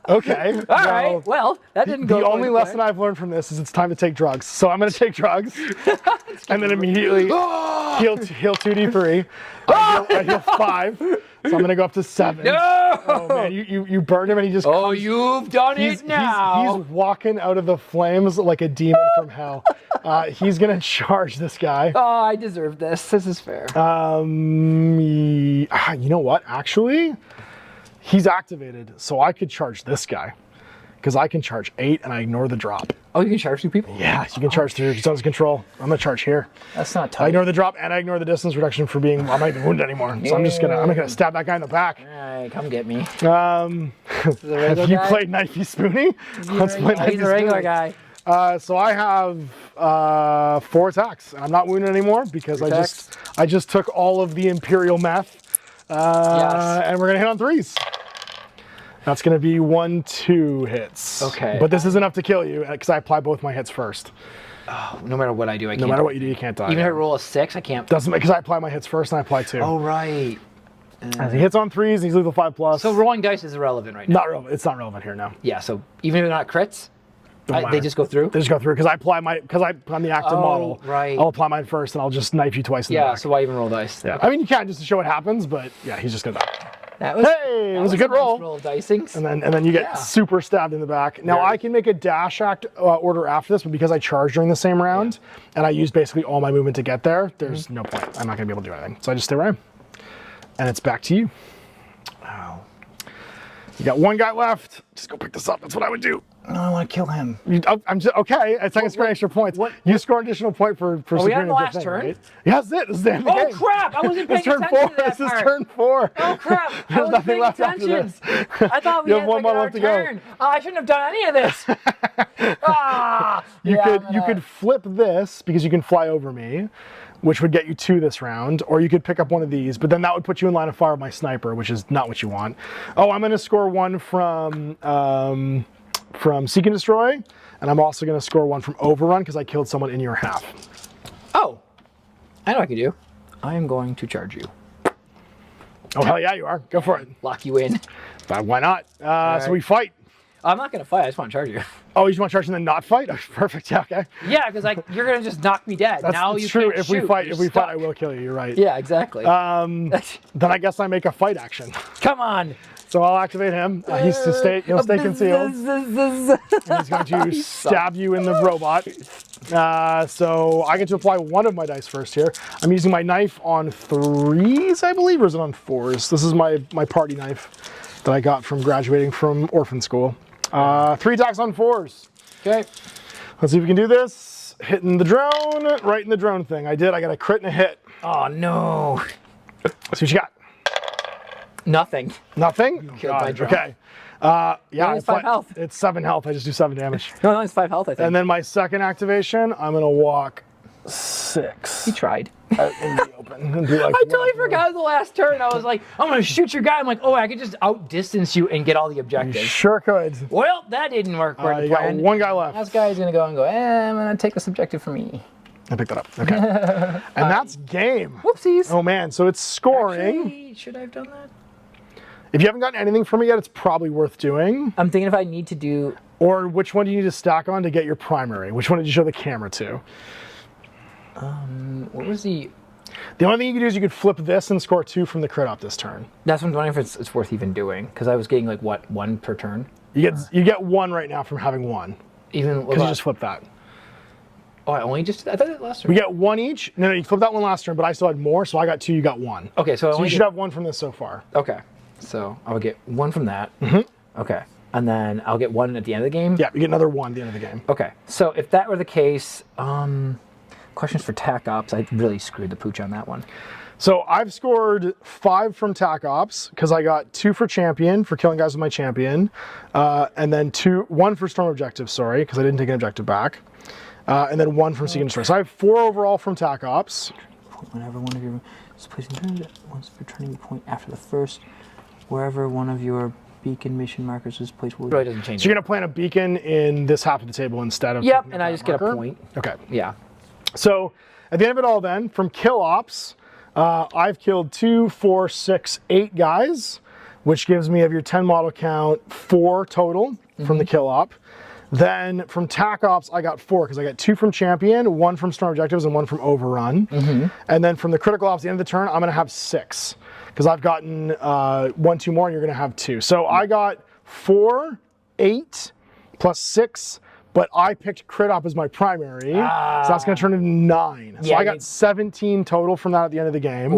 Okay. All right. Well, that didn't go. The only lesson I've learned from this is it's time to take drugs. So I'm going to take drugs and then immediately heal 2d3. I heal 5. So I'm going to go up to 7. No! Oh man, you burned him and he just. Oh, you've done it now. He's walking out of the flames like a demon from hell. He's going to charge this guy. Oh, I deserve this. This is fair. You know what? Actually, he's activated, so I could charge this guy because I can charge 8 and I ignore the drop. Oh, you can charge 2 people? Yeah, you can charge through zones of control. I'm gonna charge here. That's not I tight. ignore the drop and I ignore the distance reduction for being. I'm not even wounded anymore, so I'm gonna stab that guy in the back. All right, come get me. Have you played Knifey Spoony? Let's play Knifey He's a regular Spoony. guy. So I have 4 attacks, and I'm not wounded anymore because I just took all of the Imperial meth, and we're gonna hit on 3s. That's gonna be 1, 2 hits. Okay. But this is enough to kill you because I apply both my hits first. Oh, no matter what I do, I can't. No matter what you do, you can't die. Even if I roll a 6, I can't. Doesn't because I apply my hits first and I apply 2. Oh, right. As he hits on 3s, he's lethal 5+. So rolling dice is irrelevant right now. Not relevant. It's not relevant here now. Yeah. So even if they're not crits, Don't they matter. just go through. They just go through because I'm the active model. Right. I'll apply mine first and I'll just knife you twice in the Yeah. back. So why even roll dice? Yeah. I mean, you can just to show what happens, but yeah, he's just gonna die. That was. Hey, it was a good nice roll. roll of dicings. And then you get super stabbed in the back. Now I can make a dash act order after this, but because I charged during the same round and I used basically all my movement to get there, there's no point. I'm not gonna be able to do anything. So I just stay where I am. And it's back to you. Wow. You got 1 guy left. Just go pick this up. That's what I would do. No, I want to kill him. I'm just okay. It's not gonna score extra points. You score an additional point for we securing on the a last thing, turn? right? Yeah, that's it. This is the end of the game. Oh crap! I wasn't paying It's turn attention 4. to that This is part. turn 4. Oh crap! I There's wasn't nothing paying left after attention. this. I thought we You had have 1 like model our left to go. turn. Oh, I shouldn't have done any of this. You could flip this because you can fly over me, which would get you 2 this round, or you could pick up one of these, but then that would put you in line of fire with my sniper, which is not what you want. Oh, I'm going to score 1 from Seek and Destroy, and I'm also going to score 1 from Overrun because I killed someone in your half. Oh. I know what I can do. I am going to charge you. Oh, hell yeah, you are. Go for it. Lock you in. But why not? right. So we fight. I'm not going to fight. I just want to charge you. Oh, you just want to charge and then not fight? Oh, perfect. Yeah, okay. Yeah, because like you're going to just knock me dead. That's true. If we fight, I will kill you. You're right. Yeah, exactly. Then I guess I make a fight action. Come on. So I'll activate him. He'll stay concealed. He's going to stab you in the robot. So I get to apply one of my dice first here. I'm using my knife on 3s, I believe, or is it on 4s? This is my party knife that I got from graduating from orphan school. 3 attacks on 4s. Okay. Let's see if we can do this. Hitting the drone, right in the drone thing. I did. I got a crit and a hit. Oh, no. See what you got. Nothing. Nothing? Killed my drone. Okay. Yeah, it's 5 health. It's 7 health. I just do 7 damage. No, it's 5 health, I think. And then my second activation, I'm going to walk 6. He tried. Out in the open. And do like I totally forgot the last turn. I was like, I'm going to shoot your guy. I'm like, oh, I could just outdistance you and get all the objectives. Sure could. Well, that didn't work. You got one guy left. Last guy is going to go and go, I'm going to take this objective from me. I picked that up. Okay. And that's game. Whoopsies. Oh, man. So it's scoring. Actually, should I have done that? If you haven't gotten anything from me yet, it's probably worth doing. I'm thinking if I need to do... Or which one do you need to stack on to get your primary? Which one did you show the camera to? What was the... The only thing you could do is you could flip this and score 2 from the crit op this turn. That's what I'm wondering if it's worth even doing. Because I was getting like, what, 1 per turn? You get 1 right now from having 1. Even... Because you just flip that. Oh, I only just... I thought it last turn. We get 1 each. No, you flipped that one last turn, but I still had more, so I got 2, you got 1. Okay, so you should have 1 from this so far. Okay. So I would get 1 from that. Okay. And then I'll get 1 at the end of the game? Yeah, you get another 1 at the end of the game. Okay. So if that were the case, questions for TAC Ops. I really screwed the pooch on that one. So I've scored 5 from TAC Ops because I got 2 for Champion, for killing guys with my Champion, and then 1 for Storm Objective, sorry, because I didn't take an objective back, and then 1 from Seek and Destroy. So I have 4 overall from TAC Ops. Whenever one of your is placed in turn, once per turning point after the first, wherever one of your beacon mission markers is placed, really doesn't change. So you're going to plant a beacon in this half of the table instead of... Yep, and I just get a point. Okay. Yeah. So at the end of it all then, from Kill Ops, I've killed 2, 4, 6, 8 guys, which gives me, of your 10 model count, 4 total from the Kill Op. Then from TAC Ops, I got 4 because I got 2 from Champion, 1 from Storm Objectives, and 1 from Overrun. And then from the Critical Ops, at the end of the turn, I'm going to have 6 because I've gotten 1, 2 more, and you're going to have 2. So I got 4, 8, plus 6, but I picked Crit Op as my primary, so that's going to turn into 9. So I got 17 total from that at the end of the game.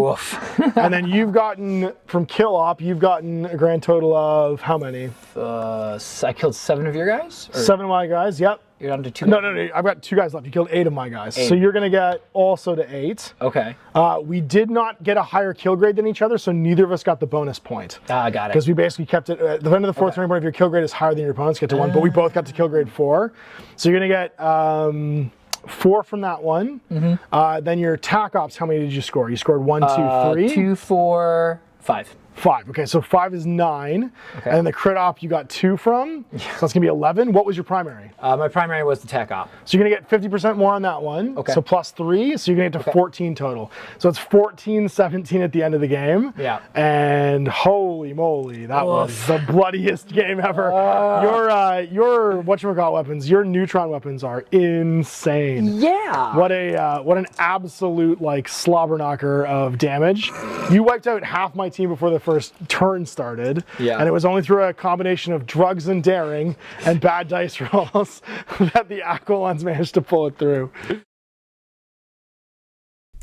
And then you've gotten, from Kill Op, you've gotten a grand total of how many? I killed 7 of your guys? Or 7 of my guys, yep. You're down to 2? No, I've got 2 guys left. You killed 8 of my guys. 8. So you're going to get also to 8. Okay. We did not get a higher kill grade than each other, so neither of us got the bonus point. Got it. Because we basically kept it, at the end of the 4th turning point, if your kill grade is higher than your opponent's, get to 1, but we both got to kill grade 4. So you're going to get 4 from that one. Then your TAC Ops, how many did you score? You scored 1, 2, 3? 2, 4, 5. 5. Okay, so 5 is 9. Okay. And then the Crit Op you got 2 from. So that's going to be 11. What was your primary? My primary was the TAC Op. So you're going to get 50% more on that one. Okay. So plus 3. So you're going to get to 14 total. So it's 14, 17 at the end of the game. Yeah. And holy moly, that was the bloodiest game ever. Your whatchamacallit weapons, your neutron weapons are insane. Yeah. What an absolute like slobber knocker of damage. You wiped out half my team before the first turn started. Yeah. And it was only through a combination of drugs and daring and bad dice rolls that the Aquilons managed to pull it through.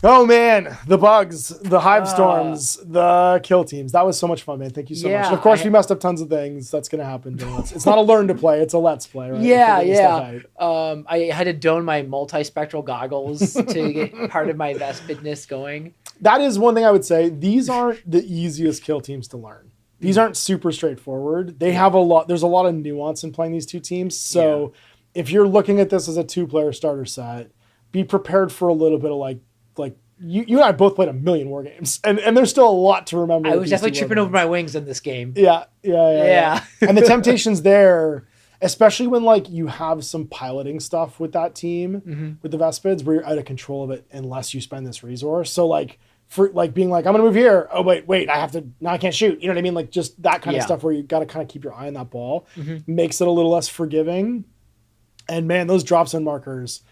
Oh man, the bugs, the Hivestorms, the kill teams. That was so much fun, man. Thank you so much. And of course, we messed up tons of things. That's going to happen. It's not a learn to play, it's a let's play, right? Yeah. I had to don my multispectral goggles to get part of my Vespidness going. That is one thing I would say. These aren't the easiest kill teams to learn. These aren't super straightforward. They have there's a lot of nuance in playing these two teams. So if you're looking at this as a 2-player starter set, be prepared for a little bit of like you and I both played a million war games, and there's still a lot to remember. I was definitely tripping over my wings in this game. Yeah. And the temptations there, especially when like you have some piloting stuff with that team with the Vespids where you're out of control of it unless you spend this resource. So like for like being like, I'm gonna move here. Oh wait, I have to now I can't shoot. You know what I mean? Like just that kind of stuff where you gotta kind of keep your eye on that ball makes it a little less forgiving. And man, those drop zone markers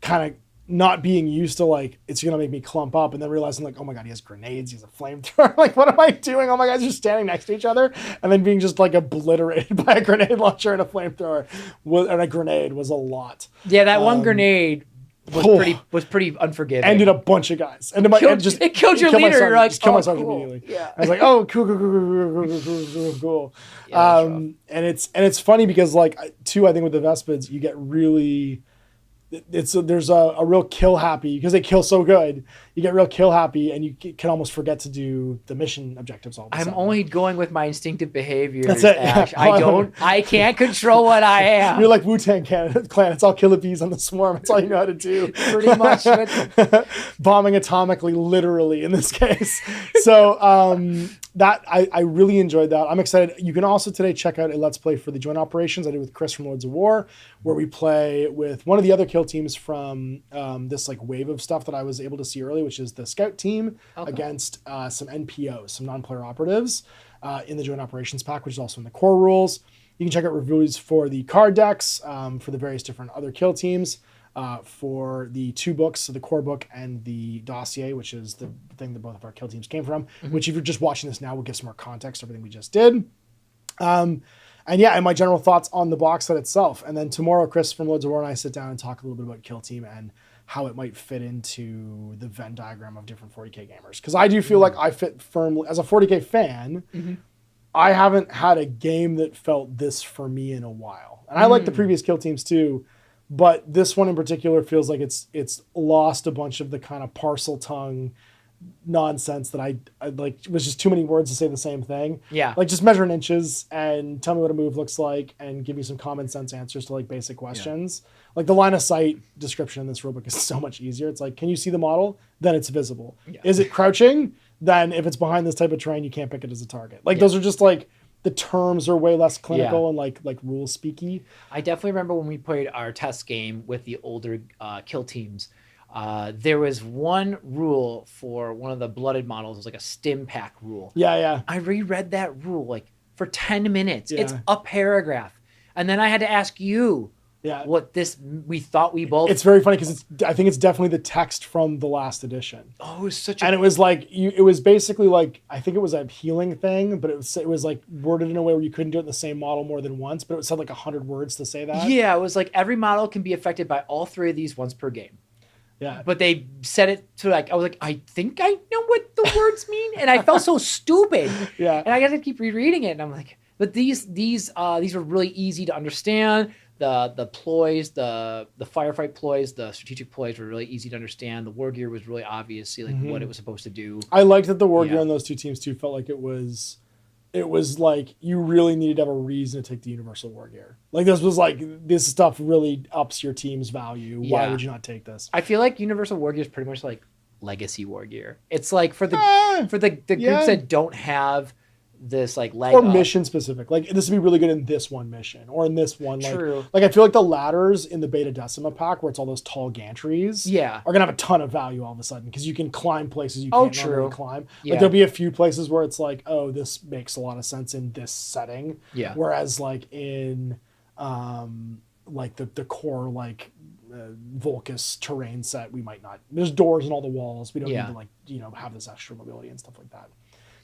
kind of not being used to like, it's going to make me clump up and then realizing like, oh my God, he has grenades. He has a flamethrower. Like, what am I doing? Oh my God, just standing next to each other. And then being just like obliterated by a grenade launcher and a flamethrower and a grenade was a lot. Yeah. That one grenade was pretty unforgiving. Ended a bunch of guys. And it killed your leader. You're like, kill my sergeant immediately. Yeah. I was like, oh, cool. Yeah, and it's funny because like too, I think with the Vespids, you get really, there's a real kill happy because they kill so good. You get real kill happy and you can almost forget to do the mission objectives all the time. I'm only going with my instinctive behaviors. That's it. Ash. I can't control what I am. You're like Wu-Tang Clan. It's all kill the bees on the swarm. That's all you know how to do. Pretty much. Bombing atomically, literally in this case. So that I really enjoyed that. I'm excited. You can also today check out a Let's Play for the joint operations I did with Chris from Lords of War, where we play with one of the other kill teams from this like wave of stuff that I was able to see early, which is the scout team against some NPOs, some non-player operatives in the joint operations pack, which is also in the core rules. You can check out reviews for the card decks for the various different other kill teams. For the 2 books, so the core book and the dossier, which is the thing that both of our kill teams came from, which if you're just watching this now will give some more context to everything we just did. And my general thoughts on the box set itself. And then tomorrow, Chris from Lords of War and I sit down and talk a little bit about kill team and how it might fit into the Venn diagram of different 40K gamers. Because I do feel like I fit firmly, as a 40K fan, I haven't had a game that felt this for me in a while. And I like the previous kill teams too, but this one in particular feels like it's lost a bunch of the kind of parcel tongue nonsense that I like. It was just too many words to say the same thing. Yeah. Like just measure in inches and tell me what a move looks like and give me some common sense answers to like basic questions. Like the line of sight description in this rulebook is so much easier. It's like, can you see the model? Then it's visible. Yeah. Is it crouching? Then if it's behind this type of terrain, you can't pick it as a target. Like those are just like, the terms are way less clinical and like rule speaky. I definitely remember when we played our test game with the older kill teams. There was one rule for one of the blooded models. It was like a stim pack rule. Yeah. I reread that rule like for 10 minutes. It's a paragraph. And then I had to ask you what we thought we both... It's very funny because I think it's definitely the text from the last edition. Oh, it was such a... And it was like, it was basically like, I think it was a healing thing, but it was like worded in a way where you couldn't do it in the same model more than once, but it said like 100 words to say that. Yeah, it was like every model can be affected by all 3 of these once per game. Yeah. But they said it to like, I was like, I think I know what the words mean. And I felt so stupid. Yeah. And I got to keep rereading it. And I'm like, but these were really easy to understand. The ploys, the firefight ploys, the strategic ploys were really easy to understand. The war gear was really obviously like what it was supposed to do. I liked that the war gear on those 2 teams too felt like it was like you really needed to have a reason to take the universal war gear. Like this was like, this stuff really ups your team's value. Yeah. Why would you not take this? I feel like universal war gear is pretty much like legacy war gear. It's like for the groups that don't have this like leg or mission specific, like this would be really good in this one mission or in this one. True. Like I feel like the ladders in the Beta Decima pack where it's all those tall gantries are gonna have a ton of value all of a sudden because you can climb places you can't normally climb. Like there'll be a few places where it's like, oh, this makes a lot of sense in this setting. Yeah. Whereas like in like the core like Volcus terrain set, we might not. There's doors in all the walls. We don't need to like have this extra mobility and stuff like that.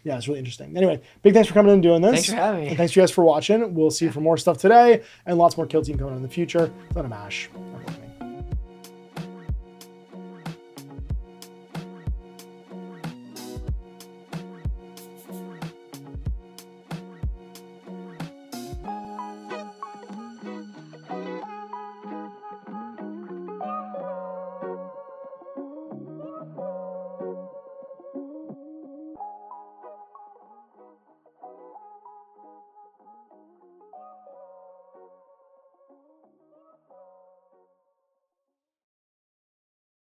Yeah, it's really interesting. Anyway, big thanks for coming in and doing this. Thanks for having me. And thanks you guys for watching. We'll see you for more stuff today and lots more kill team coming in the future. Let them mash.